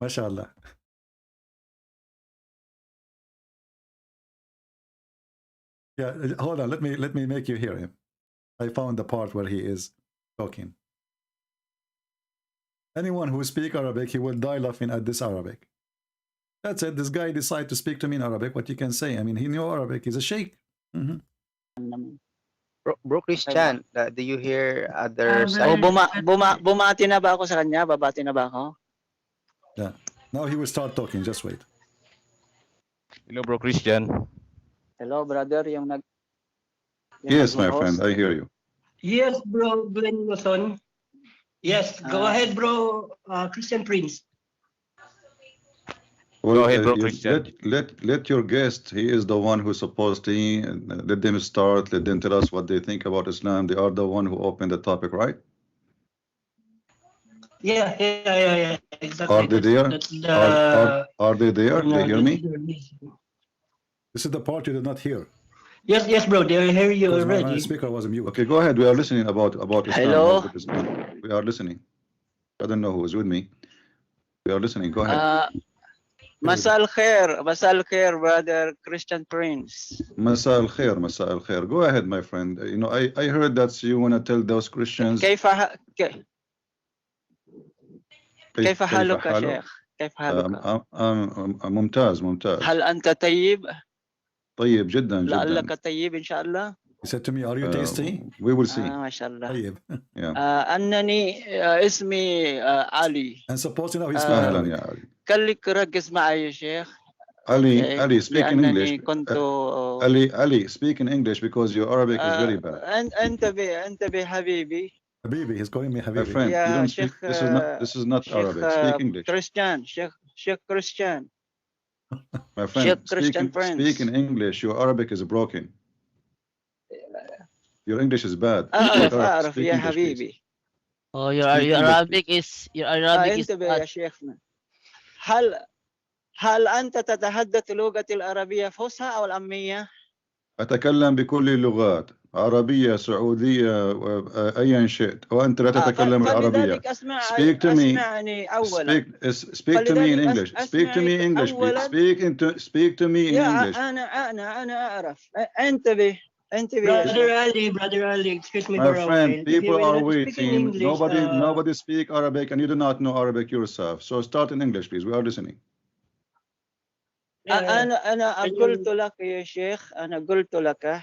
MashaAllah. Yeah, hold on, let me make you hear him. I found the part where he is talking. Anyone who speaks Arabic, he will die laughing at this Arabic. That's it. This guy decided to speak to me in Arabic. What you can say? I mean, he knew Arabic. He's a sheikh. Bro Christian, do you hear other side? bumati na ba ako sa kanya? Babati na ba ako? Yeah. Now he will start talking. Just wait. Hello, bro Christian. Hello, brother, yung Yes, my friend, I hear you. Yes, bro, Glenn Lawson. Yes, go ahead, bro, Christian Prince. Well, Go ahead, bro, Christian. let your guest. He is the one who's supposed to. Let them start. Let them tell us what they think about Islam. They are the one who opened the topic, right? Yeah, exactly. Are they there? That's the Are they there? They hear me? This is the part you did not hear. Yes, bro. They hear you Because my already. speaker was mute. Okay, go ahead. We are listening about Islam. Hello? How good Islam. We are listening. I don't know who is with me. We are listening. Go ahead. Masal khair, brother Christian Prince. Masa al khair, Masa al khair. Go ahead, my friend. You know, I heard that you want to tell those Christians. كيف حالك يا شيخ؟ كيف حالك؟ ممتاز. هل أنت طيب؟ طيب جدا. لعلك طيب إن شاء الله. He said to me, are you tasty? We will see. ما شاء الله. طيب. Yeah. أنني اسمي علي. And supposing now he's Arabic. يا علي. خليك ركز معي يا شيخ. Ali, speak in English. كنت Ali, speak in English because your Arabic is very bad. انتبه حبيبي. Habibi, he's calling me My Habibi. friend, you don't speak. This is not Arabic. Speak English. Christian, Sheikh Christian. My friend, speak in English. Your Arabic is broken. Your English is bad. أعرف يا حبيبي. Oh, your Arabic is انتبه يا شيخنا. هل أنت تتحدث اللغة العربية الفصحى أو العامية؟ أتكلم بكل اللغات، عربية، سعودية، أيا شئت، وأنت لا تتكلم العربية. Speak to me. Speak to me in English. Speak to me in English, please. Speak to me in English. أنا أعرف. انتبه. Brother Ali, excuse me My for a friend, while. people are waiting. Nobody speak Arabic, and you do not know Arabic yourself. So start in English, please. We are listening. أنا قلت لك يا شيخ، أنا قلت لك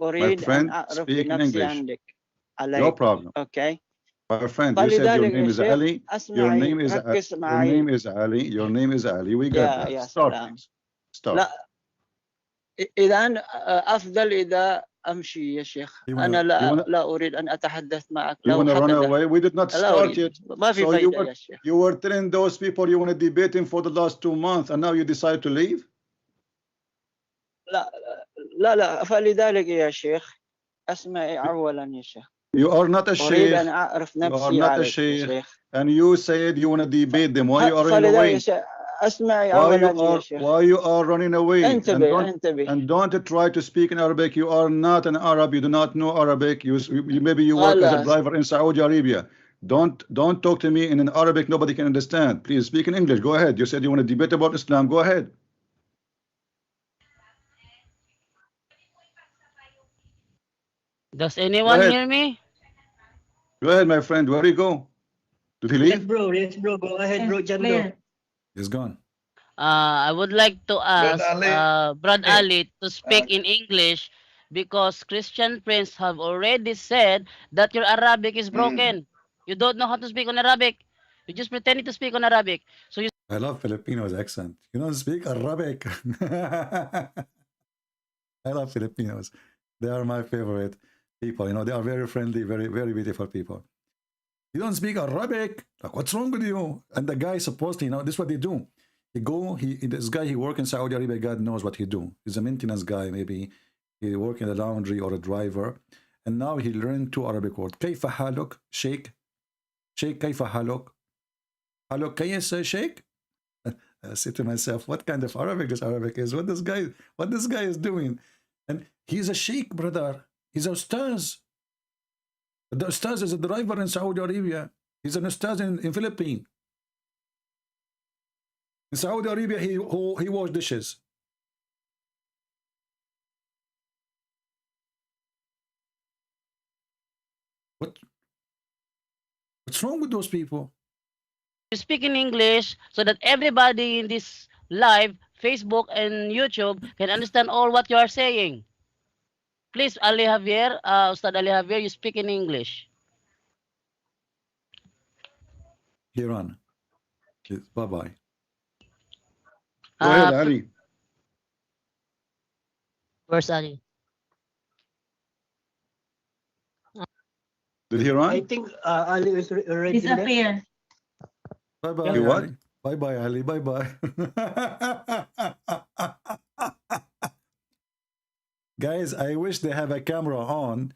أريد أن أعرف بنفسي عندك. No problem. Okay. My friend, you said your name is Ali. Your name is Ali. Your name is Ali. We got that. Start, please. Start. لا إذا أفضل إذا أمشي يا شيخ. أنا لا أريد أن أتحدث معك. You want to run away? We did not start yet. ما في فايدة يا شيخ. You were telling those people you want to debate him for the last 2 months, and now you decide to leave? لا فلذلك يا شيخ أسمعي أولا يا شيخ. You are not a أريد أن sheikh. أعرف You are نفسي not a عليك يا sheikh. شيخ. And you said you want to debate them. Why you are running away? أسمعي أولا يا شيخ. Why you are running away? انتبه. And don't try to speak in Arabic. You are not an Arab. You do not know Arabic. Maybe you work as a driver in Saudi Arabia. Don't talk to me in an Arabic nobody can understand. Please speak in English. Go ahead. You said you want to debate about Islam. Go ahead. Does anyone hear me? Go ahead, my friend. Where do you go? Did he leave? Yes, bro. Go ahead, bro. Jando. He's gone. I would like to ask Brad Ali to speak in English because Christian Prince have already said that your Arabic is broken. You don't know how to speak on Arabic. You just pretending to speak on Arabic. So you. I love Filipinos accent. You don't speak Arabic. I love Filipinos. They are my favorite people. You know, they are very friendly, very, very beautiful people. You don't speak Arabic. Like, what's wrong with you? And the guy supposed to, you know, this is what they do. This guy, he work in Saudi Arabia. God knows what he do. He's a maintenance guy. Maybe he work in the laundry or a driver. And now he learned 2 Arabic words. كيف حالك? Sheikh. Sheikh, كيف حالك? Halok, can you say Sheikh? I say to myself, what kind of Arabic this Arabic is? What this guy is doing? And he's a sheikh, brother. He's an ustazz. The ustazz is a driver in Saudi Arabia. He's an ustazz in Philippines. In Saudi Arabia, he wash dishes. What's wrong with those people? You speak in English so that everybody in this live, Facebook and YouTube can understand all what you are saying. Please, Ali Javier, Ustad Ali Javier, you speak in English. Here on. Bye-bye. Go ahead, Ali. Where's Ali? Did he run? I think Ali is already Disappear. Bye-bye. You what? Bye-bye, Ali. Bye-bye. Guys, I wish they have a camera on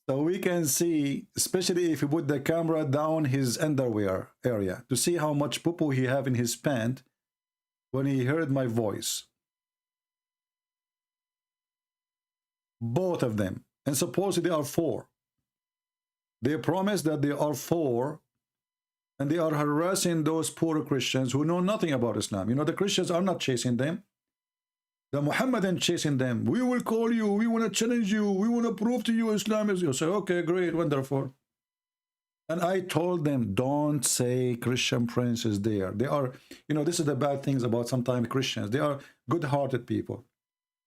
so we can see, especially if you put the camera down his underwear area, to see how much poo-poo he have in his pant when he heard my voice. Both of them. And supposedly they are 4. They promise that they are 4, and they are harassing those poor Christians who know nothing about Islam. You know, the Christians are not chasing them. The Muhammadan chasing them. We will call you. We want to challenge you. We want to prove to you Islam is. You say, okay, great, wonderful. And I told them, don't say Christian Prince is there. They are, you know, this is the bad things about sometimes Christians. They are good-hearted people.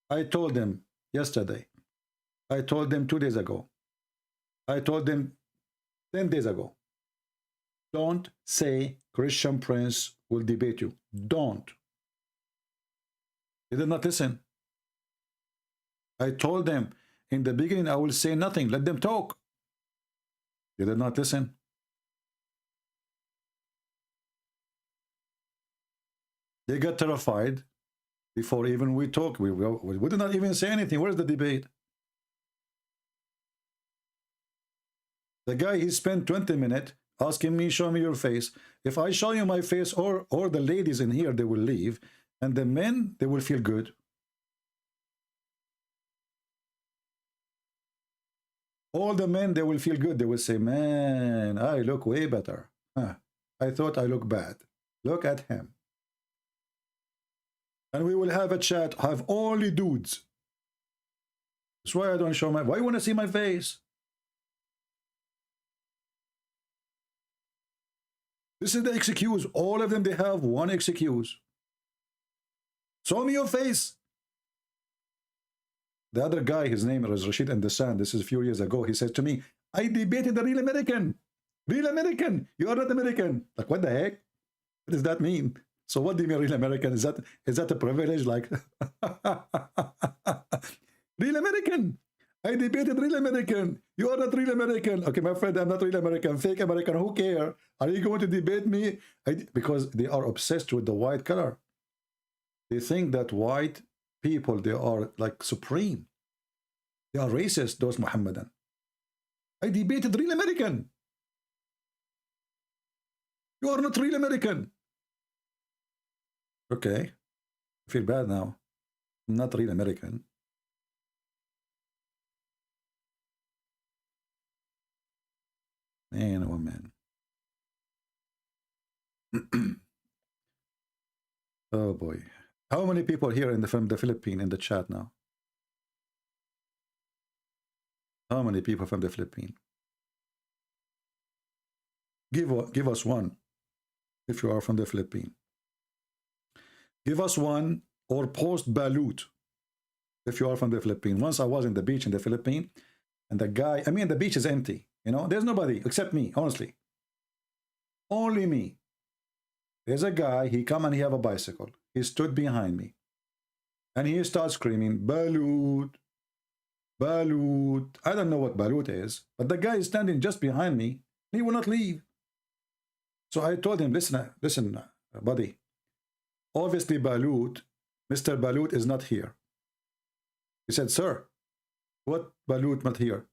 I told them yesterday. I told them 2 days ago. I told them 10 days ago. Don't say Christian Prince will debate you. Don't. They did not listen. I told them in the beginning I will say nothing. Let them talk. They did not listen. They got terrified before even we talk. We did not even say anything. Where's the debate? The guy, he spent 20 minutes asking me, show me your face. If I show you my face, or the ladies in here, they will leave. And the men, they will feel good. All the men, they will feel good. They will say, man, I look way better. Huh. I thought I look bad. Look at him. And we will have a chat, have only dudes. That's why I don't show my... Why you want to see my face? This is the excuse. All of them, they have one excuse. Show me your face. The other guy, his name was Rashid and the San. This is a few years ago. He said to me, I debated the real American. Real American. You are not American. Like, what the heck? What does that mean? So what do you mean real American? Is that a privilege? Like, real American. I debated real American. You are not real American. Okay, my friend, I'm not real American. Fake American. Who care? Are you going to debate me? Because they are obsessed with the white color. They think that white people, they are like supreme. They are racist, those Muhammadan. I debated real American. You are not real American. Okay. I feel bad now. I'm not real American. Man, oh man. Oh boy. How many people here from the Philippines in the chat now? How many people from the Philippines? Give us one if you are from the Philippines. Give us one, or post balut if you are from the Philippines. Once I was in the beach in the Philippines, and the guy, I mean, the beach is empty. You know, there's nobody except me, honestly. Only me. There's a guy, he come and he have a bicycle. He stood behind me. And he starts screaming, balut, balut. I don't know what balut is, but the guy is standing just behind me. He will not leave. So I told him, listen, buddy. Obviously, Balut, Mr. Balut is not here. He said, sir, what Balut not here?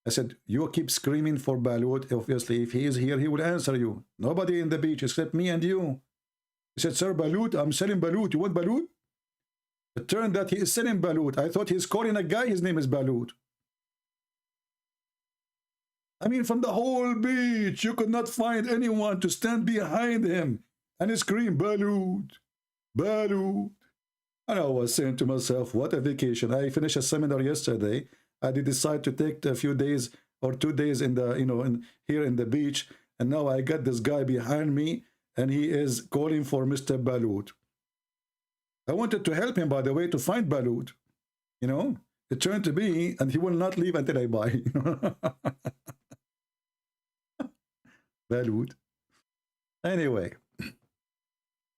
I said, you keep screaming for Balut. Obviously, if he is here, he will answer you. Nobody in the beach except me and you. He said, sir, Balut, I'm selling Balut. You want Balut? It turned out he is selling Balut. I thought he's calling a guy, his name is Balut. I mean, from the whole beach, you could not find anyone to stand behind him and scream, Balut, Balut. And I was saying to myself, what a vacation. I finished a seminar yesterday. I did decide to take a few days or 2 days in the, here in the beach. And now I got this guy behind me and he is calling for Mr. Balut. I wanted to help him, by the way, to find Balut. It turned to be, and he will not leave until I buy. Balut. Anyway,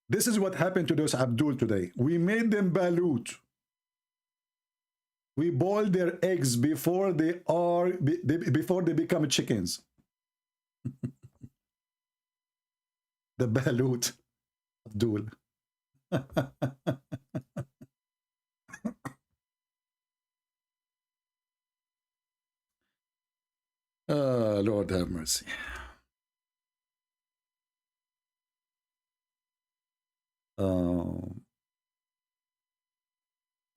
this is what happened to those Abdul today. We made them Balut. We boiled their eggs before they become chickens. The Balut. Abdul. Lord have mercy.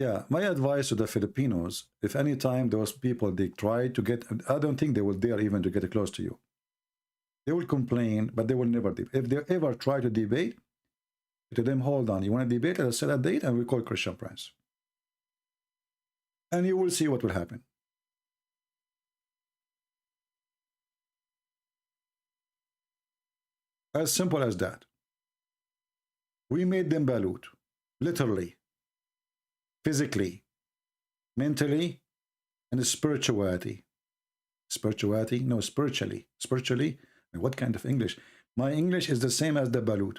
Yeah, my advice to the Filipinos, if any time those people, they try to get, I don't think they will dare even to get close to you. They will complain, but they will never debate. If they ever try to debate, to them, hold on, you want to debate, let's set a date and we call Christian Prince. And you will see what will happen. As simple as that. We made them balut, literally, physically, mentally, and spirituality. Spirituality? No, spiritually. Spiritually? What kind of English? My English is the same as the balut.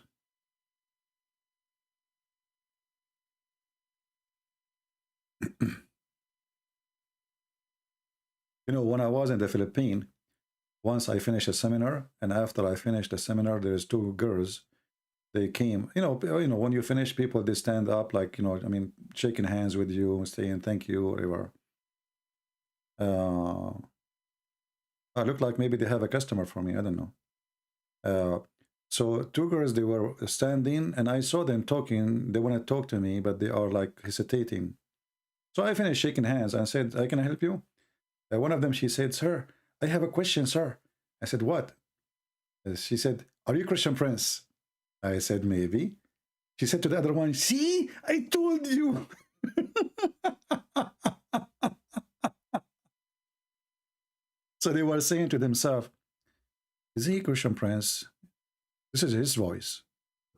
You know, when I was in the Philippines, once I finished a seminar, and after I finished the seminar, there's two girls. They came, you know, when you finish, people, they stand up, like, you know, I mean, shaking hands with you, saying thank you, whatever. I look like maybe they have a customer for me, I don't know. So two girls, they were standing, and I saw them talking. They want to talk to me, but they are like hesitating. So I finished shaking hands and said, I can help you? One of them, she said, sir, I have a question, sir. I said, what? She said, are you Christian Prince? I said, maybe. She said to the other one, see, I told you. So they were saying to themselves, is he Christian Prince? This is his voice.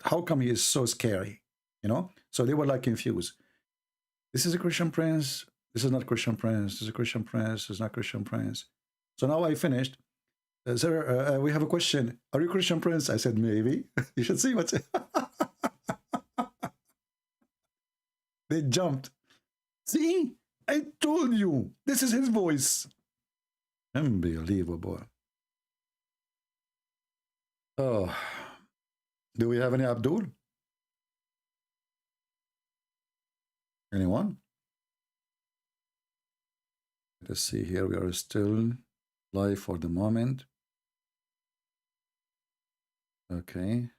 How come he is so scary? You know? So they were like confused. This is a Christian Prince. This is not Christian Prince. This is a Christian Prince. This is not Christian Prince. So now I finished. Sir, we have a question. Are you Christian Prince? I said, maybe. You should see what's... They jumped. See? I told you. This is his voice. Unbelievable. Oh. Do we have any Abdul? Anyone? Let us see here. We are still live for the moment. Okay.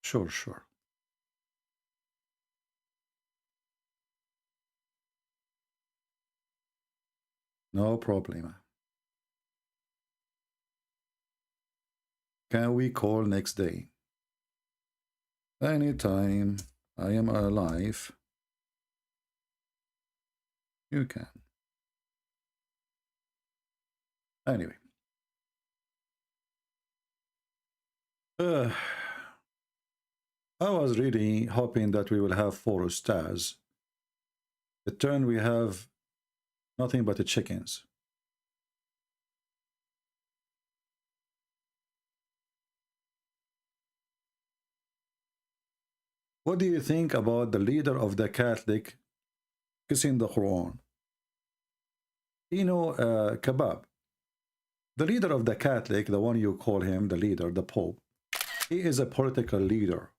Sure, sure. No problem. Can we call next day? Anytime I am alive, you can. Anyway. I was really hoping that we will have 4 ustazs. The turn we have nothing but the chickens. What do you think about the leader of the Catholic kissing the Quran? You know, Kebab, the leader of the Catholic, the one you call him, the leader, the Pope, he is a political leader.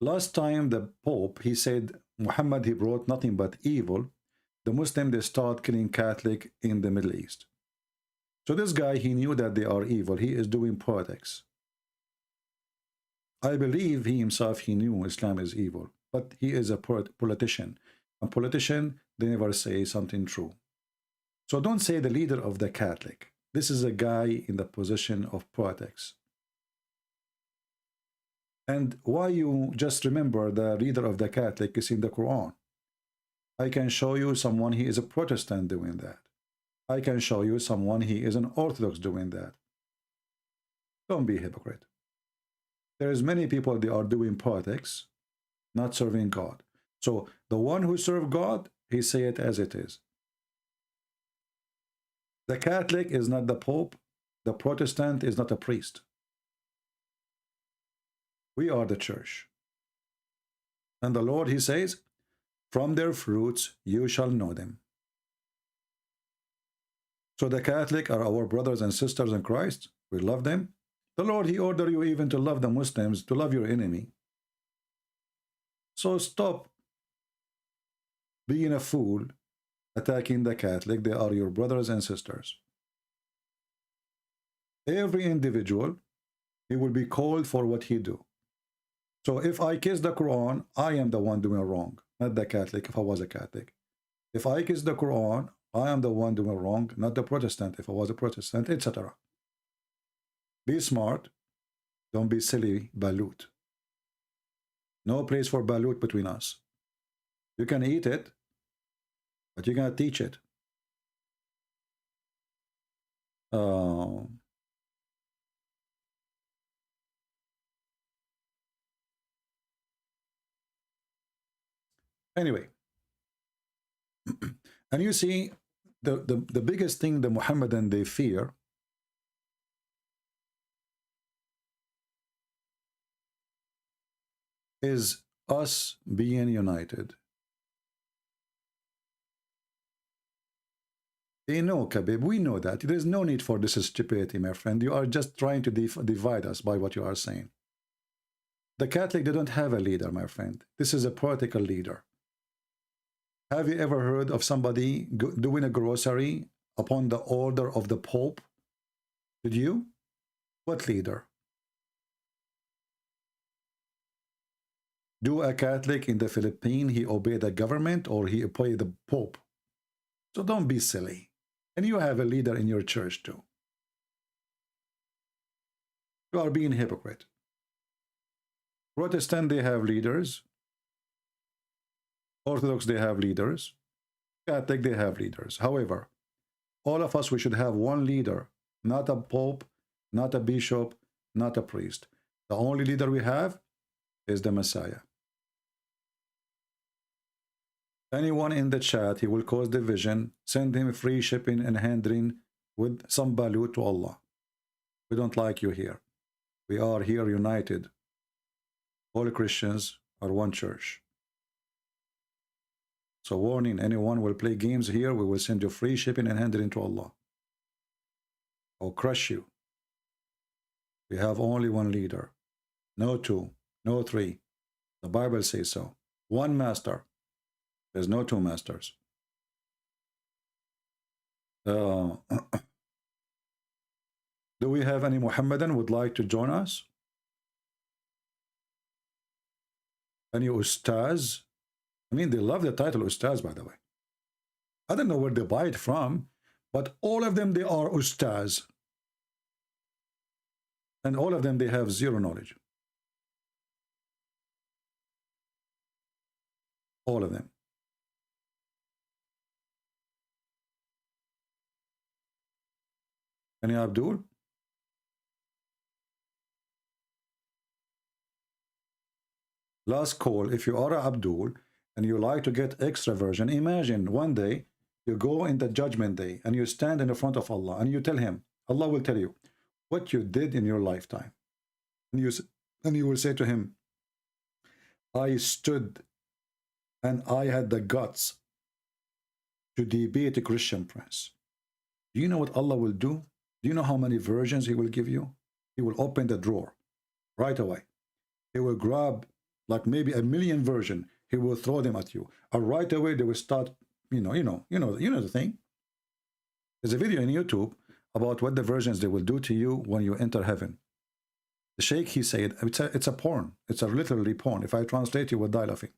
Last time the Pope, he said, Muhammad, he brought nothing but evil. The Muslims, they start killing Catholic in the Middle East. So this guy, he knew that they are evil. He is doing politics. I believe he himself, he knew Islam is evil, but he is a politician. A politician, they never say something true. So don't say the leader of the Catholic. This is a guy in the position of politics. And why you just remember the leader of the Catholic is in the Quran? I can show you someone he is a Protestant doing that. I can show you someone he is an Orthodox doing that. Don't be a hypocrite. There is many people, they are doing politics, not serving God. So the one who serves God, he say it as it is. The Catholic is not the Pope. The Protestant is not a priest. We are the church. And the Lord, he says, from their fruits you shall know them. So the Catholic are our brothers and sisters in Christ. We love them. The Lord, he ordered you even to love the Muslims, to love your enemy. So stop being a fool, attacking the Catholic. They are your brothers and sisters. Every individual, he will be called for what he do. So if I kiss the Quran, I am the one doing wrong, not the Catholic if I was a Catholic. If I kiss the Quran, I am the one doing wrong, not the Protestant if I was a Protestant, etc. Be smart. Don't be silly, balut. No place for balut between us. You can eat it, but you cannot teach it. Anyway, and you see, the biggest thing the Muhammadan they fear is us being united. They know, Khabib, we know that. There's no need for this stupidity, my friend. You are just trying to divide us by what you are saying. The Catholic, they don't have a leader, my friend. This is a political leader. Have you ever heard of somebody doing a grocery upon the order of the Pope? Did you? What leader? Do a Catholic in the Philippines, he obey the government or he obey the Pope? So don't be silly. And you have a leader in your church too. You are being hypocrite. Protestant, they have leaders. Orthodox, they have leaders. Catholic, they have leaders. However, all of us, we should have one leader, not a pope, not a bishop, not a priest. The only leader we have is the Messiah. Anyone in the chat, he will cause division, send him free shipping and handling with some balut to Allah. We don't like you here. We are here united. All Christians are one church. So warning, anyone will play games here, we will send you free shipping and handling to Allah. Or crush you. We have only one leader. No two, no three. The Bible says so. One master. There's no two masters. Do we have any Muhammadan would like to join us? Any ustazs? I mean, they love the title ustazz, by the way. I don't know where they buy it from, but all of them, they are ustazz. And all of them, they have zero knowledge. All of them. Any Abdul? Last call, if you are a Abdul and you like to get extra version, imagine one day you go in the judgment day and you stand in the front of Allah and you tell him, Allah will tell you what you did in your lifetime. And you will say to him, I stood and I had the guts to debate a Christian prince. Do you know what Allah will do? Do you know how many versions he will give you? He will open the drawer right away. He will grab like maybe 1 million versions. He will throw them at you. And right away they will start, you know the thing. There's a video on YouTube about what the versions they will do to you when you enter heaven. The sheikh, he said, it's a porn. It's a literally porn. If I translate, you will die laughing.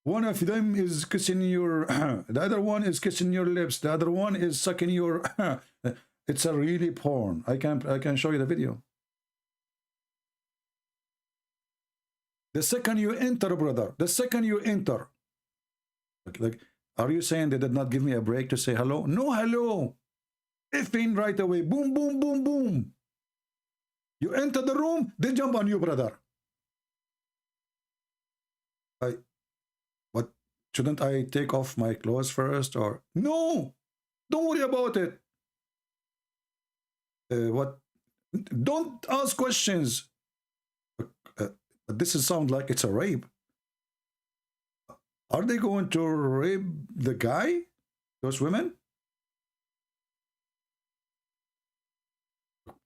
One of them is kissing your, the other one is kissing your lips. The other one is sucking your, it's a really porn. I can show you the video. The second you enter, brother, the second you enter, like, are you saying they did not give me a break to say hello? No hello. Effing right away. Boom, boom, boom, boom. You enter the room, they jump on you, brother. What? Shouldn't I take off my clothes first? Or no, don't worry about it. What? Don't ask questions. But this sounds like it's a rape. Are they going to rape the guy? Those women?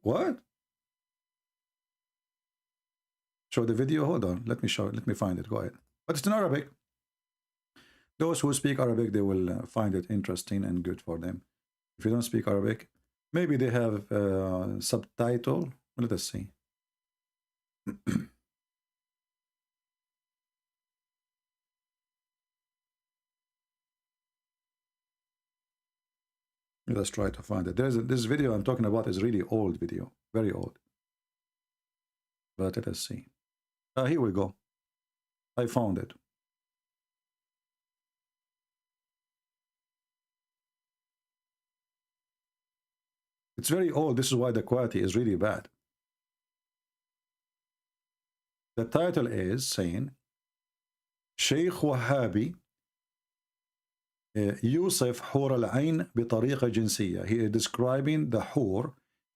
What? Show the video. Hold on. Let me show it. Let me find it. Go ahead. But it's in Arabic. Those who speak Arabic, they will find it interesting and good for them. If you don't speak Arabic, maybe they have subtitle. Let us see. Let's try to find it. This video I'm talking about is really old video, very old. But let us see. Here we go. I found it. It's very old. This is why the quality is really bad. The title is saying, Sheikh Wahhabi يوصف حور العين بطريقة جنسية. He is describing the hur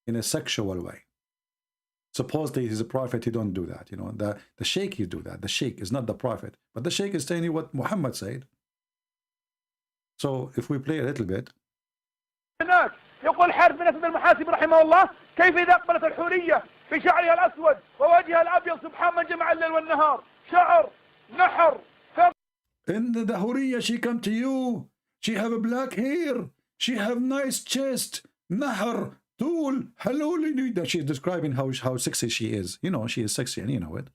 in a sexual way. Supposedly he's a prophet, he don't do that. You know, the sheikh, he do that. The sheikh is not the prophet. But the sheikh is telling you what Muhammad said. So if we play a little bit. يقول حارث بن أسد المحاسب رحمه الله كيف إذا أقبلت الحورية في شعرها الأسود ووجهها الأبيض سبحان من جمع الليل والنهار شعر نحر. And the Huriya, she come to you. She have a black hair. She have nice chest. Nahar, tool, halal. She's describing how sexy she is. You know, she is sexy and you know it.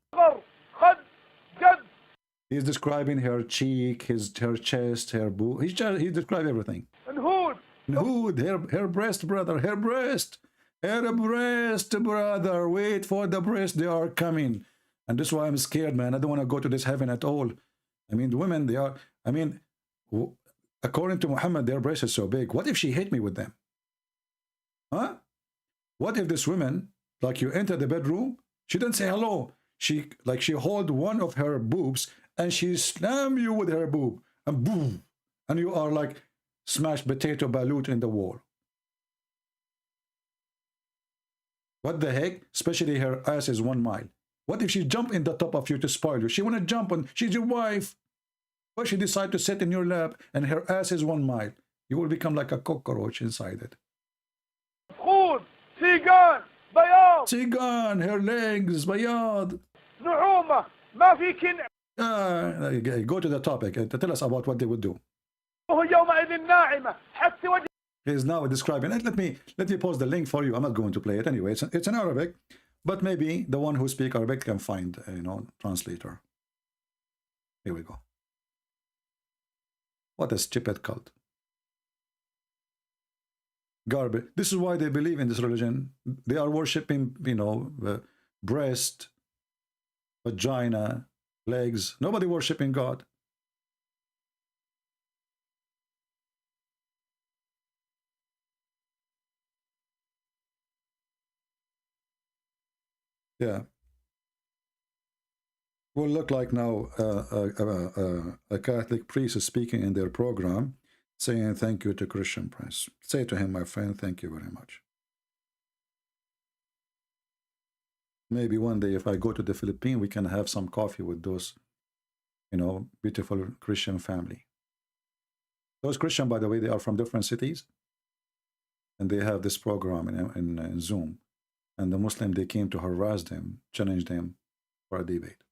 He's describing her cheek, her chest, her boob. He described everything. And hood, her breast, brother, her breast. Her breast, brother. Wait for the breast, they are coming. And this is why I'm scared, man. I don't want to go to this heaven at all. I mean, the women, they are, I mean, according to Muhammad, their breasts are so big. What if she hit me with them? Huh? What if this woman, like you enter the bedroom, she didn't say hello. She hold one of her boobs and she slam you with her boob and boom. And you are like smashed potato balut in the wall. What the heck? Especially her ass is 1 mile. What if she jump in the top of you to spoil you? She want to jump on, she's your wife. But she decide to sit in your lap and her ass is 1 mile. You will become like a cockroach inside it. Sigan, her legs, bayad. Go to the topic. Tell us about what they would do. He's now describing it. Let me post the link for you. I'm not going to play it anyway. It's in Arabic. But maybe the one who speaks Arabic can find, translator. Here we go. What a stupid cult. Garbage. This is why they believe in this religion. They are worshipping, breast, vagina, legs. Nobody worshipping God. Yeah. Will look like now a Catholic priest is speaking in their program, saying thank you to Christian Prince. Say to him, my friend, thank you very much. Maybe one day if I go to the Philippines, we can have some coffee with those, beautiful Christian family. Those Christian, by the way, they are from different cities. And they have this program in Zoom. And the Muslim, they came to harass them, challenge them for a debate.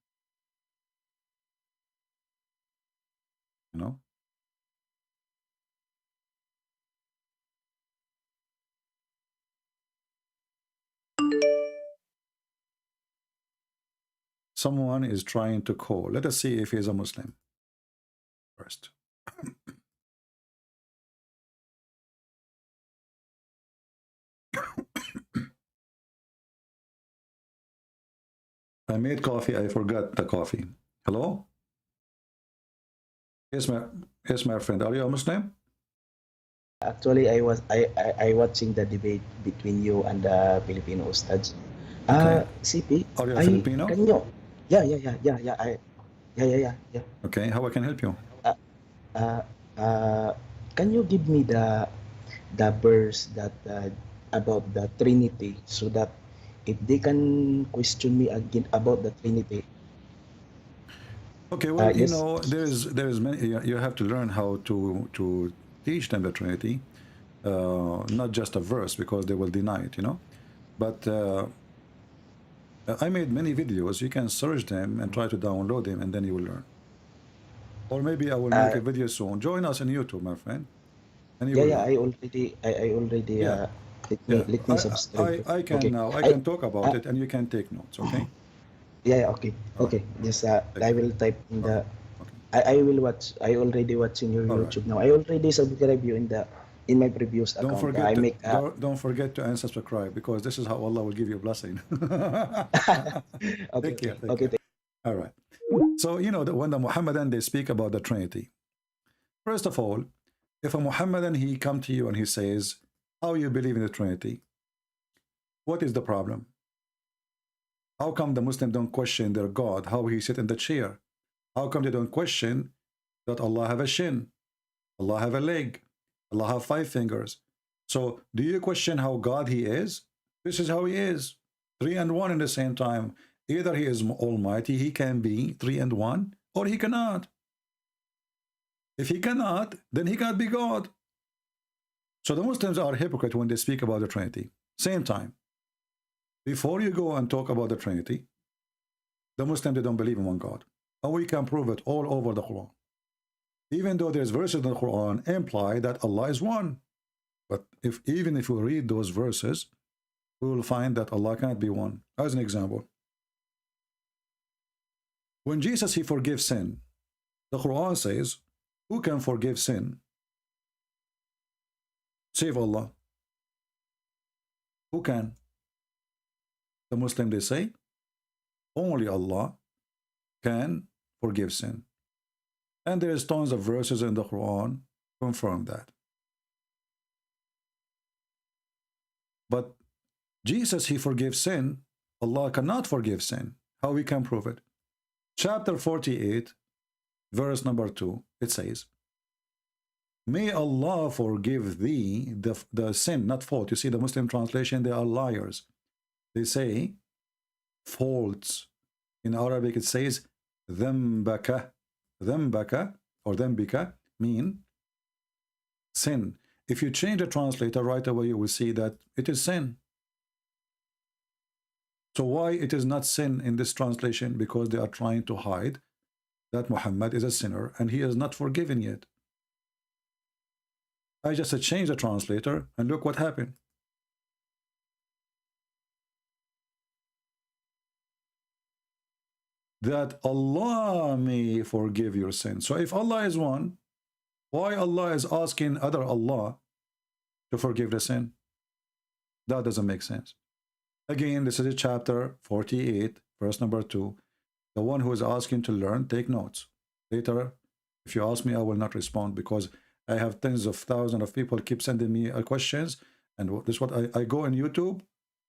Someone is trying to call. Let us see if he's a Muslim first. I made coffee. I forgot the coffee. Hello? Yes, my friend. Are you a Muslim? Actually, I watching the debate between you and the Filipino ustazs. CP. Are you a Filipino? Can you? Yeah. Okay, how I can help you? Can you give me the verse that about the Trinity so that if they can question me again about the Trinity? Okay, well, yes. There's many. You have to learn how to teach them the Trinity, not just a verse, because they will deny it. But I made many videos. You can search them and try to download them, and then you will learn. Or maybe I will make a video soon. Join us on YouTube, my friend. And you will learn. I already let me subscribe. I can now. I can talk about it, and you can take notes. Okay. Okay. Just I will type in the. I will watch. I already watching your YouTube now. I already subscribe you in my previous account. Don't forget to unsubscribe, because this is how Allah will give you a blessing. Take care. All right. So you know that when the Muhammadan they speak about the Trinity, first of all, if a Muhammadan he come to you and he says, "How you believe in the Trinity?" What is the problem? How come the Muslims don't question their God, how he sit in the chair? How come they don't question that Allah have a shin, Allah have a leg, Allah have 5 fingers? So do you question how God he is? This is how he is, 3 and 1 in the same time. Either he is almighty, he can be 3 and 1, or he cannot. If he cannot, then he can't be God. So the Muslims are hypocrite when they speak about the Trinity. Same time, before you go and talk about the Trinity, the Muslims, they don't believe in one God. And we can prove it all over the Quran. Even though there's verses in the Quran imply that Allah is one. But even if we read those verses, we will find that Allah can't be one. As an example, when Jesus, he forgives sin, the Quran says, who can forgive sin? Save Allah. Who can? The Muslim, they say, only Allah can forgive sin. And there is tons of verses in the Quran confirm that. But Jesus, he forgives sin. Allah cannot forgive sin. How we can prove it? Chapter 48, verse number 2, it says, may Allah forgive thee the sin, not fault. You see, the Muslim translation, they are liars. They say faults. In Arabic, it says ذنبك. ذنبك or ذنبك mean sin. If you change the translator right away, you will see that it is sin. So why it is not sin in this translation? Because they are trying to hide that Muhammad is a sinner and he is not forgiven yet. I just changed the translator and look what happened. That Allah may forgive your sin. So if Allah is one, why Allah is asking other Allah to forgive the sin? That doesn't make sense. Again, this is chapter 48, verse number 2. The one who is asking to learn, take notes. Later, if you ask me, I will not respond, because I have tens of thousands of people keep sending me questions, and this is what I go on YouTube,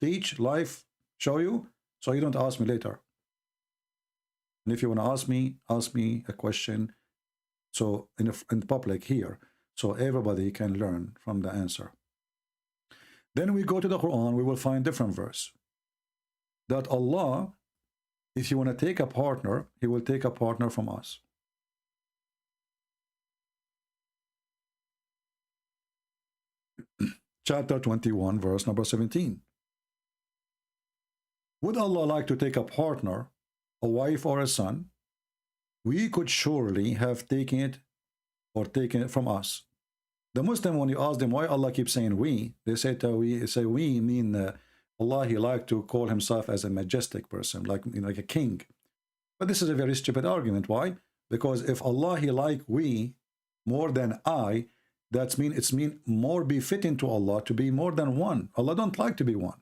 teach, live, show you, so you don't ask me later. And if you want to ask me a question, so in public here, so everybody can learn from the answer. Then we go to the Quran, we will find different verse. That Allah, if you want to take a partner, he will take a partner from us. Chapter 21, verse number 17. Would Allah like to take a partner, a wife or a son? We could surely have taken it from us. The Muslim, when you ask them why Allah keeps saying we, they say we mean Allah, he like to call himself as a majestic person, like a king. But this is a very stupid argument. Why? Because if Allah, he like we more than I, that's mean it's more befitting to Allah to be more than one. Allah don't like to be one.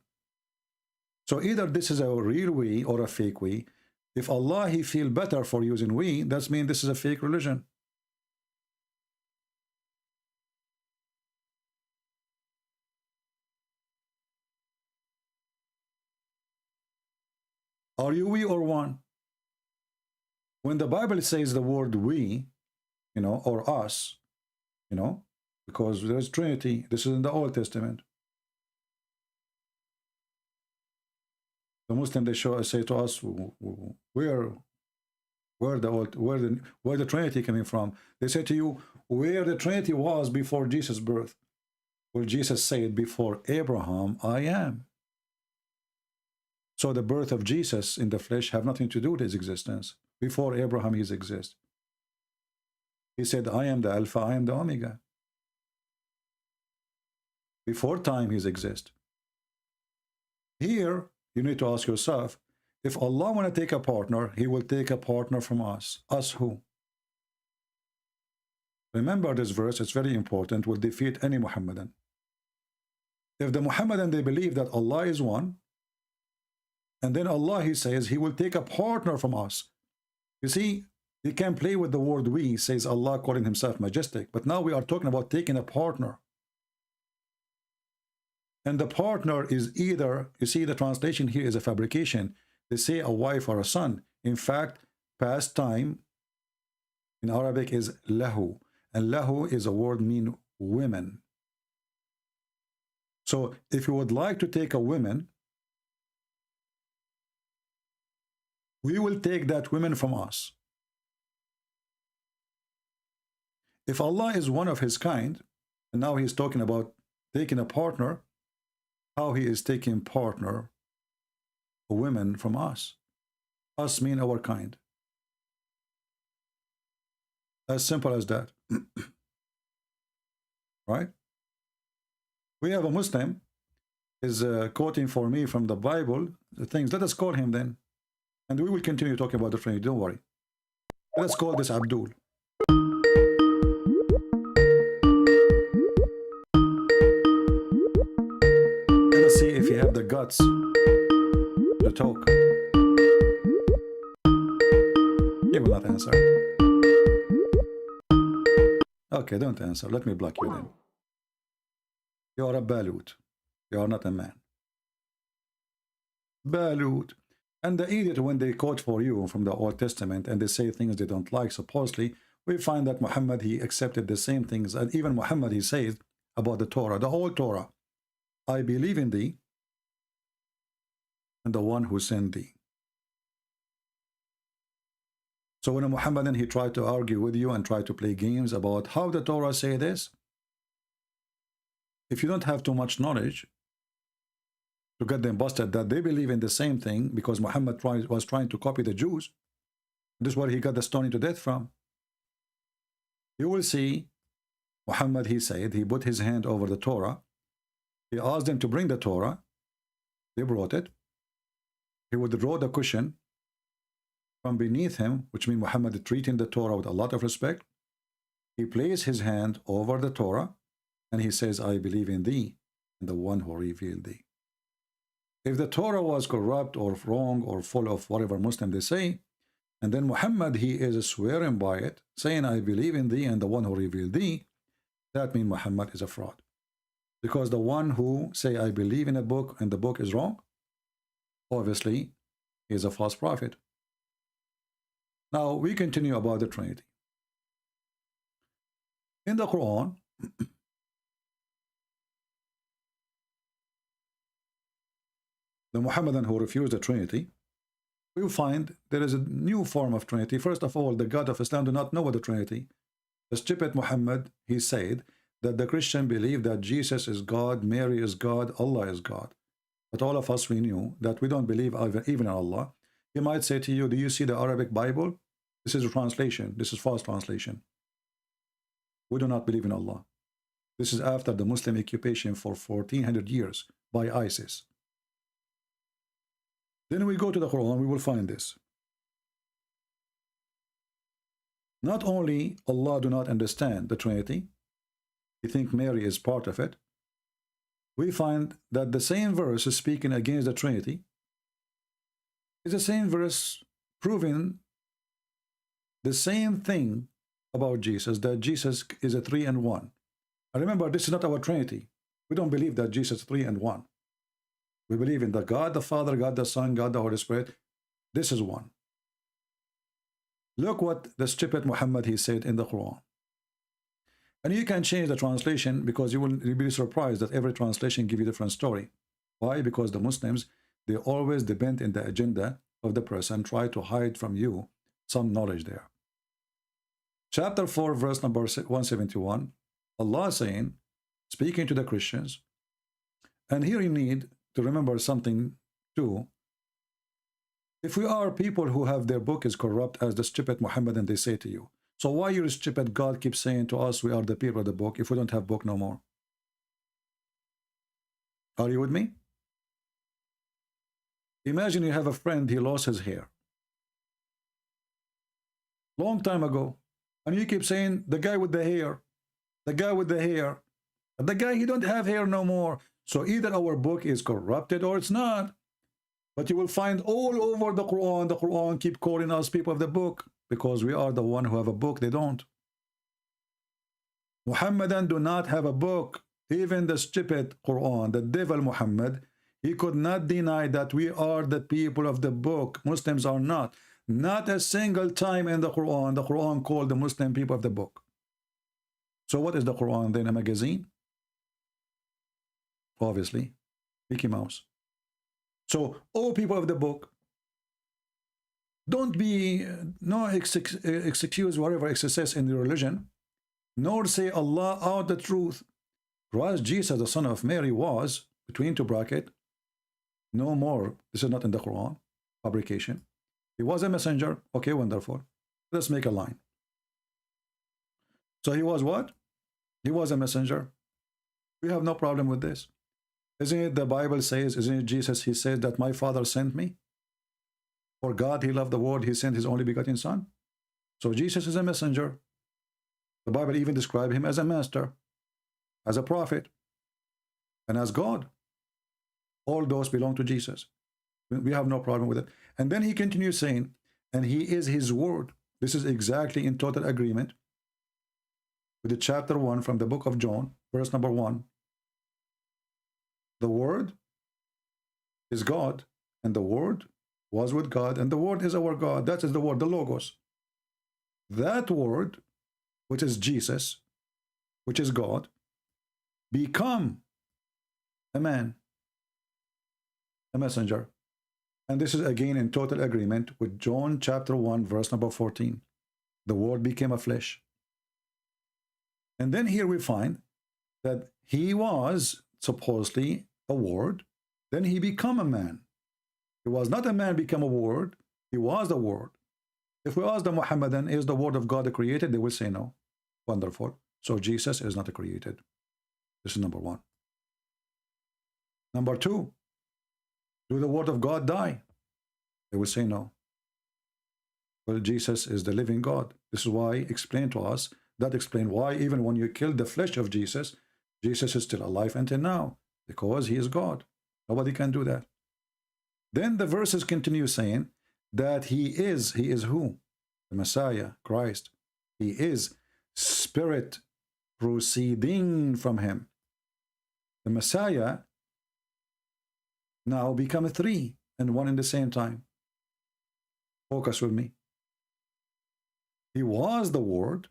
So either this is a real we or a fake we. If Allah, he feel better for using we, that's mean this is a fake religion. Are you we or one? When the Bible says the word we, or us, because there's Trinity, this is in the Old Testament. The Muslim, they say to us, where the Trinity coming from? They say to you, where the Trinity was before Jesus' birth. Well, Jesus said, before Abraham, I am. So the birth of Jesus in the flesh have nothing to do with his existence. Before Abraham, he exists. He said, I am the Alpha, I am the Omega. Before time, he exists. Here, you need to ask yourself, if Allah want to take a partner, he will take a partner from us. Us who? Remember this verse, it's very important, will defeat any Muhammadan. If the Muhammadan, they believe that Allah is one, and then Allah, he says, he will take a partner from us. You see, you can play with the word we, says Allah, calling himself majestic. But now we are talking about taking a partner. And the partner is either, you see, the translation here is a fabrication. They say a wife or a son. In fact, past time in Arabic is lahu. And lahu is a word mean women. So if you would like to take a woman, we will take that woman from us. If Allah is one of his kind, and now he's talking about taking a partner, how he is taking partner, a woman from us. Us mean our kind. As simple as that. Right? We have a Muslim is quoting for me from the Bible the things. Let us call him then. And we will continue talking about the Trinity. Don't worry. Let's call this Abdul. Let us see if you have the guts to talk. He will not answer. Okay, don't answer. Let me block you then. You are a balut. You are not a man. Balut. And the idiot, when they quote for you from the Old Testament and they say things they don't like, supposedly, we find that Muhammad, he accepted the same things. And even Muhammad, he says about the Torah, the whole Torah. I believe in thee and the one who sent thee. So when a Muhammadan, he tried to argue with you and try to play games about how the Torah say this, if you don't have too much knowledge to get them busted that they believe in the same thing, because Muhammad was trying to copy the Jews, this is where he got the stoning to death from. You will see Muhammad, he said, he put his hand over the Torah. He asked them to bring the Torah. They brought it. He would draw the cushion from beneath him, which means Muhammad treating the Torah with a lot of respect. He placed his hand over the Torah and he says, I believe in thee and the one who revealed thee. If the Torah was corrupt or wrong or full of whatever Muslim they say, and then Muhammad, he is swearing by it, saying, I believe in thee and the one who revealed thee, that means Muhammad is a fraud. Because the one who say, I believe in a book and the book is wrong, obviously, he is a false prophet. Now, we continue about the Trinity. In the Quran, the Muhammadan who refused the Trinity, we will find there is a new form of Trinity. First of all, the God of Islam do not know what the Trinity. The stupid Muhammad, he said that the Christian believe that Jesus is God, Mary is God, Allah is God. But all of us, we knew that we don't believe even in Allah. He might say to you, do you see the Arabic Bible? This is a translation. This is false translation. We do not believe in Allah. This is after the Muslim occupation for 1400 years by ISIS. Then we go to the Quran, we will find this. Not only Allah do not understand the Trinity, he think Mary is part of it. We find that the same verse is speaking against the Trinity. It's the same verse proving the same thing about Jesus, that Jesus is a 3 and 1. And remember, this is not our Trinity. We don't believe that Jesus is 3 and 1. We believe in the God the Father, God the Son, God the Holy Spirit. This is one. Look what the stupid Muhammad, he said in the Quran. And you can change the translation because you will be surprised that every translation gives you a different story. Why? Because the Muslims, they always depend in the agenda of the person, try to hide from you some knowledge there. Chapter 4, verse number 171, Allah saying, speaking to the Christians, and here you need to remember something too. If we are people who have their book is corrupt as the stupid Muhammad and they say to you, so why your stupid God keeps saying to us we are the people of the book if we don't have book no more? Are you with me? Imagine you have a friend, he lost his hair. Long time ago. And you keep saying, the guy with the hair, the guy with the hair. The guy, he don't have hair no more. So either our book is corrupted or it's not. But you will find all over the Quran keep calling us people of the book because we are the one who have a book. They don't. Muhammadan do not have a book. Even the stupid Quran, the devil Muhammad, he could not deny that we are the people of the book. Muslims are not. Not a single time in the Quran called the Muslim people of the book. So what is the Quran then? A magazine? Obviously. Mickey Mouse. So all people of the book, don't be no excuse whatever excess in the religion, nor say Allah out the truth. Christ Jesus, the son of Mary, was, between two brackets, no more. This is not in the Quran. Fabrication. He was a messenger. Okay, wonderful. Let's make a line. So he was what? He was a messenger. We have no problem with this. Isn't it the Bible says, isn't it Jesus, he says that my Father sent me? For God, he loved the world, he sent his only begotten Son. So Jesus is a messenger. The Bible even describes him as a master, as a prophet, and as God. All those belong to Jesus. We have no problem with it. And then he continues saying, and he is his word. This is exactly in total agreement with the chapter 1 from the book of John, verse number 1. The word is God, and the word was with God, and the word is our God. That is the word, the Logos. That word, which is Jesus, which is God, become a man, a messenger. And this is again in total agreement with John chapter 1, verse number 14. The word became a flesh. And then here we find that he was supposedly a word, then he become a man. He was not a man become a word, he was the word. If we ask the Muhammadan, is the word of God created? They will say no. Wonderful. So Jesus is not created. This is number one. Number two, do the word of God die? They will say no. Well, Jesus is the living God. This is why explain to us, that explain why even when you kill the flesh of Jesus, Jesus is still alive until now, because he is God. Nobody can do that. Then the verses continue saying that he is who? The Messiah, Christ. He is spirit proceeding from him. The Messiah now become three and one in the same time. Focus with me. He was the Word.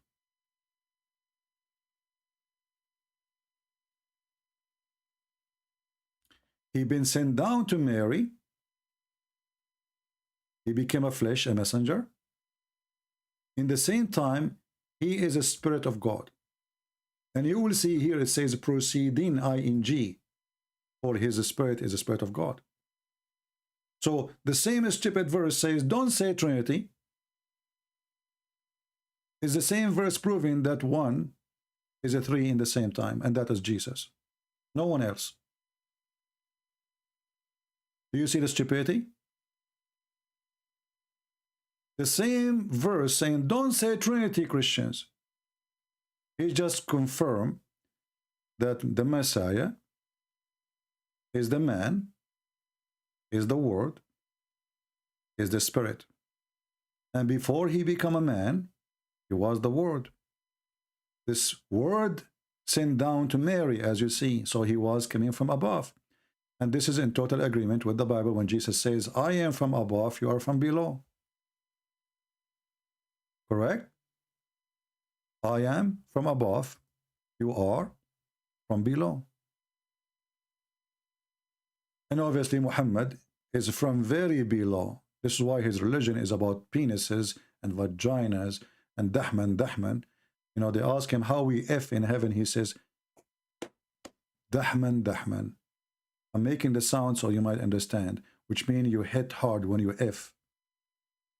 He been sent down to Mary. He became a flesh, a messenger. In the same time, he is a spirit of God. And you will see here it says proceeding, ing, for his spirit is a spirit of God. So the same stupid verse says, don't say Trinity. It's the same verse proving that one is a three in the same time, and that is Jesus. No one else. Do you see the stupidity? The same verse saying, don't say Trinity, Christians. He just confirmed that the Messiah is the man, is the Word, is the Spirit. And before he became a man, he was the Word. This Word sent down to Mary, as you see. So he was coming from above. And this is in total agreement with the Bible when Jesus says, I am from above, you are from below. Correct? I am from above, you are from below. And obviously Muhammad is from very below. This is why his religion is about penises and vaginas and dahman. You know, they ask him how we F in heaven. He says, dahman. I'm making the sound so you might understand, which means you hit hard when you F.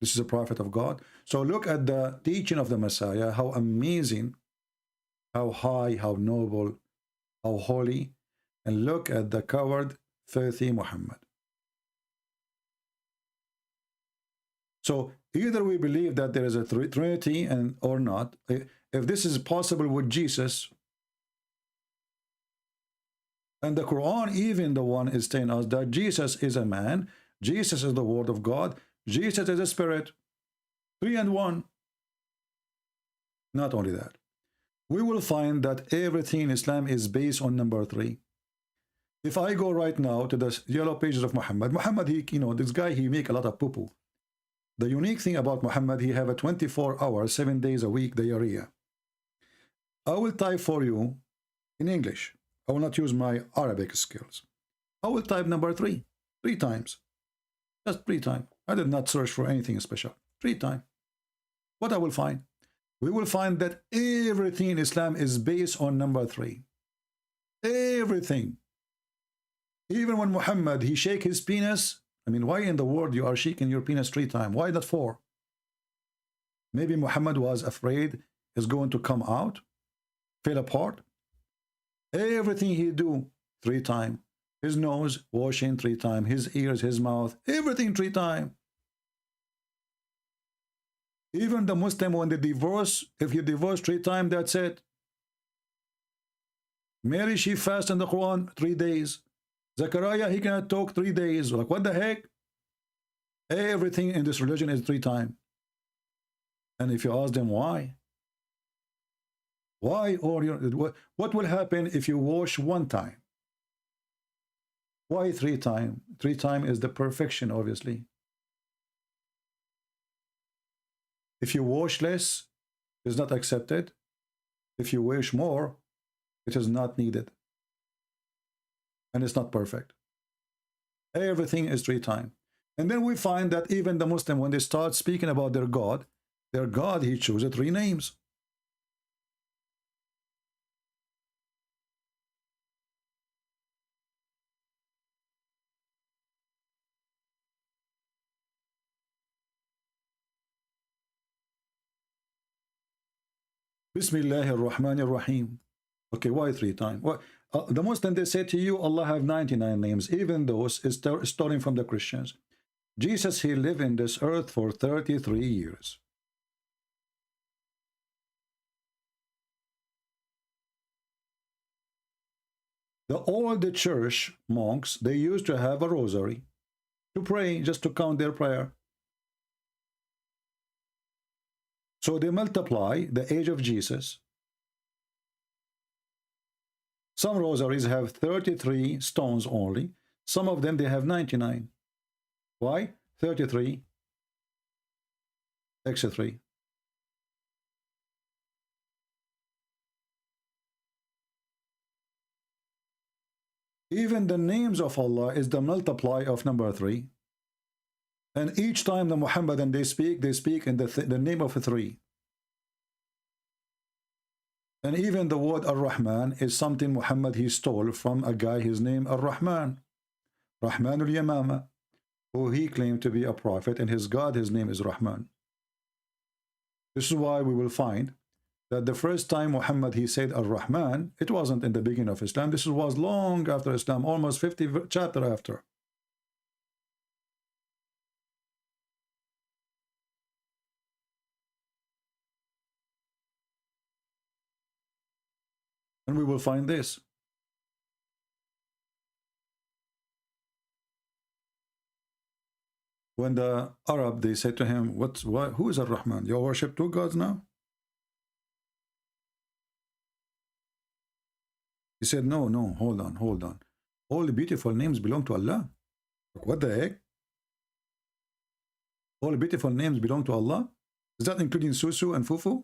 This is a prophet of God. So look at the teaching of the Messiah, how amazing, how high, how noble, how holy. And look at the coward, filthy Muhammad. So either we believe that there is a Trinity and or not. If this is possible with Jesus, and the Quran, even the one is telling us that Jesus is a man, Jesus is the Word of God, Jesus is a spirit, 3 and 1. Not only that, we will find that everything in Islam is based on number 3. If I go right now to the yellow pages of Muhammad, he, this guy, he make a lot of poo-poo. The unique thing about Muhammad, he have a 24 hours, 7 days a week diarrhea. I will type for you in English. I will not use my Arabic skills. I will type number 3, 3 times. Just 3 times. I did not search for anything special. 3 times. What I will find? We will find that everything in Islam is based on number 3. Everything. Even when Muhammad, he shake his penis. I mean, why in the world you are shaking your penis 3 times? Why not 4? Maybe Muhammad was afraid it's going to come out, fall apart. Everything he do 3 times. His nose washing 3 times. His ears, his mouth, everything 3 times. Even the Muslim, when they divorce, if you divorce 3 times, that's it. Mary, she fast in the Quran 3 days. Zechariah, he cannot talk 3 days. Like, what the heck? Everything in this religion is 3 times. And if you ask them why? Why? Or what will happen if you wash 1 time? Why 3 times? 3 times is the perfection, obviously. If you wash less, it is not accepted. If you wash more, it is not needed. And it's not perfect. Everything is 3 times. And then we find that even the Muslim, when they start speaking about their God, he chooses 3 names. Bismillahir Rahmanir Rahim. Okay, why 3 times? Well, the Muslim, they say to you, Allah have 99 names, even those is stolen from the Christians. Jesus, he lived in this earth for 33 years. All the church monks, they used to have a rosary to pray, just to count their prayer. So they multiply the age of Jesus. Some rosaries have 33 stones only. Some of them, they have 99. Why? 33 extra 3. Even the names of Allah is the multiply of number 3. And each time the Muhammadan they speak in the name of 3. And even the word Ar-Rahman is something Muhammad he stole from a guy, his name Ar-Rahman. Rahman al-Yamama, who he claimed to be a prophet, and his God, his name is Rahman. This is why we will find that the first time Muhammad he said Ar-Rahman, it wasn't in the beginning of Islam. This was long after Islam, almost 50 chapters after. And we will find this. When the Arab, they said to him, who is Ar-Rahman? You worship 2 gods now? He said, no, hold on. All the beautiful names belong to Allah. What the heck? All the beautiful names belong to Allah? Is that including Susu and Fufu?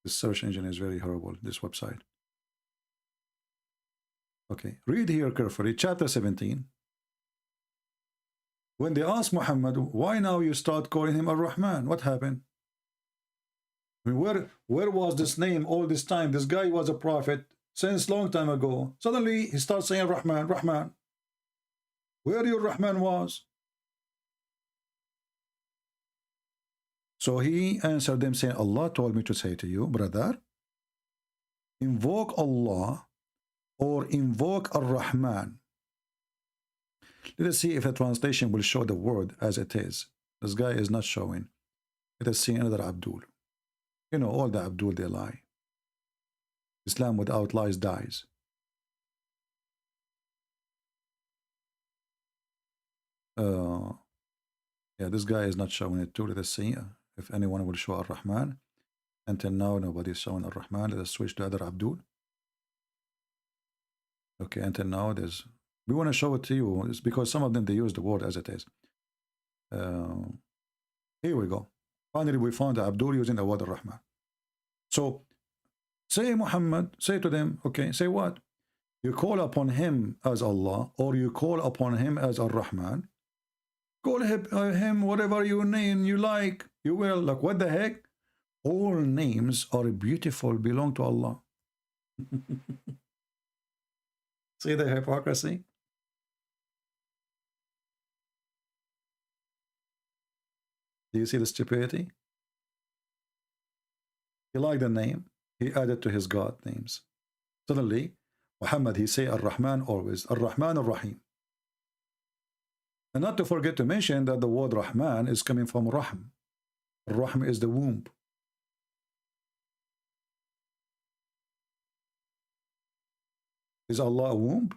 This search engine is very horrible, this website. Okay, read here carefully, chapter 17. When they asked Muhammad, why now you start calling him Ar-Rahman? What happened? I mean, where was this name all this time? This guy was a prophet since long time ago. Suddenly he starts saying Rahman, Rahman. Where your Rahman was? So he answered them saying, Allah told me to say to you, brother, invoke Allah or invoke Ar-Rahman. Let us see if the translation will show the word as it is. This guy is not showing. Let us see another Abdul. You know, all the Abdul, they lie. Islam without lies dies. Yeah, this guy is not showing it too. Let us see if anyone will show Ar-Rahman. Until now, nobody is showing Ar-Rahman. Let us switch to other Abdul. Okay, until now, we want to show it to you. It's because some of them, they use the word as it is. Here we go. Finally, we found Abdul using the word Ar-Rahman. So, say Muhammad, say to them, okay, say what? You call upon him as Allah, or you call upon him as Ar-Rahman. Call him whatever your name you like. You will. Like, what the heck? All names are beautiful, belong to Allah. See the hypocrisy? Do you see the stupidity? He liked the name. He added to his God names. Suddenly, Muhammad, he say Ar-Rahman always. Ar-Rahman Ar-Rahim. And not to forget to mention that the word Rahman is coming from Rahm. Rahm is the womb. Is Allah a womb?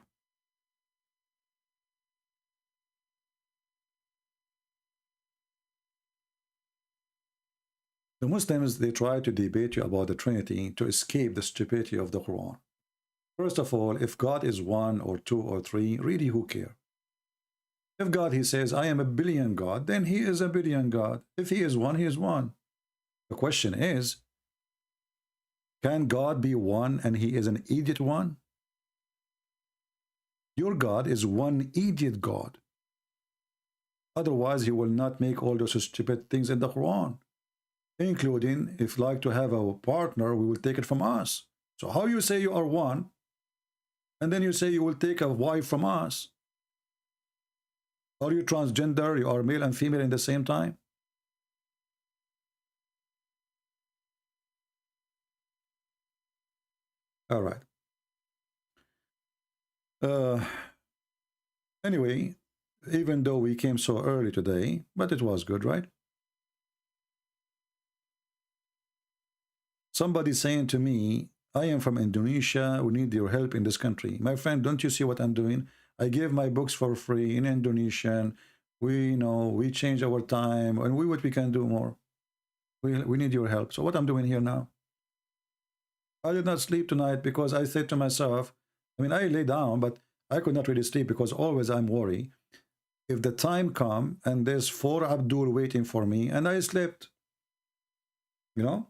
The Muslims, they try to debate you about the Trinity to escape the stupidity of the Quran. First of all, if God is one or two or three, really who cares? If God, he says, I am a billion God, then he is a billion God. If he is one, he is one. The question is, can God be one and he is an idiot one? Your God is one idiot God. Otherwise, he will not make all those stupid things in the Quran. Including, if like to have a partner, we will take it from us. So how you say you are one, and then you say you will take a wife from us? Are you transgender? You are male and female in the same time? All right. Anyway, even though we came so early today, but it was good, right? Somebody saying to me, I am from Indonesia, we need your help in this country. My friend, don't you see what I'm doing? I give my books for free in Indonesian. We change our time, and what we can do more. We need your help. So what I'm doing here now? I did not sleep tonight because I said to myself, I mean, I lay down, but I could not really sleep because always I'm worried. If the time come and there's 4 Abdul waiting for me and I slept, you know,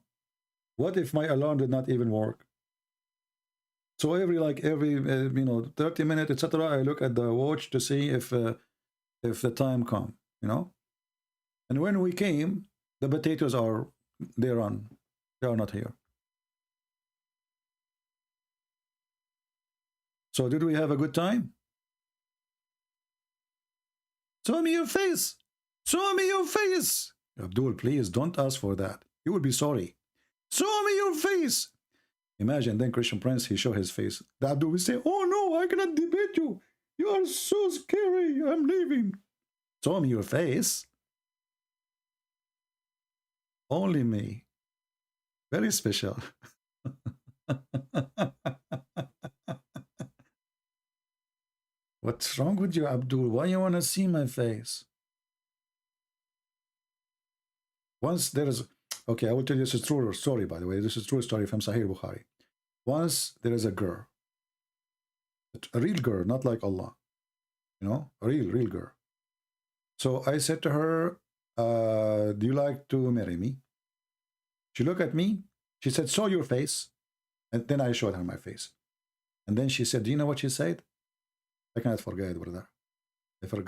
what if my alarm did not even work? So every 30 minutes, etc., I look at the watch to see if the time come, you know. And when we came, the potatoes are they are not here. So did we have a good time? Show me your face. Show me your face. Abdul, please don't ask for that. You will be sorry. Show me your face. Imagine then Christian Prince, he show his face. The Abdul will say, oh no, I cannot debate you. You are so scary. I'm leaving. Show me your face. Only me. Very special. What's wrong with you, Abdul? Why you want to see my face? Once there is... Okay, I will tell you this is true story, by the way. This is a true story from Sahih Bukhari. Once there is a girl. A real girl, not like Allah. You know, a real girl. So I said to her, do you like to marry me? She looked at me. She said, show your face. And then I showed her my face. And then she said, do you know what she said? I cannot forget, brother.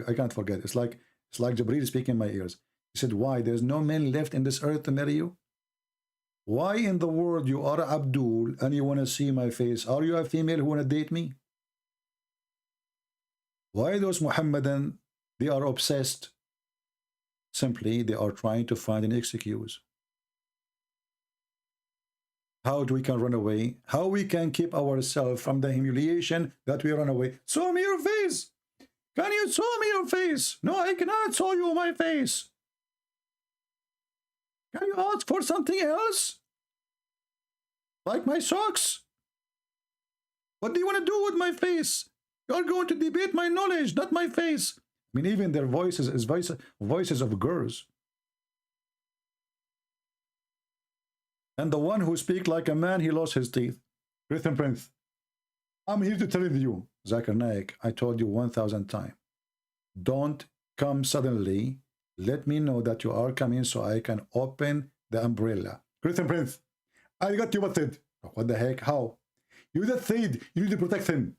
I can't forget. It's like Jibreel speaking in my ears. He said, why? There's no man left in this earth to marry you? Why in the world you are Abdul and you want to see my face? Are you a female who want to date me? Why those Muhammadan, they are obsessed? Simply, they are trying to find an excuse. How we can run away? How we can keep ourselves from the humiliation that we run away? Show me your face. Can you show me your face? No, I cannot show you my face. Can you ask for something else? Like my socks? What do you want to do with my face? You're going to debate my knowledge, not my face. I mean, even their voices is voices of girls. And the one who speaks like a man, he lost his teeth. Christian Prince, I'm here to tell you, Zakir Naik, I told you 1,000 times. Don't come suddenly. Let me know that you are coming so I can open the umbrella. Christian Prince, I got you busted. What the heck? How? You just said you need to protect him.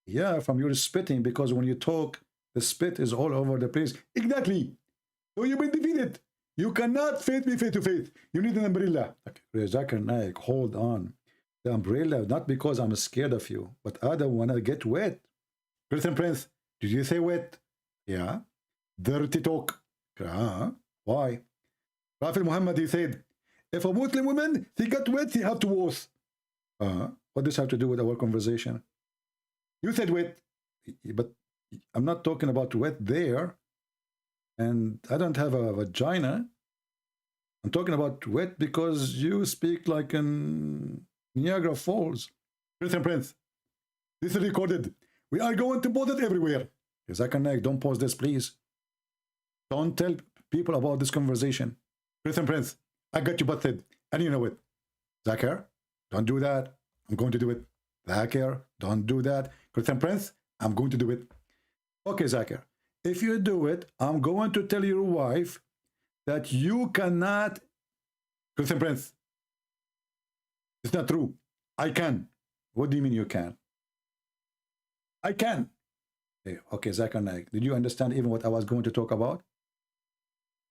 Yeah, from your spitting, because when you talk, the spit is all over the place. Exactly. So you've been defeated. You cannot face me face to face. You need an umbrella. Okay, Zakir Naik, hold on. The umbrella, not because I'm scared of you, but I don't want to get wet. Christian Prince, did you say wet? Yeah. Dirty talk. Why? Prophet Muhammad, he said, if a Muslim woman, she got wet, she have to wash. What does this have to do with our conversation? You said wet, but I'm not talking about wet there. And I don't have a vagina. I'm talking about wet because you speak like in Niagara Falls. Christian Prince, this is recorded. We are going to post it everywhere. Zakir Naik, don't post this, please. Don't tell people about this conversation. Christian Prince, I got you busted, and you know it. Zakir, don't do that. I'm going to do it. Zakir, don't do that. Christian Prince, I'm going to do it. Okay, Zakir, if you do it, I'm going to tell your wife that you cannot. Christian Prince, it's not true. I can. What do you mean you can? I can. Okay, Zakir Naik, did you understand even what I was going to talk about?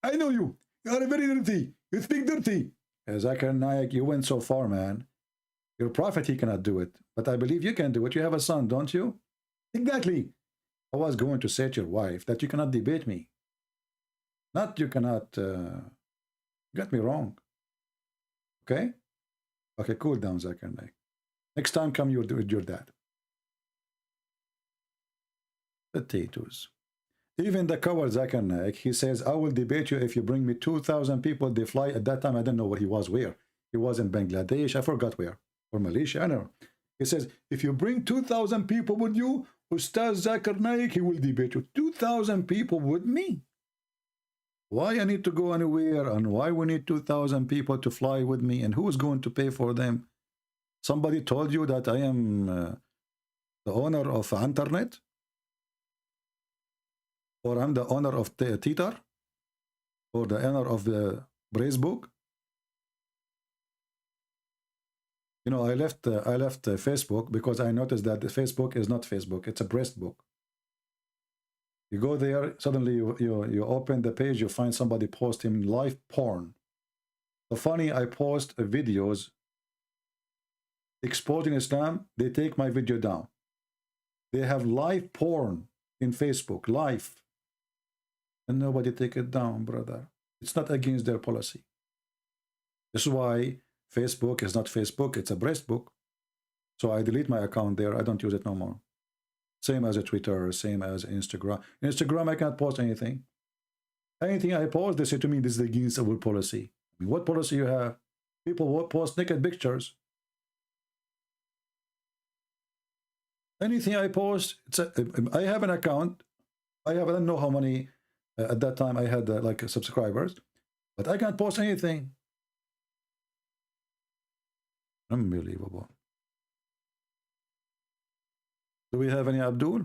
I know you. You are very dirty. You speak dirty. Zakir Naik, you went so far, man. Your prophet, he cannot do it. But I believe you can do it. You have a son, don't you? Exactly. I was going to say to your wife that you cannot debate me. Not you cannot get me wrong. Okay? Okay, cool down, Zakir Naik. Next time, come with your dad. Potatoes. Even the coward Zakir Naik, he says, I will debate you if you bring me 2,000 people. They fly. At that time, I don't know where he was. Where? He was in Bangladesh. I forgot where. Or Malaysia. I don't know. He says, if you bring 2,000 people with you, Ustaz Zakir Naik, he will debate you. 2,000 people with me. Why I need to go anywhere, and why we need 2,000 people to fly with me, and who is going to pay for them? Somebody told you that I am the owner of internet? Or I'm the owner of Twitter? Or the owner of the Brace book? You know, I left Facebook because I noticed that the Facebook is not Facebook, it's a breast book. You go there, suddenly you open the page, you find somebody posting live porn. So funny, I post videos exposing Islam, they take my video down. They have live porn in Facebook, live. And nobody take it down, brother. It's not against their policy. This is why Facebook is not Facebook, it's a breast book. So I delete my account there, I don't use it no more. Same as a Twitter, same as Instagram. Instagram, I can't post anything. Anything I post, they say to me, this is against our policy. I mean, what policy you have? People post naked pictures. Anything I post, I have an account. I don't know how many, at that time I had like subscribers, but I can't post anything. Unbelievable. Do we have any Abdul?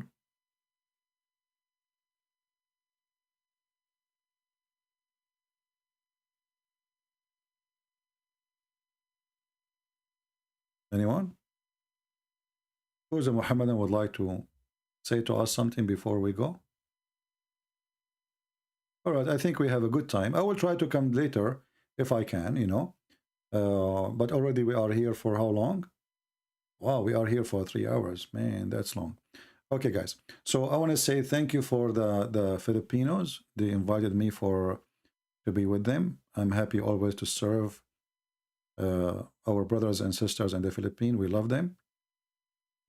Anyone? Who's a Muhammadan would like to say to us something before we go? All right, I think we have a good time. I will try to come later if I can, you know. But already we are here for how long? Wow, we are here for 3 hours. Man, that's long. Okay, guys. So I want to say thank you for the Filipinos. They invited me to be with them. I'm happy always to serve our brothers and sisters in the Philippines. We love them.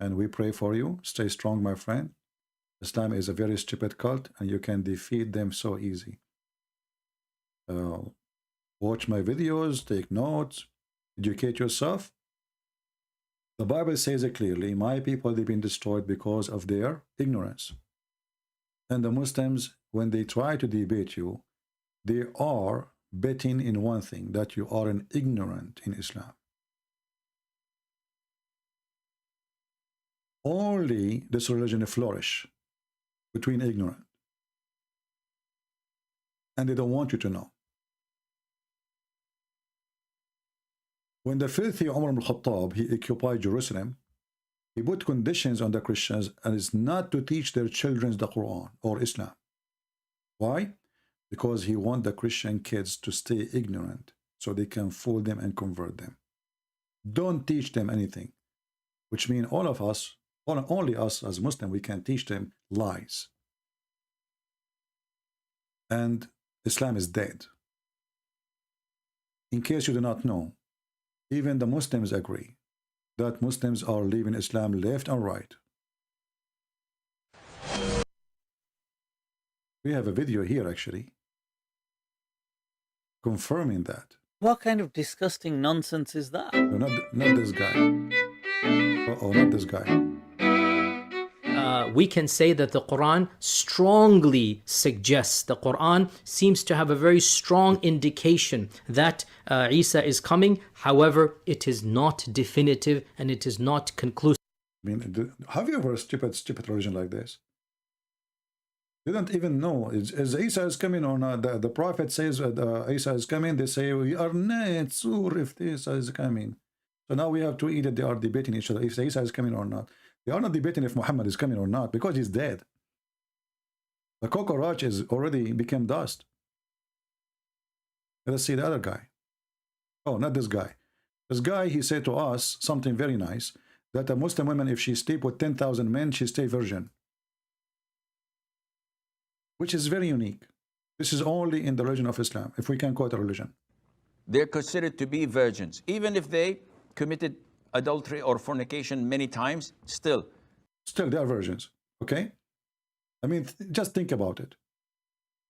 And we pray for you. Stay strong, my friend. Islam is a very stupid cult, and you can defeat them so easy. Watch my videos, take notes, educate yourself. The Bible says it clearly, my people, they've been destroyed because of their ignorance. And the Muslims, when they try to debate you, they are betting in one thing, that you are an ignorant in Islam. Only this religion flourish between ignorant. And they don't want you to know. When the filthy Umar ibn al-Khattab, he occupied Jerusalem, he put conditions on the Christians and is not to teach their children the Quran or Islam. Why? Because he wants the Christian kids to stay ignorant so they can fool them and convert them. Don't teach them anything, which means all of us, only us as Muslims, we can teach them lies. And Islam is dead. In case you do not know, even the Muslims agree that Muslims are leaving Islam left and right. We have a video here actually confirming that. What kind of disgusting nonsense is that? No, not this guy. Uh-oh, not this guy. We can say that the Quran strongly suggests, the Quran seems to have a very strong indication that Isa is coming. However, it is not definitive and it is not conclusive. I mean, have you ever a stupid religion like this? They don't even know is Isa is coming or not. The prophet says Isa is coming. They say we are not sure if Isa is coming. So now we have to either they are debating each other if Isa is coming or not. They are not debating if Muhammad is coming or not because he's dead. The cockroach is already become dust. Let's see the other guy. Oh, not this guy. This guy, he said to us something very nice, that a Muslim woman, if she sleep with 10,000 men, she stay virgin. Which is very unique. This is only in the religion of Islam, if we can call it a religion. They're considered to be virgins, even if they committed adultery or fornication many times, still they are virgins. Okay, I mean, just think about it.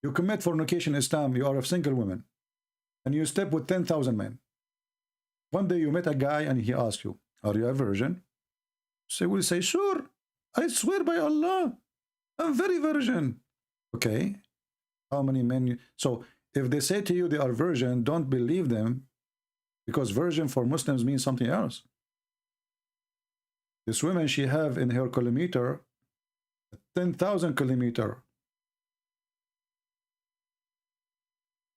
You commit fornication in Islam, you are a single woman, and you sleep with 10,000 men. One day you met a guy and he asks you, are you a virgin? So you will say, sure, I swear by Allah, I'm very virgin. Okay, how many men? So if they say to you they are virgin, don't believe them, because virgin for Muslims means something else. This woman, she have in her kilometer 10,000 kilometer.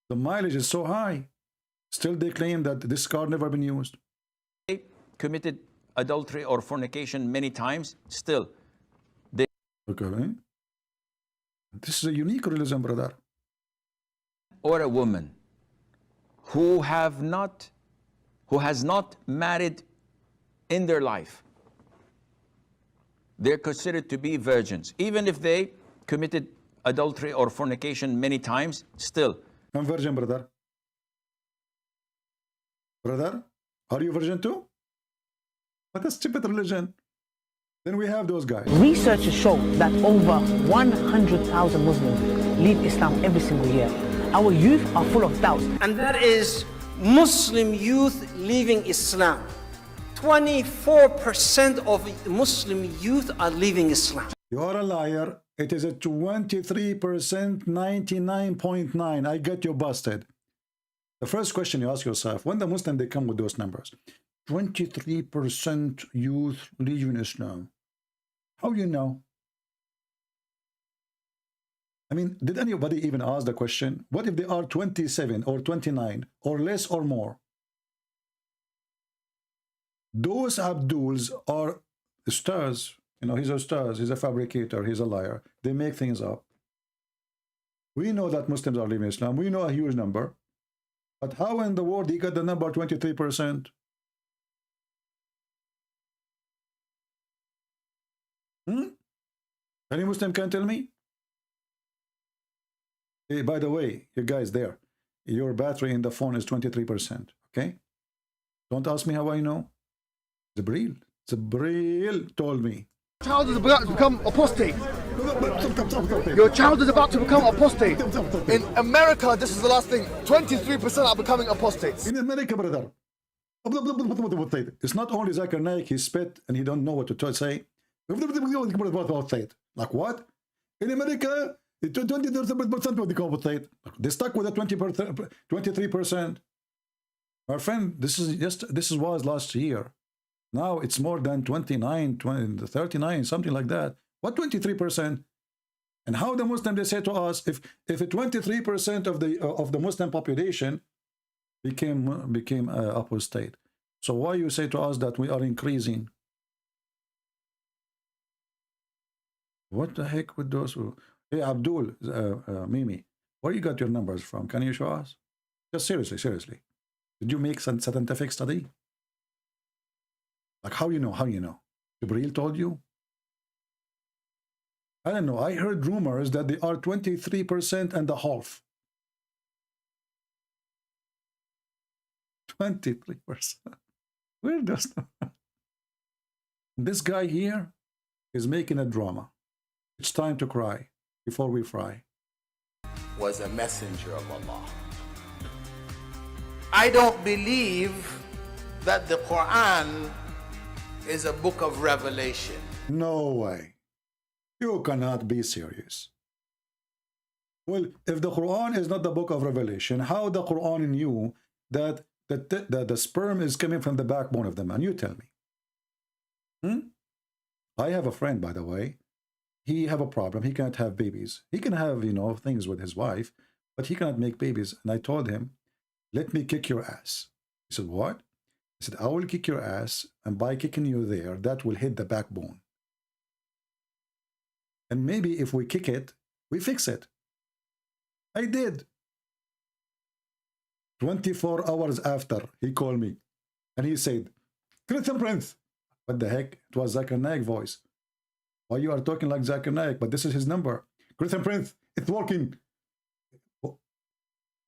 The mileage is so high. Still they claim that this car never been used. They committed adultery or fornication many times, still they... Okay. This is a unique religion, brother. Or a woman who has not married in their life. They're considered to be virgins, even if they committed adultery or fornication many times, still. I'm virgin, brother. Brother, are you virgin too? What a stupid religion. Then we have those guys. Researchers show that over 100,000 Muslims leave Islam every single year. Our youth are full of doubts. And that is Muslim youth leaving Islam. 24% of Muslim youth are leaving Islam. You are a liar. It is a 23%, 99.9. I get you busted. The first question you ask yourself, when the Muslim, they come with those numbers, 23% youth leaving Islam. How you know? I mean, did anybody even ask the question? What if they are 27 or 29 or less or more? Those Abduls are ustazs. You know, he's a ustazz, he's a fabricator, he's a liar. They make things up. We know that Muslims are leaving Islam. We know a huge number. But how in the world he got the number 23%? Any Muslim can tell me? Hey, by the way, you guys there, your battery in the phone is 23%. Okay? Don't ask me how I know. Jibreel told me. Child is about to become apostate. Your child is about to become apostate. In America, this is the last thing. 23% are becoming apostates. In America, brother. It's not only Zakir Naik, he spit and he don't know what to say. Like what? In America, 23% will become apostate. They stuck with the 23%. My friend, this was last year. Now it's more than 29, 20, 39, something like that. What 23%? And how the Muslim, they say to us, if 23% of the Muslim population became apostate, so why you say to us that we are increasing? What the heck with those? Hey, Abdul, Mimi, where you got your numbers from? Can you show us? Just seriously. Did you make some scientific study? Like how you know? Jibreel told you? I don't know. I heard rumors that they are 23% and a half. 23%. Where does this guy here is making a drama? It's time to cry before we fry. Was a messenger of Allah. I don't believe that the Quran is a book of revelation. No way. You cannot be serious. Well, if the Quran is not the book of revelation, how the Quran knew that the sperm is coming from the backbone of the man? You tell me. I have a friend, by the way. He have a problem. He cannot have babies. He can have, things with his wife, but he cannot make babies. And I told him, let me kick your ass. He said, what? I said, I will kick your ass, and by kicking you there, that will hit the backbone. And maybe if we kick it, we fix it. I did. 24 hours after, he called me, and he said, Christian Prince. What the heck? It was Zakir Naik voice. Why you are talking like Zakir Naik? But this is his number. Christian Prince, it's working.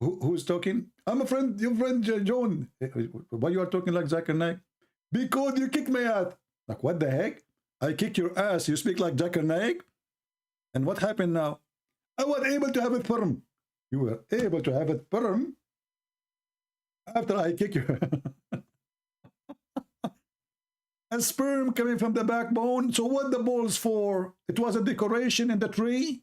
Who's talking? I'm a friend, your friend John. Why you are talking like Zakir Naik? Because you kicked my ass. Like what the heck? I kick your ass. You speak like Zakir Naik? And what happened now? I was able to have it firm. You were able to have it firm after I kick you. A sperm coming from the backbone. So what the balls for? It was a decoration in the tree.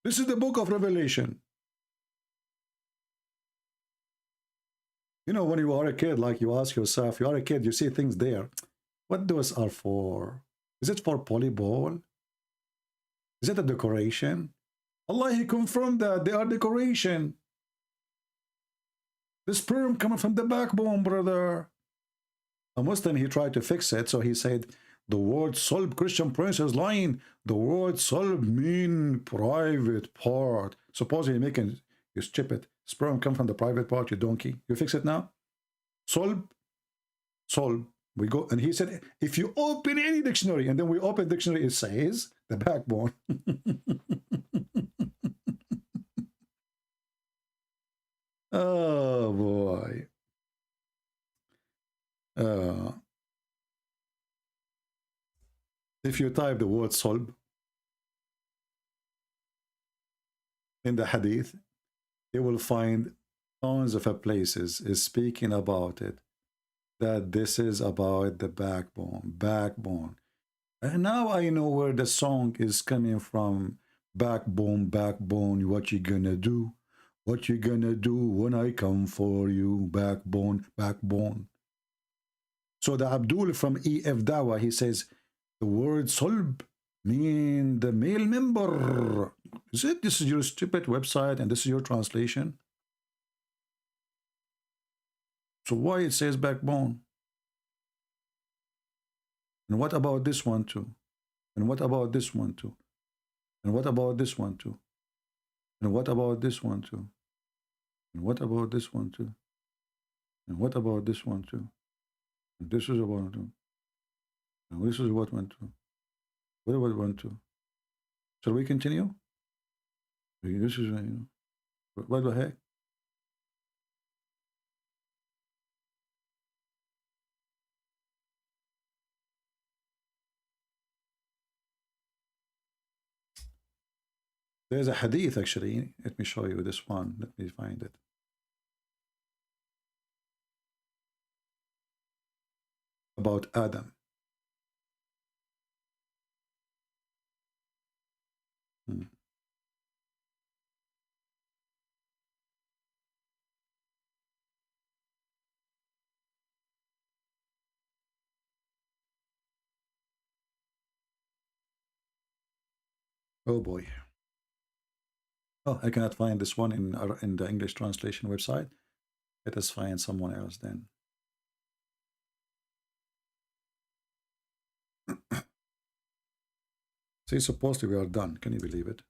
This is the book of Revelation. When you are a kid, like you ask yourself, you are a kid, you see things there. What those are for? Is it for polyball? Is it a decoration? Allah, He confirmed that they are decoration. The sperm coming from the backbone, brother. A Muslim, he tried to fix it, so he said, the word sulb, Christian Prince is lying. The word sulb mean private part. Suppose you're making, you strip it. Sperm come from the private part, you donkey. You fix it now? Sulb. We go, and he said, if you open any dictionary, and then we open dictionary, it says the backbone. Oh boy. If you type the word sulb in the hadith, you will find tons of places is speaking about it, that this is about the backbone. And now I know where the song is coming from. Backbone, what you gonna do? What you gonna do when I come for you? Backbone. So the Abdul from EF Dawa, he says, the word sulb mean the male member. Is it? This is your stupid website and this is your translation. So why it says backbone? And what about this one too? And what about this one too? And what about this one too? And what about this one too? And what about this one too? And what about this one too? And this is about two. And this is what one too. What about one too? Shall we continue? This is, what the heck? There's a hadith actually. Let me show you this one. Let me find it. About Adam. Oh boy. Oh, I cannot find this one in the English translation website. Let us find someone else then. See, supposedly we are done. Can you believe it?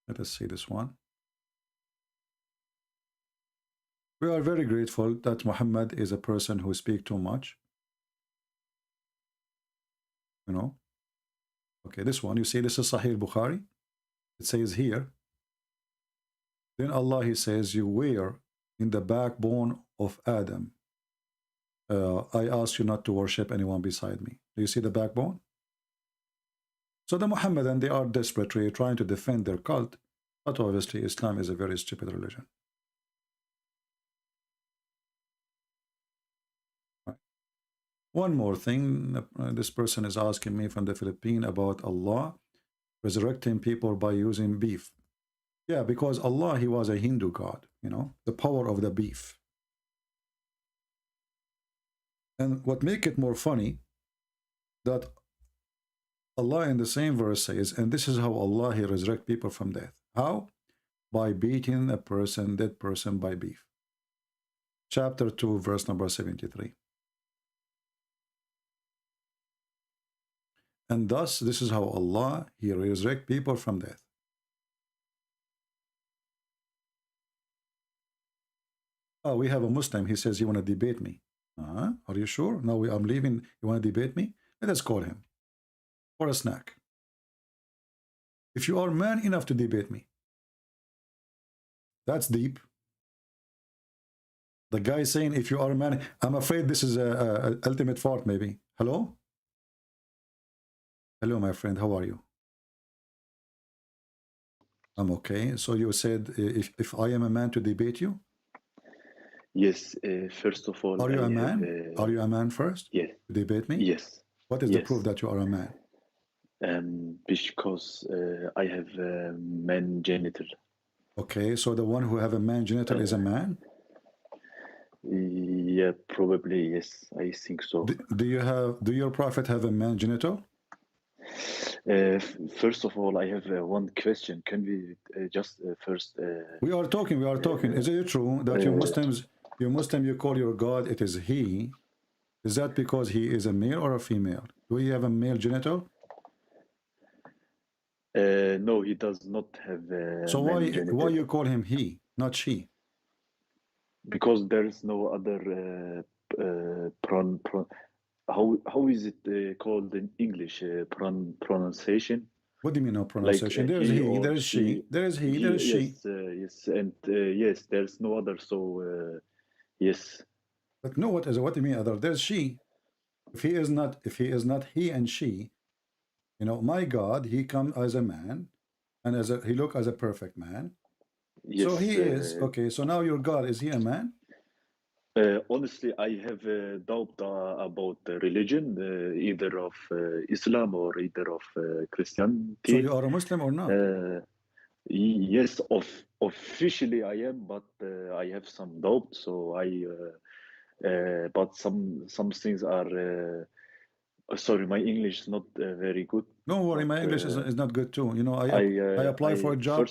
Let us see this one. We are very grateful that Muhammad is a person who speaks too much. You know? Okay, this one, you see this is Sahih Bukhari. It says here, then Allah, he says, you were in the backbone of Adam. I ask you not to worship anyone beside me. Do you see the backbone? So the Muhammadan, they are desperately trying to defend their cult, but obviously Islam is a very stupid religion. One more thing, this person is asking me from the Philippines about Allah resurrecting people by using beef. Yeah, because Allah, he was a Hindu god, you know, the power of the beef. And what make it more funny, that Allah in the same verse says, and this is how Allah, he resurrect people from death. How? By beating a person, dead person, by beef. Chapter 2, verse number 73. And thus, this is how Allah, he resurrect people from death. Oh, we have a Muslim. He says, you want to debate me? Are you sure? No, I'm leaving. You want to debate me? Let us call him for a snack. If you are man enough to debate me, that's deep. The guy saying, if you are a man, I'm afraid this is a ultimate fart maybe. Hello? Hello, my friend. How are you? I'm okay. So you said, if I am a man to debate you? Yes, first of all, are you a man? Are you a man first? Yes. To debate me? Yes. What is the proof that you are a man? Because I have a man genital. Okay, so the one who have a man genital is a man? Yeah, probably, yes. I think so. Do your prophet have a man genital? First of all, I have one question. Can we just first... We are talking. Is it true that you Muslim, you call your God, it is he? Is that because he is a male or a female? Do he have a male genital? No, he does not have a so why you call him he, not she? Because there is no other how is it called in English? Pronunciation? What do you mean no pronunciation? Like, there's he, there's she, there's he, there's she. Yes, and yes, there's no other. So yes. But no, what do you mean other? There's she. If he is not he and she, you know, my God, he come as a man, and he look as a perfect man. Yes, so he is okay. So now your God, is he a man? Honestly, I have doubt about the religion, either of Islam or either of Christianity. So you are a Muslim or not? Yes, officially I am, but I have some doubt. So but some things are Sorry, my English is not very good. Don't worry, my English is not good too. You know, I applied for a job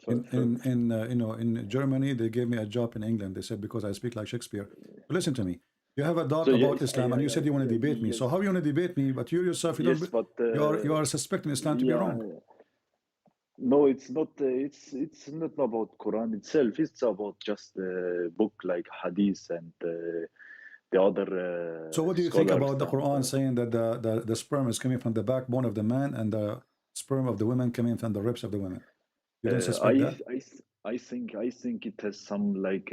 in Germany. They gave me a job in England. They said because I speak like Shakespeare. But listen to me. You have a doubt about Islam, and you said you want to debate me. So how you want to debate me? But you yourself, you are suspecting Islam to be wrong. No, it's not. It's not about Quran itself. It's about just a book like Hadith and the other. So what do you think about the Quran saying that the sperm is coming from the backbone of the man and the sperm of the women coming from the ribs of the women? You don't suspect that? I think it has some like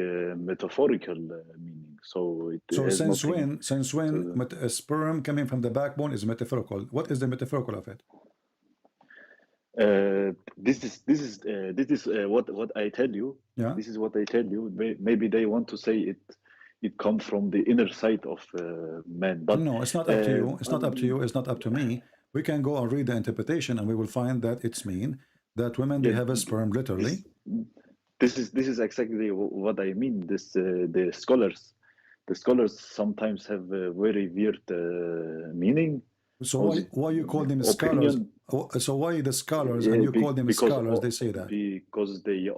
metaphorical meaning. So since when a sperm coming from the backbone is metaphorical? What is the metaphorical of it? This is what I tell you. Yeah. This is what I tell you. Maybe they want to say it comes from the inner side of man. But no, it's not up to you. It's not up to you. It's not up to me. We can go and read the interpretation, and we will find that it's mean that women they have a sperm literally. This is exactly what I mean. The scholars sometimes have a very weird meaning. So why you call them scholars? So why the scholars and you call them scholars? They say that because they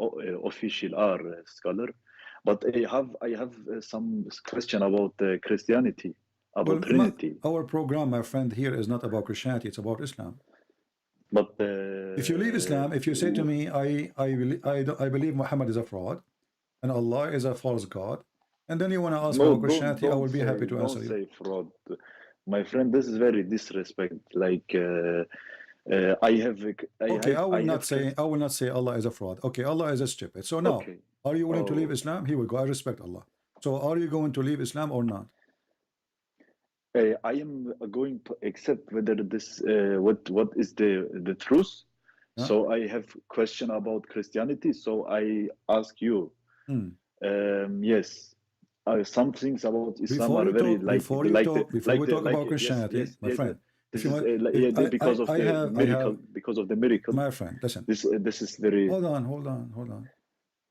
official are scholar. But I have some question about Christianity, about Trinity. Our program, my friend, here is not about Christianity; it's about Islam. But if you leave Islam, if you say to me, I believe Muhammad is a fraud, and Allah is a false god, and then you want to ask about Christianity, I will be happy to answer you. Don't say fraud, my friend. This is very disrespect. Like I will not say Allah is a fraud. Okay, Allah is a stupid. So now, are you willing to leave Islam? Here we go. I respect Allah. So are you going to leave Islam or not? I am going to accept whether this what is the truth. Yeah. So I have question about Christianity. So I ask you. Yes, some things about Islam are very before we talk about Christianity, my friend. Because of the miracle. My friend, listen. This is very. Hold on.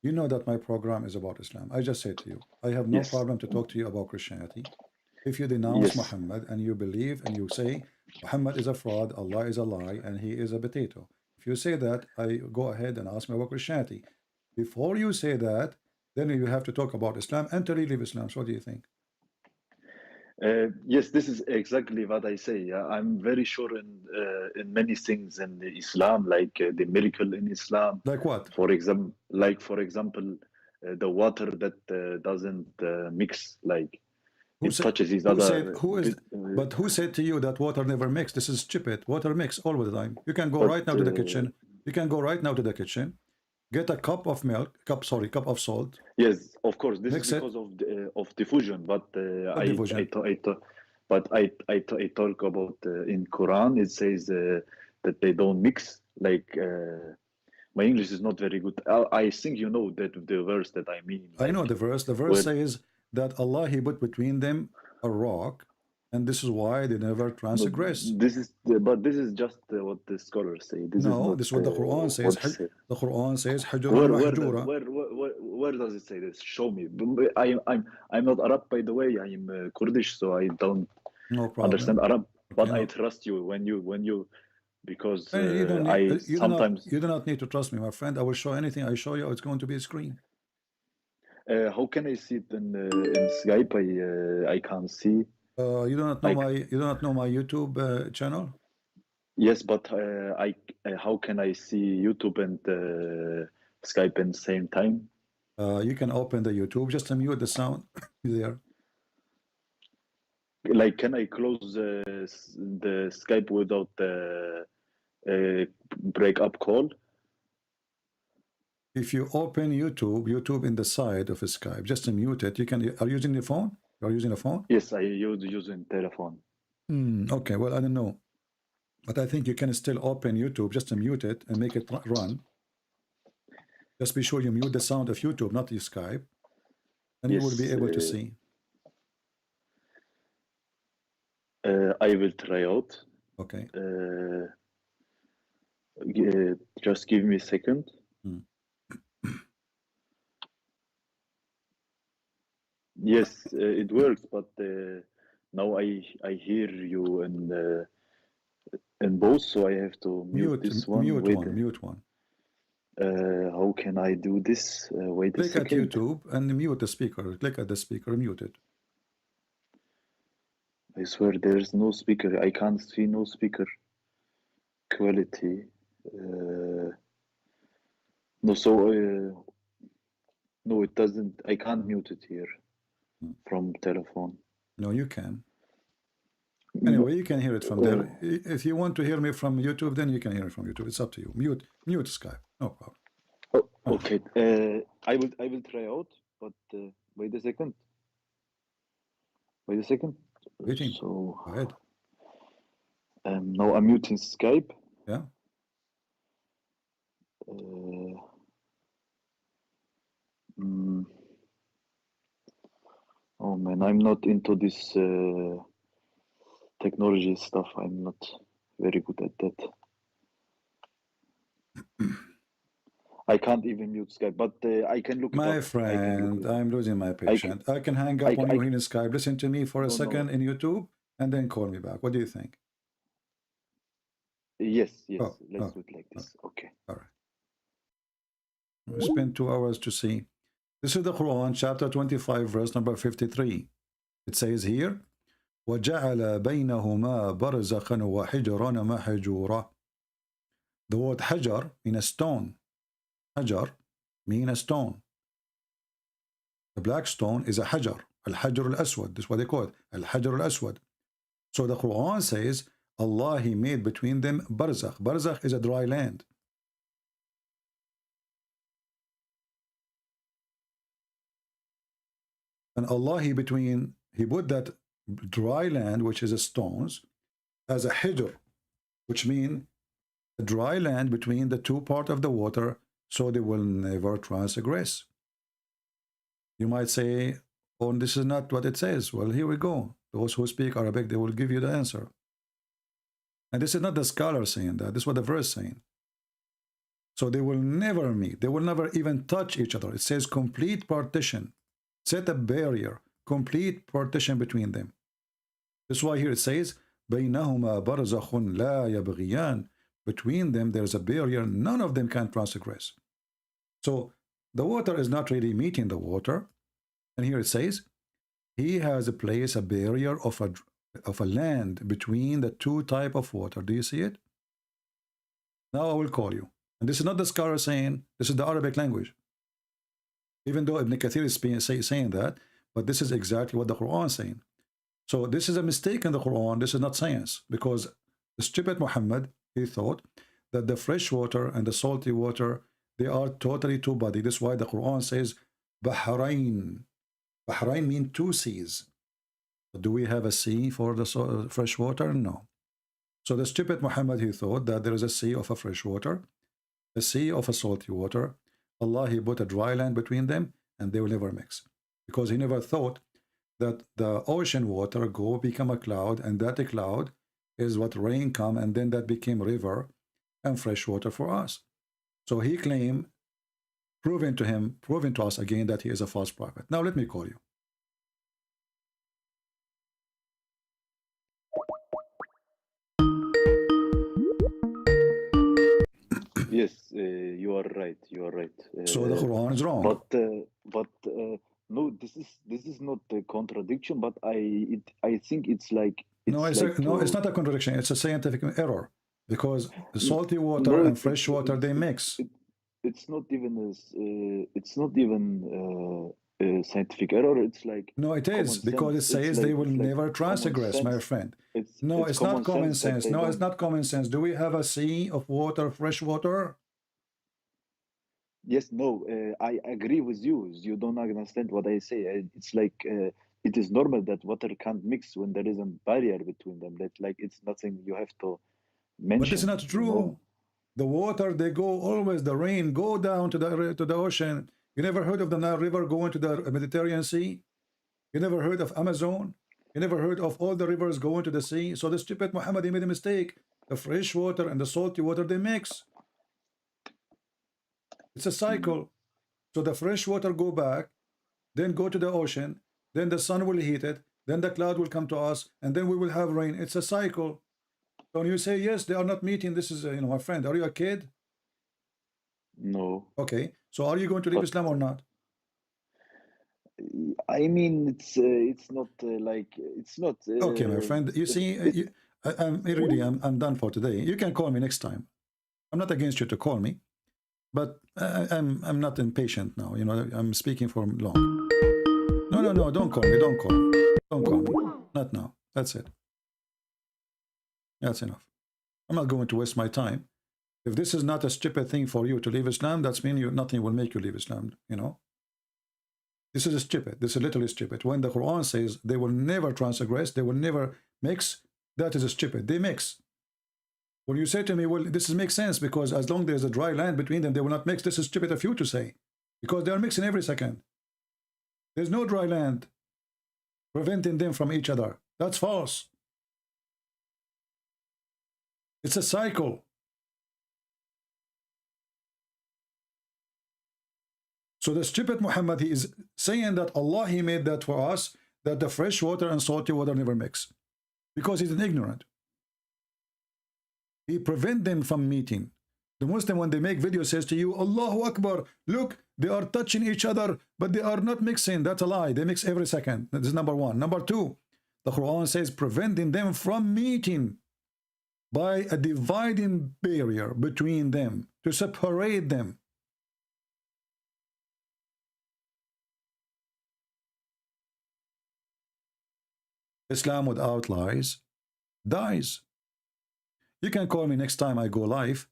You know that my program is about Islam. I just said to you, I have no problem to talk to you about Christianity. If you denounce Muhammad and you believe and you say Muhammad is a fraud, Allah is a lie, and he is a potato. If you say that, I go ahead and ask me about Christianity. Before you say that, then you have to talk about Islam and to leave Islam. So what do you think? Yes, this is exactly what I say. I'm very sure in many things in Islam, like the miracle in Islam. Like what? For example, the water that doesn't mix, like it touches each other. But who said to you that water never mix? This is stupid. Water mix all the time. You can go right now to the kitchen. You can go right now to the kitchen. Get a cup of milk, cup of salt. Yes, of course. This is because of diffusion. But I talk about in Quran. It says that they don't mix. Like my English is not very good. I think you know that the verse that I mean. I know the verse. The verse says that Allah He put between them a rock. And this is why they never transgress. But this is just what the scholars say. This is what the Quran says. The Quran says, where does it say this? Show me. I'm not Arab, by the way. I'm Kurdish, so I don't understand Arab. But I trust you when you because you do not need to trust me, my friend. I will show anything I show you. It's going to be a screen. How can I see it in Skype? I can't see. You do not know my YouTube channel? Yes, but how can I see YouTube and Skype at the same time? You can open the YouTube, just mute the sound there. Like, can I close the Skype without the break-up call? If you open YouTube in the side of Skype, just mute it. You can. Are you using the phone? You're using a phone? Yes, I using telephone. Okay, well, I don't know. But I think you can still open YouTube, just mute it and make it run. Just be sure you mute the sound of YouTube, not your Skype. And you will be able to see. I will try out. Okay. Just give me a second. Yes, it works, but Now I hear you in both, so I have to mute this one. Mute one. How can I do this? Wait a Click at second. YouTube and mute the speaker. Click at the speaker, mute it. I swear there's no speaker. I can't see no speaker quality. No, so no, it doesn't. I can't mute it here from telephone. No, you can. Anyway, you can hear it from there. If you want to hear me from YouTube, then you can hear it from YouTube. It's up to you. Mute Skype. No problem. Oh, okay. I will try out, but wait a second. Wait a second. Waiting. So go ahead. Now I'm muting Skype. Yeah. Oh man, I'm not into this technology stuff. I'm not very good at that. I can't even mute Skype, but I can look. My friend, I'm losing my patience. I can hang up on you here in Skype. Listen to me for a second in YouTube, and then call me back. What do you think? Yes. Let's do it like this. Okay. All right. We spent 2 hours to see. This is the Quran, chapter 25, verse number 53. It says here, وَجَعَلَ بَيْنَهُمَا بَرْزَخًا وَحِجْرًا مَحْجُورًا. The word hajar means a stone. Hajar means a stone. The black stone is a hajar. Al-hajar al-aswad. This is what they call it. Al-hajar al-aswad. So the Quran says, Allah, He made between them barzakh. Barzakh is a dry land. And Allah, He put that dry land, which is a stones, as a hijr, which means a dry land between the two parts of the water, so they will never transgress. You might say, oh, this is not what it says. Well, here we go. Those who speak Arabic, they will give you the answer. And this is not the scholar saying that. This is what the verse is saying. So they will never meet. They will never even touch each other. It says complete partition. Set a barrier. Complete partition between them. That's why here it says, بَيْنَهُمَا بَرْزَخٌ لَا يَبْغِيَانِ. Between them, there's a barrier. None of them can transgress. So the water is not really meeting the water. And here it says, He has placed a barrier of a land between the two type of water. Do you see it? Now I will call you. And this is not the scholar saying, this is the Arabic language. Even though Ibn Kathir is saying that, but this is exactly what the Quran is saying. So this is a mistake in the Quran. This is not science. Because the stupid Muhammad, he thought that the fresh water and the salty water, they are totally two body. That's why the Quran says, Bahrain. Bahrain means two seas. Do we have a sea for the fresh water? No. So the stupid Muhammad, he thought that there is a sea of a fresh water, a sea of a salty water. Allah, He put a dry land between them, and they will never mix. Because he never thought that the ocean water become a cloud, and that a cloud is what rain come, and then that became river and fresh water for us. So he claimed, proving to us again that he is a false prophet. Now let me call you. Yes, you are right. You are right. So the Quran is wrong. But no, this is not a contradiction. But I think it's like it's not a contradiction. It's a scientific error because the salty water and fresh water they mix. It's not even a scientific error. It's like no, it is because it says they will never transgress, my friend. It's not common sense. No, it's not common sense. Do we have a sea of water, fresh water? Yes, no, I agree with you. You don't understand what I say. It's like it is normal that water can't mix when there is a barrier between them. That like it's nothing you have to mention. But it's not true. You know? The water, they go always. The rain go down to the ocean. You never heard of the Nile River going to the Mediterranean Sea? You never heard of Amazon? You never heard of all the rivers going to the sea? So the stupid Muhammad, he made a mistake. The fresh water and the salty water, they mix. It's a cycle. So the fresh water go back, then go to the ocean, then the sun will heat it, then the cloud will come to us, and then we will have rain. It's a cycle. So when you say yes, they are not meeting, this is my friend, are you a kid? No. Okay, so are you going to leave Islam or not? I mean, it's not like it's not. Okay, my friend. You see, I'm done for today. You can call me next time. I'm not against you to call me, but I'm not impatient now. I'm speaking for long. No, don't call me. Don't call me. Not now. That's it. That's enough. I'm not going to waste my time. If this is not a stupid thing for you to leave Islam, that's mean nothing will make you leave Islam. This is stupid. This is literally stupid. When the Quran says they will never transgress, they will never mix, that is stupid. They mix. When you say to me, well, this makes sense because as long as there's a dry land between them, they will not mix. This is stupid of you to say because they are mixing every second. There's no dry land preventing them from each other. That's false. It's a cycle. So the stupid Muhammad, he is saying that Allah, he made that for us, that the fresh water and salty water never mix. Because he's an ignorant. He prevent them from meeting. The Muslim, when they make videos, says to you, Allahu Akbar, look, they are touching each other, but they are not mixing. That's a lie. They mix every second. That is number one. Number two, the Quran says preventing them from meeting by a dividing barrier between them, to separate them. Islam without lies dies. You can call me next time I go live.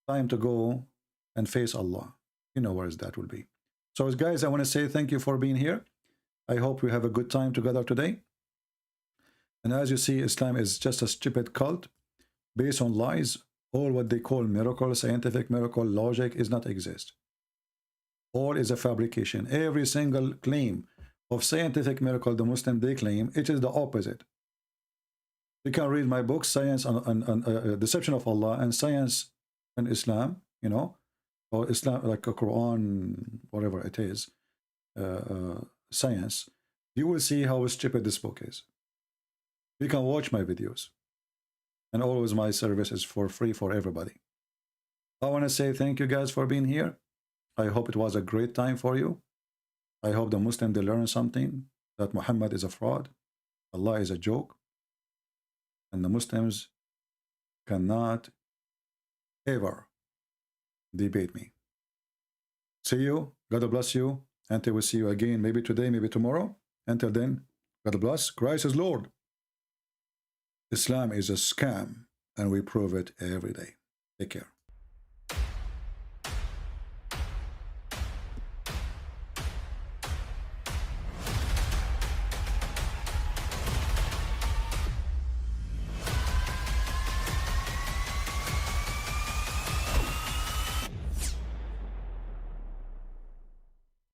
Time to go and face Allah. You know where that will be. So guys, I want to say thank you for being here. I hope we have a good time together today. And as you see, Islam is just a stupid cult based on lies. All what they call miracle, scientific miracle, logic is not exist. All is a fabrication. Every single claim of scientific miracle, the Muslim, they claim, it is the opposite. You can read my book, Science and Deception of Allah, and Science and Islam, or Islam, like a Quran, whatever it is, science. You will see how stupid this book is. You can watch my videos. And always my service is for free for everybody. I want to say thank you guys for being here. I hope it was a great time for you. I hope the Muslim, they learn something, that Muhammad is a fraud, Allah is a joke, and the Muslims cannot ever debate me. See you. God bless you. Until we see you again, maybe today, maybe tomorrow. Until then, God bless. Christ is Lord. Islam is a scam, and we prove it every day. Take care.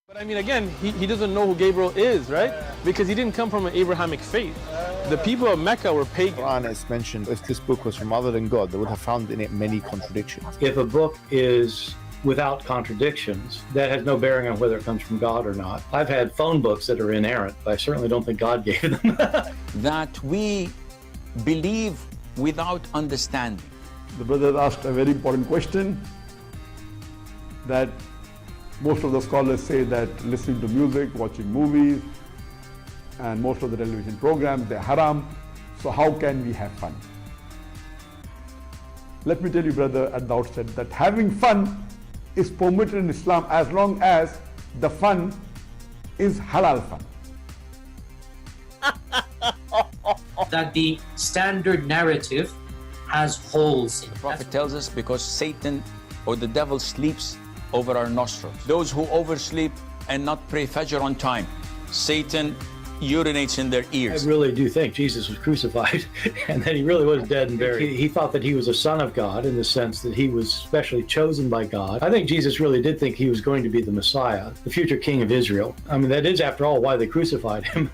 But I mean, again, he doesn't know who Gabriel is, right? Because he didn't come from an Abrahamic faith. The people of Mecca were pagan. Quran is mentioned, if this book was from other than God, they would have found in it many contradictions. If a book is without contradictions, that has no bearing on whether it comes from God or not. I've had phone books that are inerrant, but I certainly don't think God gave them. That we believe without understanding. The brother asked a very important question, that most of the scholars say that listening to music, watching movies, and most of the television programs, they're haram. So how can we have fun? Let me tell you, brother, at the outset, that having fun is permitted in Islam as long as the fun is halal fun. That the standard narrative has holes in it. The Prophet tells us because Satan or the devil sleeps over our nostrils. Those who oversleep and not pray Fajr on time, Satan urinates in their ears. I really do think Jesus was crucified and that he really was dead and buried. He thought that he was a son of God in the sense that he was specially chosen by God. I think Jesus really did think he was going to be the Messiah, the future king of Israel. I mean, that is, after all, why they crucified him.